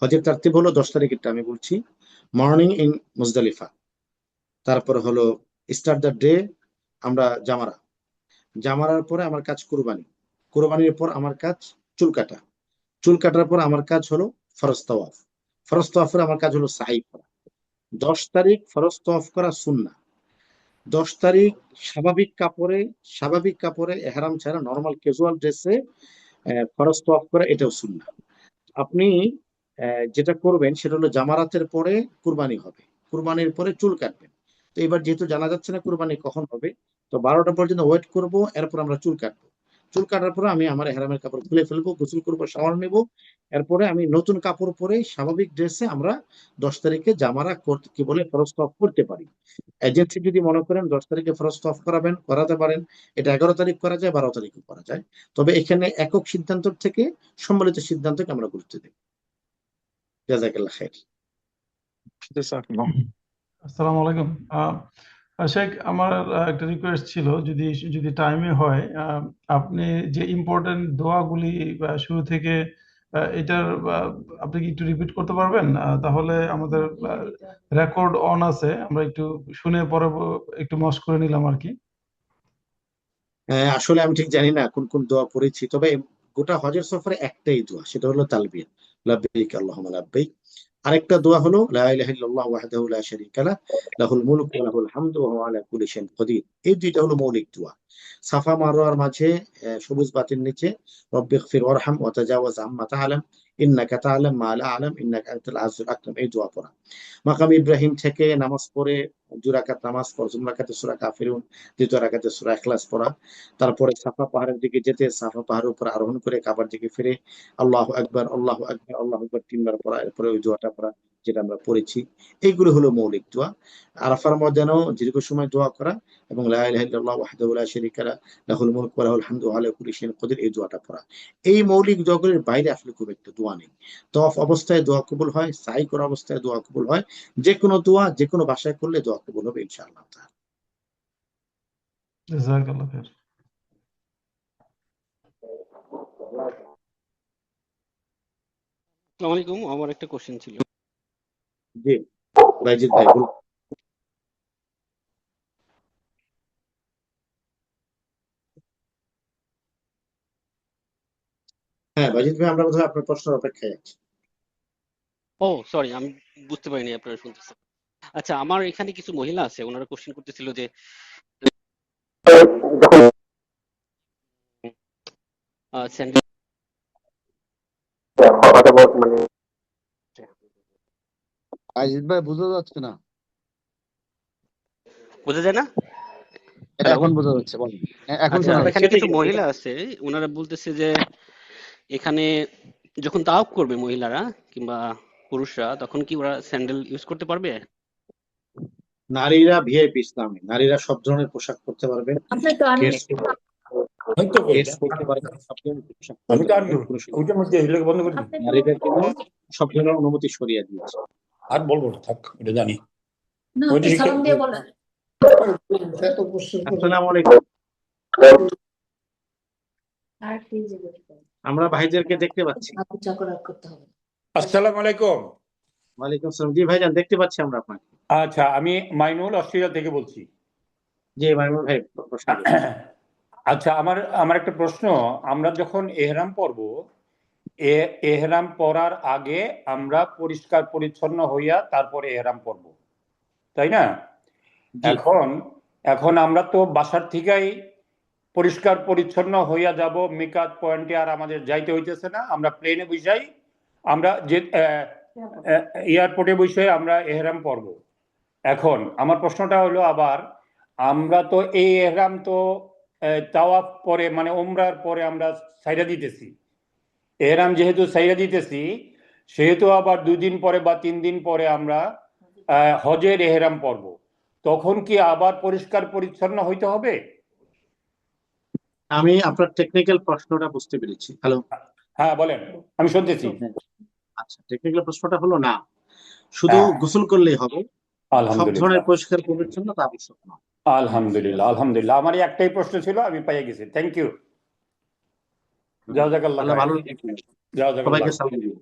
হজের তারতিব হলো 10 তারিখেরটা আমি বলছি, মর্নিং ইন মুজদালিফা, তারপরে হলো স্টার্ট দ্য ডে, আমরা জামারা, জামারার পরে আমার কাজ কুরবানি, কুরবানির পর আমার কাজ চুল কাটা, চুল কাটার পর আমার কাজ হলো ফরজ তাওয়াফ, ফরজ তাওয়াফের আমার কাজ হলো সাই করা। 10 তারিখ ফরজ তাওয়াফ করা সুন্নাহ। 10 তারিখ স্বাভাবিক কাপড়ে এহরাম ছাড়া নর্মাল ক্যাজুয়াল ড্রেসে ফরজ তাওয়াফ করা, এটাও সুন্নাহ। আপনি যেটা করবেন সেটা হলো জামারাতের পরে কুরবানি হবে, কুরবানির পরে চুল কাটবেন। তো এবার যেহেতু জানা যাচ্ছে না কুরবানি কখন হবে, তো 12টা পর্যন্ত ওয়েট করব, এরপর আমরা চুল কাটবো। চুল কাটার পরে আমি আমার এহরামের কাপড় খুলে ফেলবো, গোসল করবো, শাওয়ার নেব, এরপরে আমি নতুন কাপড় পরে স্বাভাবিক ড্রেসে আমরা 10 তারিখে জামারা করতে, কি বলে, ফরজ তাওয়াফ করতে পারি। এজেন্সি যদি মনে করেন 10 তারিখে ফরজ তাওয়াফ করাবেন, করাতে পারেন। এটা 11 তারিখ করা যায়, 12 তারিখও করা যায়। তবে এখানে একক সিদ্ধান্ত থেকে সম্মিলিত সিদ্ধান্তকে আমরা গুরুত্ব দিই। জাযাকাল্লাহ খাইর।
জাযাকাল্লাহ।
আসসালামু আলাইকুম। শেখ, আমার একটা রিকোয়েস্ট ছিল, যদি যদি টাইমে হয়, আপনি যে ইম্পর্টেন্ট দোয়াগুলি শুরু থেকে এটার আপনি কি একটু রিপিট করতে পারবেন? তাহলে আমাদের রেকর্ড অন আছে, আমরা একটু শুনে পরে একটু মশ করে নিলাম আর কি।
আসলে আমি ঠিক জানি না কোন কোন দোয়া পড়েছি, তবে গোটা হজের সফরে একটাই দোয়া, সেটা হলো তালবিয়া, লাব্বাইক আল্লাহুম্মা লাব্বাইক। আরেকটা দোয়া হলো লা ইলাহা ইল্লাল্লাহু ওয়াহদাহু লা শারীকা লাহ, লাহুল মুলকু ওয়া লাহুল হামদু ওয়া হুয়া আলা কুল্লি শাইইন কাদির। এই দুইটা হলো মৌলিক দোয়া। সাফা মারওয়ার মাঝে সবুজ বাতির নিচে রব্বিগফির ওয়ারহাম ওয়া তাজাওয়াজ আম্মা তা'লাম ইন্নাকা তা'লাম মা লা আ'লাম ইন্নাকা আনতাল আজিজুল আকরাম, এই দোয়া পড়া। মাকাম ইব্রাহিম থেকে নামাজ পড়ে 2 রাকাত নামাজ পড়া, 2 রাকাতে সূরা কাফিরুন, 2 রাকাতে সূরা ইখলাস পড়া। তারপরে সাফা পাহাড়ের দিকে যেতে, সাফা পাহাড়ের উপর আরোহণ করে কাবার দিকে ফিরে আল্লাহু আকবার, আল্লাহু আকবার, আল্লাহু আকবার 3 বার পড়া, এরপরে ওই দোয়াটা পড়া। যেটা আমরা পড়েছি, এইগুলো হলো মৌলিক দোয়া। আরাফার ময়দানেও দীর্ঘ সময় দোয়া করা এবং লা ইলাহা ইল্লাল্লাহ ওয়াহদাহু লা শারীকা লাহু লাহুল মুলকু ওয়া লাহুল হামদু ওয়া আলা কুল্লি শাইইন কদির, এই দোয়াটা পড়া। এই মৌলিক দোয়াগুলোর বাইরে আসলে খুব একটা দোয়া নেই। তওয়াফ অবস্থায় দোয়া কবুল হয়, সাই করা অবস্থায় দোয়া কবুল হয়, যে কোনো দোয়া যে কোনো ভাষায় করলে দোয়া কবুল হবে ইনশাআল্লাহ তাআলা।
জাযাকাল্লাহ খাইর।
আসসালামু আলাইকুম, আমার একটা কোশ্চেন ছিল।
জি বাইজিদ ভাই বলুন। হ্যাঁ বাইজিদ ভাই, আমরা বোধহয় আপনার প্রশ্নের অপেক্ষায় আছি।
ও সরি, আমি বুঝতে পারিনি আপনারা শুনতেছেন। আচ্ছা, আমার এখানে কিছু মহিলা আছে, ওনারা কোশ্চেন করতেছিল যে যখন স্যান্ডেল মানে
আজিজ ভাই বোঝা যাচ্ছে না।
বোঝা যায় না?
এখন বোঝা যাচ্ছে, বলেন। এখন
আচ্ছা,
শোনা
এখানে
যাচ্ছে।
কিছু মহিলা আছে, ওনারা বলতেছে যে এখানে যখন তাওয়াফ করবে মহিলারা কিংবা পুরুষরা, তখন কি ওরা স্যান্ডেল ইউজ করতে পারবে?
নারীরা ভিআইপি ইসলামে নারীরা সব ধরনের পোশাক পরতে পারবেন, কেডস পরতে পারবেন, সব ধরনের পোশাক পরতে পারবেন, কোনো সমস্যা নেই। নারীদের জন্য সব ধরনের অনুমতি শরিয়া দিয়েছে।
আর বলবো না, থাক, এটা জানি।
না, আপনি সালাম দিয়ে বলেন।
আসসালামু আলাইকুম।
আর কি জিজ্ঞেস করেন?
আমরা ভাইদেরকে দেখতে পাচ্ছি।
আপনি চাকর করতে হবে।
আসসালামু আলাইকুম।
ওয়ালাইকুম আসসালাম। জি ভাইজান, দেখতে পাচ্ছি আমরা আপনাকে।
আচ্ছা, আমি মাইনুল অস্ট্রেলিয়া থেকে বলছি।
জি মাইনুল ভাই, প্রশ্ন করুন।
আচ্ছা, আমার একটা প্রশ্ন। আমরা যখন এহরাম পরব, এহরাম পরার আগে আমরা পরিষ্কার পরিচ্ছন্ন হইয়া তারপরে এহরাম পরব, তাই না? এখন আমরা তো বাসার থেকেই পরিষ্কার পরিচ্ছন্ন হইয়া যাব মিকাত পয়েন্টে, আর আমাদের যাইতে হইতেছে না, আমরা প্লেনে বসেই আমরা যে এয়ারপোর্টে বসে আমরা এহরাম পরব। এখন আমার প্রশ্নটা হলো, আবার আমরা তো এই এহরাম তো তাওয়াফ পরে মানে ওমরার পরে আমরা সাইরা দিতেছি, এহরাম যেহেতু সাইরা দিতেছি, সেহেতু আবার 2 দিন পরে বা 3 দিন পরে আমরা হজের এহরাম পরব, তখন কি আবার পরিষ্কার পরিচ্ছন্ন হইতে হবে?
আমি আপনার টেকনিক্যাল প্রশ্নটা বুঝতে পেরেছি। হ্যালো,
হ্যাঁ বলেন, আমি শুনতেছি।
আচ্ছা, টেকনিক্যাল প্রশ্নটা হলো না, শুধু গোসল করলেই হবে, সব ধরনের পরিষ্কার পরিচ্ছন্নতা আবশ্যক নয়।
আলহামদুলিল্লাহ, আলহামদুলিল্লাহ, আমার একটাই প্রশ্ন ছিল, আমি পাইয়ে গেছি। Thank you. জাযাকাল্লাহ
আল্লাহ ভালো
খাইর।
রাখুন।
জাযাকাল্লাহ।
সবাইকে সালাম দিন।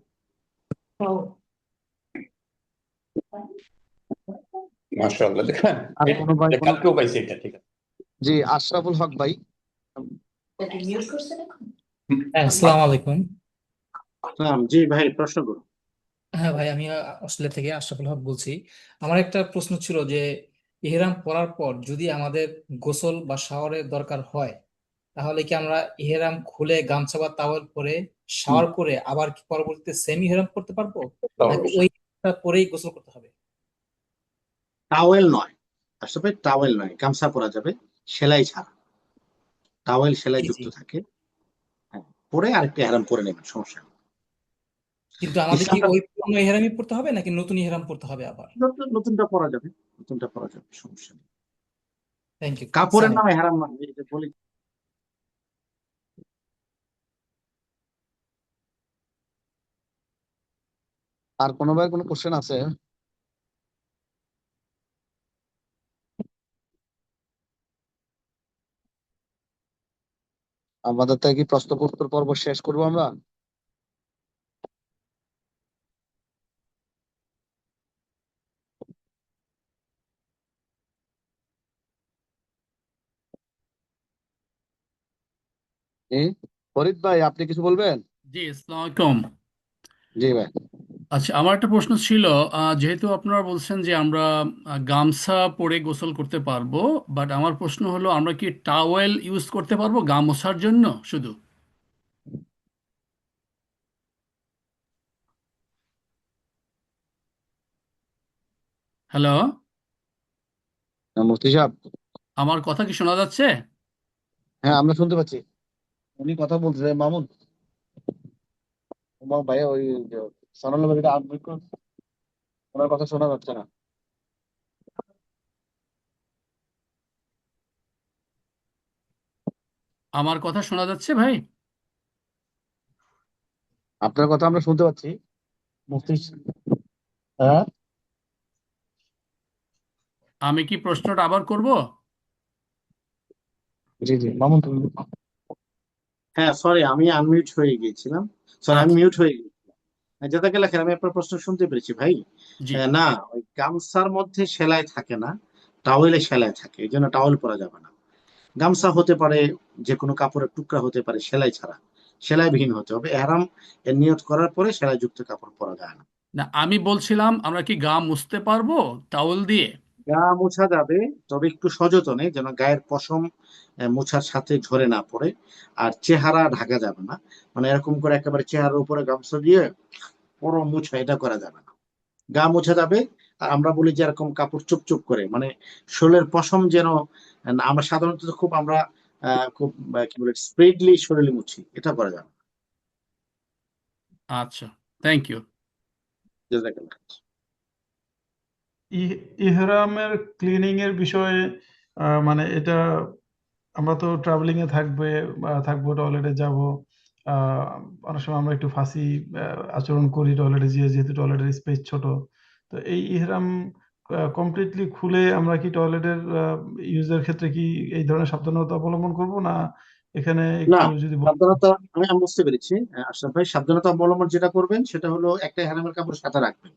মাশাআল্লাহ, দেখেন
আর কোনো ভাই কোনো
কালকেও পাইছি এটা। ঠিক আছে।
জি, আশরাফুল হক ভাই।
এটা মিউট করছেন এখন?
আসসালামু আলাইকুম।
জি ভাই, প্রশ্ন করুন।
হ্যাঁ ভাই, আমি অস্ট্রেলিয়া থেকে আশরাফুল হক বলছি। আমার একটা প্রশ্ন ছিল যে ইহরাম পরার পর যদি আমাদের গোসল বা শাওয়ারের দরকার হয়, তাহলে কি আমরা ইহরাম খুলে গামছা বা টাওয়েল পরে শাওয়ার করে আবার কি পরবর্তীতে সেম ইহরাম করতে পারবো, নাকি ওইটা পরেই গোসল করতে হবে?
টাওয়েল নয়, আসলে টাওয়েল নয়, গামছা পরা যাবে সেলাই ছাড়া। টাওয়েল সেলাই যুক্ত থাকে, পরে আরেকটা ইহরাম পরে নেবেন, সমস্যা নেই।
কিন্তু আমাদের কি
ইসলামটা
ওই পুরনো ইহরামই পড়তে হবে নাকি নতুন ইহরাম পড়তে হবে আবার?
নতুনটা পরা যাবে, নতুনটা পরা যাবে, সমস্যা নেই।
Thank you.
কাপড়ের নামে ইহরাম মানে এটা বলি।
আর কোনো ভাই কোনো কোশ্চেন আছে? আমাদের তাই কি প্রশ্ন উত্তর পর্ব শেষ করবো আমরা? ফরিদ ভাই, আপনি কিছু বলবেন?
জি, আসসালামু আলাইকুম।
জি ভাই।
আচ্ছা, আমার একটা প্রশ্ন ছিল, যেহেতু আপনারা বলছেন যে আমরা গামছা পরে গোসল করতে পারবো, বাট আমার প্রশ্ন হলো, আমরা কি টাওয়েল ইউজ করতে পারবো গা মোছার জন্য শুধু? হ্যালো,
মুফতি সাহেব,
আমার কথা কি শোনা যাচ্ছে?
হ্যাঁ আমরা শুনতে পাচ্ছি। উনি কথা বলছে মামুন ভাইয়া, ওই সানাল্লাহ ভাইকে আনমিউট করুন। ওনার কথা শোনা যাচ্ছে না।
আমার কথা শোনা যাচ্ছে ভাই?
আপনার কথা আমরা শুনতে পাচ্ছি মুফতি। হ্যাঁ,
আমি কি প্রশ্নটা আবার করব?
জি জি মামুন তুমি।
হ্যাঁ, সরি, আমি আনমিউট হয়ে গিয়েছিলাম। সরি, আমি
আচ্ছা,
মিউট হয়ে গেছি। জাযাকাল্লাহ খাইর, আমি আপনার প্রশ্ন শুনতে পেরেছি ভাই।
জি।
না, ওই গামছার মধ্যে সেলাই থাকে না, টাওয়েলে সেলাই থাকে, এই জন্য টাওয়েল পরা যাবে না। গামছা হতে পারে, যে কোনো কাপড়ের টুকরা হতে পারে সেলাই ছাড়া, সেলাইবিহীন হতে হবে। এহরাম এর নিয়ত করার পরে সেলাই যুক্ত কাপড় পরা যায় না।
না, আমি বলছিলাম আমরা কি গা মুছতে পারবো টাওয়েল দিয়ে?
গা মোছা যাবে, তবে একটু সযতনে, যেন গায়ের পশম মোছার সাথে ঝরে না পড়ে। আর চেহারা ঢাকা যাবে না, মানে এরকম করে একেবারে চেহারার উপরে গামছা দিয়ে পুরো মুছা, এটা করা যাবে না। গা মোছা যাবে। আর আমরা বলি যে এরকম কাপড় চুপ করে, মানে শরীরের পশম যেন, আমরা সাধারণত খুব আমরা খুব কি বলে স্প্রেডলি শরীরে মুছি, এটা করা যাবে না।
আচ্ছা, থ্যাংক ইউ।
জাযাকাল্লাহ।
ইহরামের ক্লিনিং এর বিষয়ে মানে এটা আমরা তো ট্রাভেলিং এ থাকবো, টয়লেটে যাব। আহ অনেক সময় আমরা একটু ফাঁসি আচরণ করি টয়লেটে গিয়ে, যেহেতু টয়লেটের স্পেস ছোট। তো এই ইহরাম কমপ্লিটলি খুলে আমরা কি টয়লেটের ইউজের ক্ষেত্রে কি এই ধরনের সাবধানতা অবলম্বন করব, না এখানে
না,
একটু যদি
সাবধানতা, আমি বুঝতে পেরেছি আশরাফ ভাই। সাবধানতা অবলম্বন যেটা করবেন সেটা হলো একটা হেরামের কাপড় সাথে রাখবেন।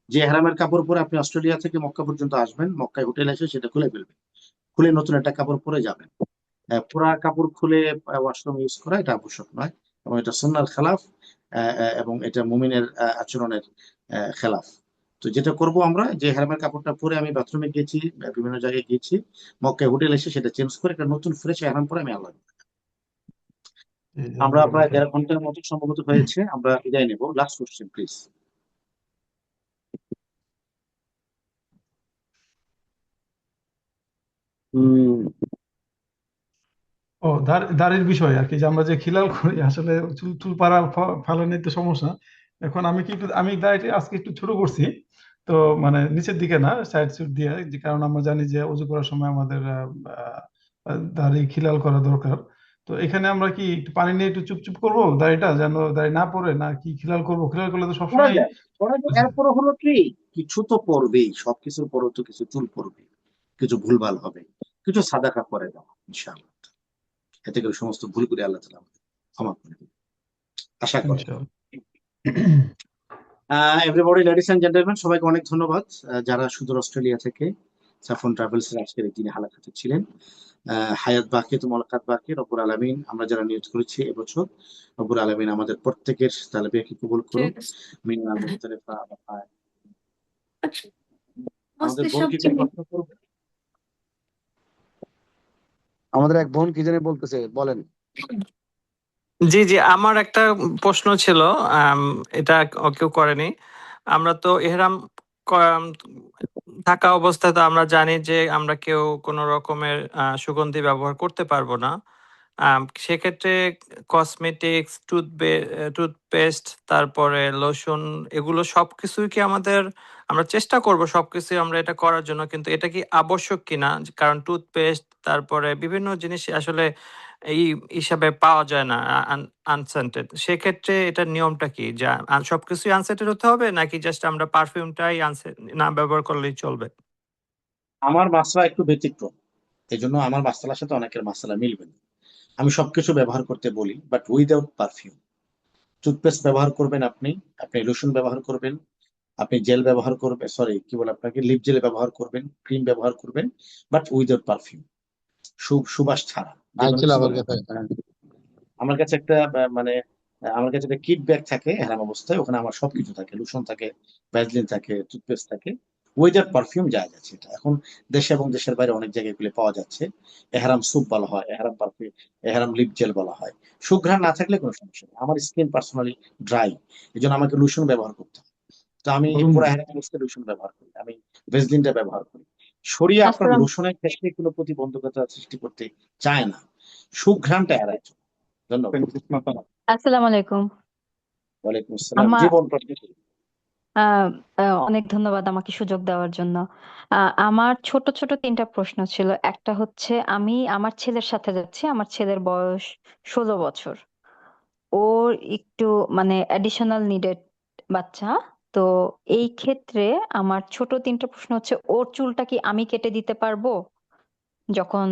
যে হেরামের কাপড় পরে আপনি অস্ট্রেলিয়া থেকে মক্কা পর্যন্ত আসবেন, মক্কায় হোটেল এসে সেটা খুলে ফেলবেন, খুলে নতুন একটা কাপড় পরে যাবেন। পুরা কাপড় খুলে ওয়াশরুম ইউজ করা এটা আবশ্যক নয়, এবং এটা সুন্নাহর খেলাফ, এবং এটা মুমিনের আচরণের খেলাফ। তো যেটা করব আমরা, যে হেরামের কাপড়টা পরে আমি বাথরুমে গিয়েছি, বিভিন্ন জায়গায় গিয়েছি, মক্কায় হোটেল এসে সেটা চেঞ্জ করে একটা নতুন ফ্রেশ হেরাম পরে আমি আল্লাহ। আমরা প্রায় 1.5 ঘন্টার মতো সম্ভবত হয়েছে, আমরা বিদায় নেব। Last question please.
ও, দাড়ির বিষয় আর কি, যে আমরা যে খিলাল করি আসলে চুল চুল পাড়া ফালানি তো সমস্যা। এখন আমি কি আমি দাড়িটা আজকে একটু ছোট করছি। তো মানে নিচের দিকে না, সাইড সুট দিয়ে, যে কারণ আমরা জানি যে অজু করার সময় আমাদের দাড়ি খিলাল করা দরকার। তো এখানে আমরা কি একটু পানি নিয়ে একটু চুপচুপ করবো দাড়িটা, যেন দাড়ি না পড়ে, না কি খিলাল করবো? খিলাল করলে তো
করা
সবসময়
যায়, করা যায়। এরপরে হলো কি, কিছু তো পড়বেই, সবকিছুর পরে তো কিছু চুল পড়বে, কিছু ভুলভাল হবে, কিছু সাদাকা করে দাও ইনশাআল্লাহ। এতে করে সমস্ত ভুল করে আল্লাহ তাআলা আমাদের ক্ষমা করে দিবেন, আশা করি। এভরিবডি, লেডিস এন্ড জেন্টলম্যান, সবাইকে অনেক ধন্যবাদ যারা সুদূর অস্ট্রেলিয়া থেকে সাফন ট্রাভেলস এর আজকের এই দিনে হালাকাতে ছিলেন। হায়াত বাকি তো মোলাকাত বাকি। রব্বুল আলামিন আমরা যারা নিয়ত করেছি এবছর, রব্বুল আলামিন আমাদের প্রত্যেকের তালবিয়াকে কবুল করুন। মিনা মুখতালিফা আবাহায়। আমাদের বোন কি কোনো প্রশ্ন করবে?
আমাদের এক বোন কি জানি বলতেছে, বলেন।
জি জি, আমার একটা প্রশ্ন ছিল, এটা কেউ করেনি। আমরা তো এহরাম থাকা অবস্থায় তো আমরা জানি যে আমরা কেউ কোনো রকমের সুগন্ধি ব্যবহার করতে পারবো না। সেক্ষেত্রে কসমেটিক্স, টুথপেস্ট, তারপরে লোশন, এগুলো সবকিছুই কি আমরা চেষ্টা করব সবকিছু আমরা এটা করার জন্য, কিন্তু এটা কি আবশ্যক কিনা? কারণ টুথপেস্ট, তারপরে বিভিন্ন জিনিস আসলে এই হিসাবে পাওয়া যায় না আনসেন্টেড। সেক্ষেত্রে এটার নিয়মটা কি, যে সবকিছুই আনসেন্টেড হতে হবে, নাকি জাস্ট আমরা পারফিউমটাই না ব্যবহার করলেই চলবে?
আমার মাসলা একটু ব্যতিক্রম, এই জন্য আমার মাসলার সাথে অনেকের মাসলা মিলবে না। আমি সবকিছু ব্যবহার করতে বলি, বাট উইদাউট পারফিউম। টুথপেস্ট ব্যবহার করবেন আপনি, আপনি লোশন ব্যবহার করবেন, আপনি জেল ব্যবহার করবেন, সরি কি বলে আপনাকে লিপ জেল ব্যবহার করবেন, ক্রিম ব্যবহার করবেন, বাট উইদাউট পারফিউম, সুবাস ছাড়া।
আইছিল আমার কাছে।
আমার কাছে একটা মানে আমার কাছে একটা কিট ব্যাগ থাকে এহরাম অবস্থায়, ওখানে আমার সবকিছু থাকে, লোশন থাকে, ভ্যাসলিন থাকে, টুথপেস্ট থাকে। উইদাউট পারফিউম যায় যাচ্ছে এটা এখন দেশে এবং দেশের বাইরে অনেক জায়গায় এগুলো পাওয়া যাচ্ছে। এহরাম স্যুপ বলা হয়, এহরাম পারফিউম, এহরাম লিপ জেল বলা হয়। সুঘ্রাণ না থাকলে কোনো সমস্যা নেই। আমার স্কিন পার্সোনালি ড্রাই, এই জন্য আমাকে লোশন ব্যবহার করতে হয়। তো আমি পুরো এহরাম অবস্থায় লোশন ব্যবহার করি, আমি ভেসলিনটা ব্যবহার করি। শরীরে আপনার লোশনের ক্ষেত্রে কোনো প্রতিবন্ধকতা সৃষ্টি করতে চায় না, সুঘ্রাণটা এড়ায় চলে। ধন্যবাদ।
আসসালামু আলাইকুম।
ওয়ালাইকুম আসসালাম। জীবন প্রশ্ন।
আহ অনেক ধন্যবাদ আমাকে সুযোগ দেওয়ার জন্য। আমার ছোট ছোট 3টা প্রশ্ন ছিল। একটা হচ্ছে আমি আমার ছেলের সাথে যাচ্ছি। আমার ছেলের বয়স 16 বছর। ওর একটু মানে অ্যাডিশনাল নিডেড বাচ্চা। তো এই ক্ষেত্রে আমার ছোট 3টা প্রশ্ন হচ্ছে, ওর চুলটা কি আমি কেটে দিতে পারবো যখন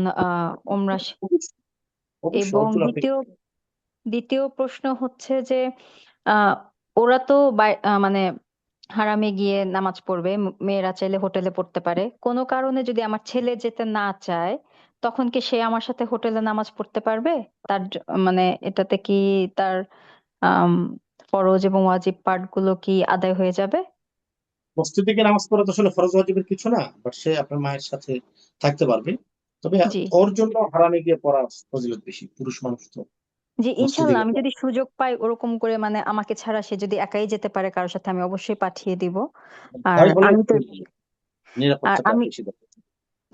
ওমরা
অবশ্যই
এবং
অর্জুন আপনি
দ্বিতীয় প্রশ্ন হচ্ছে যে আহ ওরা তো মানে হারামে গিয়ে নামাজ পড়বে, মেয়েরা চাইলে হোটেলে পড়তে পারে। কোনো কারণে যদি আমার ছেলে যেতে না চায়, তখন কি সে আমার সাথে হোটেলে নামাজ পড়তে পারবে? মানে এটাতে কি তার আম ফরজ এবং ওয়াজিব পাঠ গুলো কি আদায় হয়ে যাবে?
মসজিদে থেকে নামাজ পড়া তো আসলে ফরজ ওয়াজিবের কিছু না, বাট সে আপনার মায়ের সাথে থাকতে পারবে। তবে
জি
ওর জন্য হারামে গিয়ে পড়া ফজিলত বেশি, পুরুষ মানুষ তো
জি,
মসজিদে
ইনশাল্লাহ
গিয়ে
আমি
পড়া।
যদি সুযোগ পাই ওরকম করে, মানে আমাকে ছাড়া সে যদি একাই যেতে পারে কারোর সাথে, আমি অবশ্যই পাঠিয়ে দিব। আর
ভয় হলে
আমি তো আর
নিরাপত্তাটা
আমি
বেশি দরকার।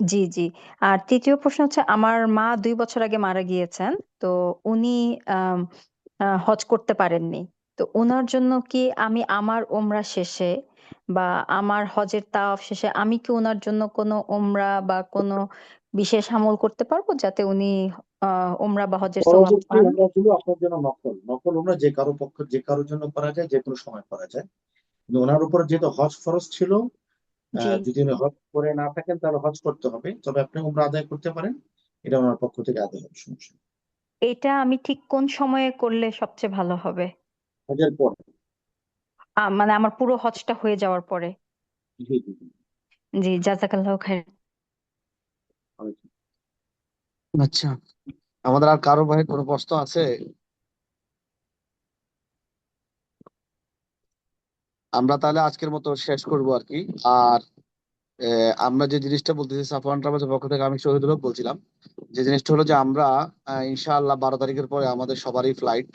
জি জি। আর তৃতীয় প্রশ্ন হচ্ছে, আমার মা 2 বছর আগে মারা গিয়েছেন। তো উনি আম, হজ করতে পারেননি। তো ওনার জন্য কি আমি আমার ওমরা শেষে বা আমার হজের তাওয়াফ শেষে আমি কি ওনার জন্য কোনো ওমরা বা কোনো বিশেষ আমল করতে পারবো, যাতে উনি ওমরা বা হজের সওয়াব
পরবর্তী
পান?
উমরাগুলো আপনার জন্য নকল নকল উমরা যে কারোর জন্য করা যায়, যে কোনো সময় করা যায়। কিন্তু ওনার উপর যেহেতু হজ ফরজ ছিল,
জি,
যদি উনি হজ করে না থাকেন তাহলে হজ করতে হবে, তবে আপনি উমরা আদায় করতে পারেন, এটা ওনার পক্ষ থেকে আদায় হবে, সমস্যা নেই।
এটা আমি ঠিক কোন সময়ে করলে সবচেয়ে ভালো হবে?
হজের পর।
মানে আমার পুরো হজটা হয়ে যাওয়ার পরে।
জি জি জি।
জি, জাযাকাল্লাহু খাইর।
ওয়ালাইকুম।
আচ্ছা, আমাদের আর কারো ভাই কোনো প্রশ্ন আছে? আমরা তাহলে আজকের মতো শেষ করব আর কি। আর আমরা যে জিনিসটা বলতেছি, সাফওয়ান ট্রাভেলসের পক্ষ থেকে আমি শহীদুল হক বলছিলাম, যে জিনিসটা হলো যে আমরা ইনশাআল্লাহ 12 তারিখের পরে আমাদের সবারই ফ্লাইট।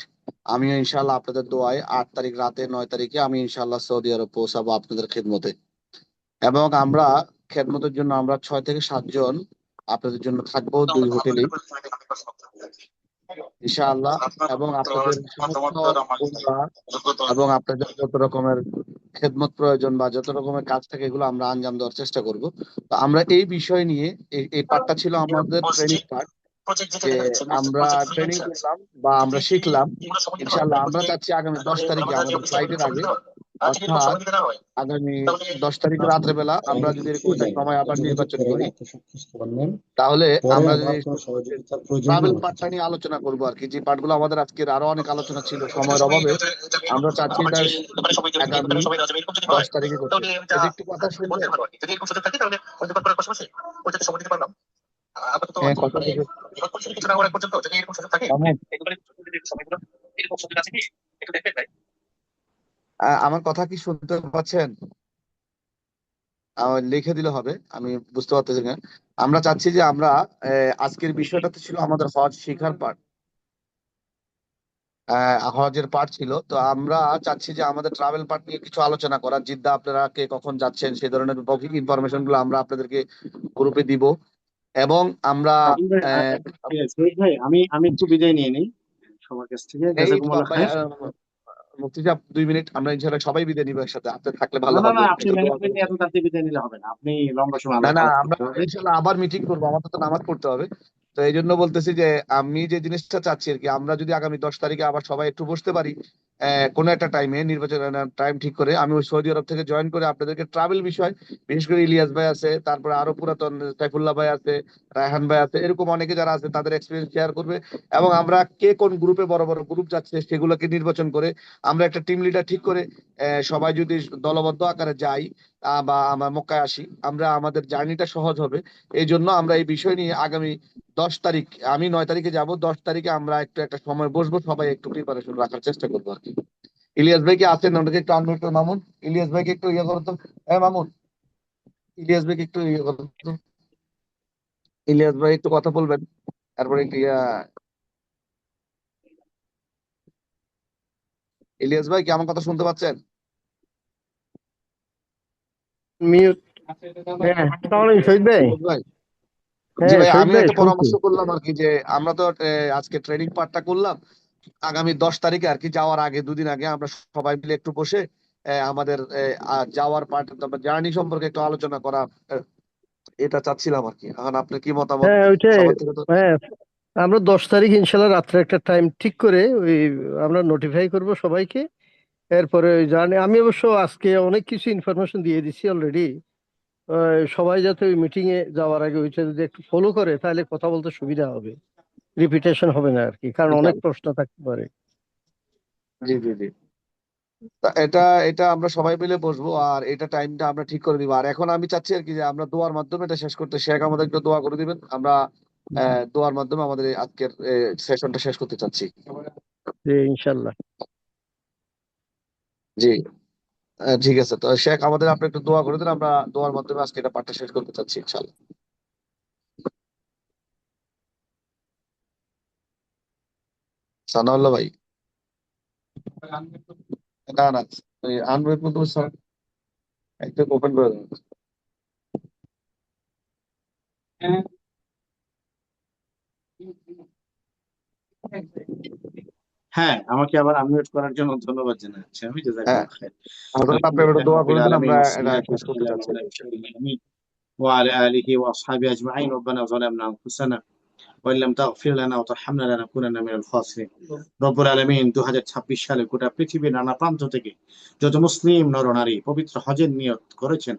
আমিও ইনশাআল্লাহ আপনাদের দোয়ায় 8 তারিখ রাতে 9 তারিখে আমি ইনশাআল্লাহ সৌদি আরব পৌঁছাবো আপনাদের খেদমতে। এবং আমরা খেদমতের জন্য আমরা 6 থেকে 7 জন আপনাদের জন্য থাকবো 2 হোটেলে ইনশাআল্লাহ। এবং আপনাদের সমস্ত উমরা এবং আপনাদের যত রকমের খেদমত প্রয়োজন বা যত রকমের কাজ থাকে এগুলো আমরা আঞ্জাম দেওয়ার চেষ্টা করব। তো আমরা এই বিষয় নিয়ে এই পার্টটা ছিল আমাদের ট্রেনিং পার্ট, যে আমরা ট্রেনিং করলাম বা আমরা শিখলাম। ইনশাআল্লাহ আমরা চাচ্ছি আগামী 10 তারিখে আমাদের ফ্লাইটের আগে, অর্থাৎ আগামী 10 তারিখ রাত্রে বেলা আমরা যদি এরকম একটা সময় আবার নির্বাচন করি, তাহলে আমরা যদি ট্রাভেল পার্টটা নিয়ে আলোচনা করবো আর কি। যে পার্টগুলো আমাদের আজকের আরো অনেক আলোচনা ছিল, সময়ের অভাবে আমরা চাচ্ছি এটা আগামী 10 তারিখে করতে। যদি একটু কথা শুনবেন। হ্যাঁ, কথা আমার কথা কি শুনতে পাচ্ছেন? লিখে দিলে হবে, আমি বুঝতে পারতেছি না। আমরা চাচ্ছি যে আমরা আজকের বিষয়টাতে ছিল আমাদের হজ শিখার পার্ট, হজের পার্ট ছিল। তো আমরা চাচ্ছি যে আমাদের ট্রাভেল পার্ট নিয়ে কিছু আলোচনা করা। জিদ্দা আপনারা কে কখন যাচ্ছেন সেই ধরনের ইনফরমেশন গুলো আমরা আপনাদেরকে গ্রুপে দিব। এবং আমরা
শহীদ ভাই, আমি একটু বিদায় নিয়ে নিই সবার কাছ থেকে।
এই
জাযাকুমুল্লাহ খাইর।
মুফতি সাহেব 2 মিনিট, আমরা ইনশাআল্লাহ সবাই বিদায় নিবো একসাথে। আপনি থাকলে
না
ভালো
না না,
হবে,
আপনি
একটু দোয়া
ম্যানেজমেন্ট
করেন।
নিয়ে এত তাড়াতাড়ি বিদায় নিলে হবে না, আপনি লম্বা সময়
না না,
আলাপ
আমরা
করতে হবে।
ইনশাআল্লাহ আবার মিটিং করবো, আমাদের তো নামাজ পড়তে হবে। তো এই জন্য বলতেছি যে আমি যে জিনিসটা চাচ্ছি আর কি, আমরা যদি আগামী 10 তারিখে আবার সবাই একটু বসতে পারি কোনো একটা টাইমে, নির্বাচনের টাইম ঠিক করে, আমি ওই সৌদি আরব থেকে জয়েন করে আপনাদেরকে ট্রাভেল বিষয়, বিশেষ করে ইলিয়াস ভাই আছে, তারপরে আরো পুরাতন সাইফুল্লাহ ভাই আছে, রায়হান ভাই আছে, এরকম অনেকে যারা আছে তাদের এক্সপিরিয়েন্স শেয়ার করবে। এবং আমরা কে কোন গ্রুপে, বড় বড় গ্রুপ যাচ্ছে সেগুলোকে নির্বাচন করে আমরা একটা টিম লিডার ঠিক করে সবাই যদি দলবদ্ধ আকারে যাই বা আমরা মক্কায় আসি, আমরা আমাদের জার্নিটা সহজ হবে। এই জন্য আমরা এই বিষয় নিয়ে আগামী 10 তারিখ, আমি 9 তারিখে যাব, 10 তারিখে আমরা একটা সময় বসবো, সবাই একটু প্রিপারেশন রাখার চেষ্টা করবো আর কি। ইলিয়াস ভাই কি আছেন? ওনাকে একটু আনমিউট করে, মামুন ইলিয়াস ভাইকে একটু ইয়ে করো তো। হ্যাঁ মামুন, ইলিয়াস ভাইকে একটু ইয়ে করো তো। ইলিয়াস ভাই একটু কথা বলবেন, তারপরে একটু ইলিয়াস ভাই কি আমার কথা শুনতে পাচ্ছেন?
মিউট। হ্যাঁ, আসসালামু আলাইকুম শহীদ ভাই।
ইলিয়াস ভাই, জি
হ্যাঁ
ভাই,
শহীদ
আমি
ভাই
একটা
শুনছি।
পরামর্শ করলাম আর কি, যে আমরা তো আজকে ট্রেনিং পার্টটা করলাম, আগামী 10 তারিখে আর কি যাওয়ার আগে 2 দিন আগে আমরা সবাই মিলে একটু বসে আমাদের যাওয়ার পার্ট জার্নি সম্পর্কে একটু আলোচনা করা, এটা চাচ্ছিলাম আর কি। এখন আপনার কি মতামত?
হ্যাঁ ওইটাই।
সবার থেকে তো
হ্যাঁ আমরা 10 তারিখ ইনশাল্লাহ রাত্রে একটা টাইম ঠিক করে ওই আমরা নোটিফাই করব সবাইকে। এরপরে ওই জার্নি আমি অবশ্য আজকে অনেক কিছু ইনফরমেশন দিয়ে দিছি অলরেডি। সবাই যাতে ওই মিটিং এ যাওয়ার আগে ওইটা যদি একটু ফলো করে তাহলে কথা বলতে সুবিধা হবে, রিপিটেশন হবে না আর কি, কারণ অনেক প্রশ্ন থাকতে পারে।
জি জি জি। তা এটা এটা আমরা সবাই মিলে বসবো আর এটা টাইমটা আমরা ঠিক করে দিব। আর এখন আমি চাচ্ছি আর কি যে আমরা দোয়ার মাধ্যমে এটা শেষ করতে, শেখ আমাদের একটু দোয়া করে দিবেন। আমরা দোয়ার মাধ্যমে আমাদের এই আজকের সেশনটা শেষ করতে চাচ্ছি।
জি ইনশাল্লাহ।
জি ঠিক আছে। তো শেখ আমাদের আপনি একটু দোয়া করে দিন, আমরা দোয়ার মাধ্যমে আজকে এটা পাঠটা শেষ করতে চাচ্ছি ইনশাল্লাহ। সানাউল্লাহ ভাই, না না, আনমিউট করতে স্যার একটু ওপেন করে দেন।
হ্যাঁ, আমাকে আবার আনমিউট করার জন্য ধন্যবাদ জানাচ্ছি আমি।
হ্যাঁ,
জাযাকাল্লাহ খাইর।
হযরত আপনি একটু
আলহামদুলিল্লাহ
দোয়া
রাব্বিল
করে দিন, আমরা
আলামিন
এটা
ওয়াসসালাতু
শেষ করতে
ওয়াসসালামু
চাচ্ছি।
আলা আশরাফিল আমিন ওয়া আলা আলিহি ওয়া আসহাবিহি আজমাইন। রব্বানা যালামনা আনফুসানা ওয়া ইল্লাম তাগফির লানা ওয়া তারহামনা লানাকুনান্না মিনাল খাসিরিন। রব্বুল আলামিন 2026 সালে গোটা পৃথিবীর নানা প্রান্ত থেকে যত মুসলিম নরনারী পবিত্র হজের নিয়ত করেছেন,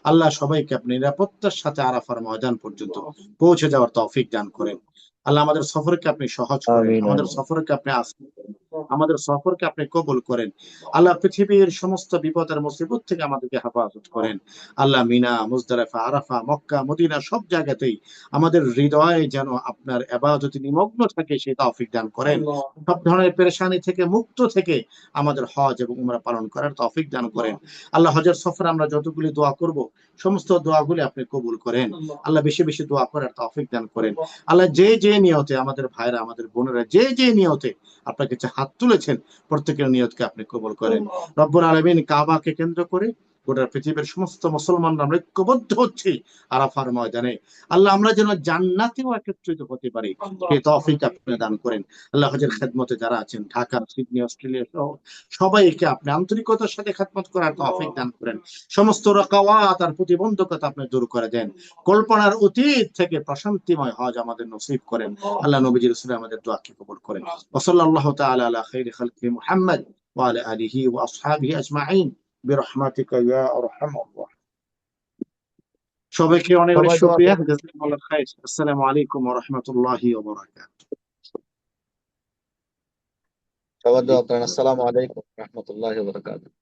আল্লাহ সবাইকে আপনি নিরাপত্তার সাথে আরাফার ময়দান পর্যন্ত পৌঁছে যাওয়ার তৌফিক দান করেন। আল্লাহ আমাদের সফরকে আপনি সহজ করেন,
আমিন
আমাদের
আমিন।
সফরকে আপনি আসান করেন, আমাদের সফরকে আপনি কবুল করেন। আল্লাহ পৃথিবীর সমস্ত বিপদ আর মুসিবত থেকে আমাদেরকে হেফাজত করেন। আল্লাহ মিনা, মুজদালিফা, আরাফা, মক্কা, মদিনা সব জায়গাতেই আমাদের হৃদয়ে যেন আপনার ইবাদতে নিমগ্ন থাকে সেই তৌফিক দান করেন। সব ধরনের পেরেশানি থেকে মুক্ত থেকে আমাদের হজ এবং উমরা পালন করার তৌফিক দান করেন। আল্লাহ হজের সফরে আমরা যতগুলি দোয়া করব সমস্ত দোয়াগুলি আপনি কবুল করেন। আল্লাহ বেশি বেশি দোয়া করার তৌফিক দান করেন। আল্লাহ যে যে নিয়তে আমাদের ভাইরা আমাদের বোনেরা যে যে নিয়তে আপনার কাছে হাত তুলেছেন প্রত্যেকের নিয়তকে আপনি কবুল করেন। রব্বুল আলামিন কাবাকে কেন্দ্র করে গোটা পৃথিবীর সমস্ত মুসলমানরা আমরা ঐক্যবদ্ধ হচ্ছি আরাফার ময়দানে। আল্লাহ আমরা যেন জান্নাতেও একত্রিত হতে পারি সেই তৌফিক আপনি দান করেন। আল্লাহ হজের খেদমতে যারা আছেন ঢাকা, সিডনি, অস্ট্রেলিয়া সহ সবাইকে আপনি আন্তরিকতার সাথে খেদমত করার তৌফিক দান করেন। সমস্ত রকাওয়াত আর প্রতিবন্ধকতা আপনি দূর করে দেন। কল্পনার অতীত থেকে প্রশান্তিময় হজ আমাদের নসিব করেন। আল্লাহ নবীজি রাসূল আমাদের দোয়াকে কবুল করেন। ওয়া সাল্লাল্লাহু তাআলা আলা খাইরি খালকি মুহাম্মদ ওয়া আলা আলিহি ওয়া আসহাবিহি আজমাইন বিরহমাতিকা ইয়া আরহামার রাহিমিন। সবাইকে অনেক অনেক
সবাই দোয়া
শুকরিয়া।
করবেন।
জাযাকাল্লাহু খাইর। আসসালামু আলাইকুম ওয়া রাহমাতুল্লাহি ওয়া বারাকাতুহু।
সবাই দোয়া করেন। আসসালামু আলাইকুম ওয়া রাহমাতুল্লাহি ওয়া বারাকাতুহু।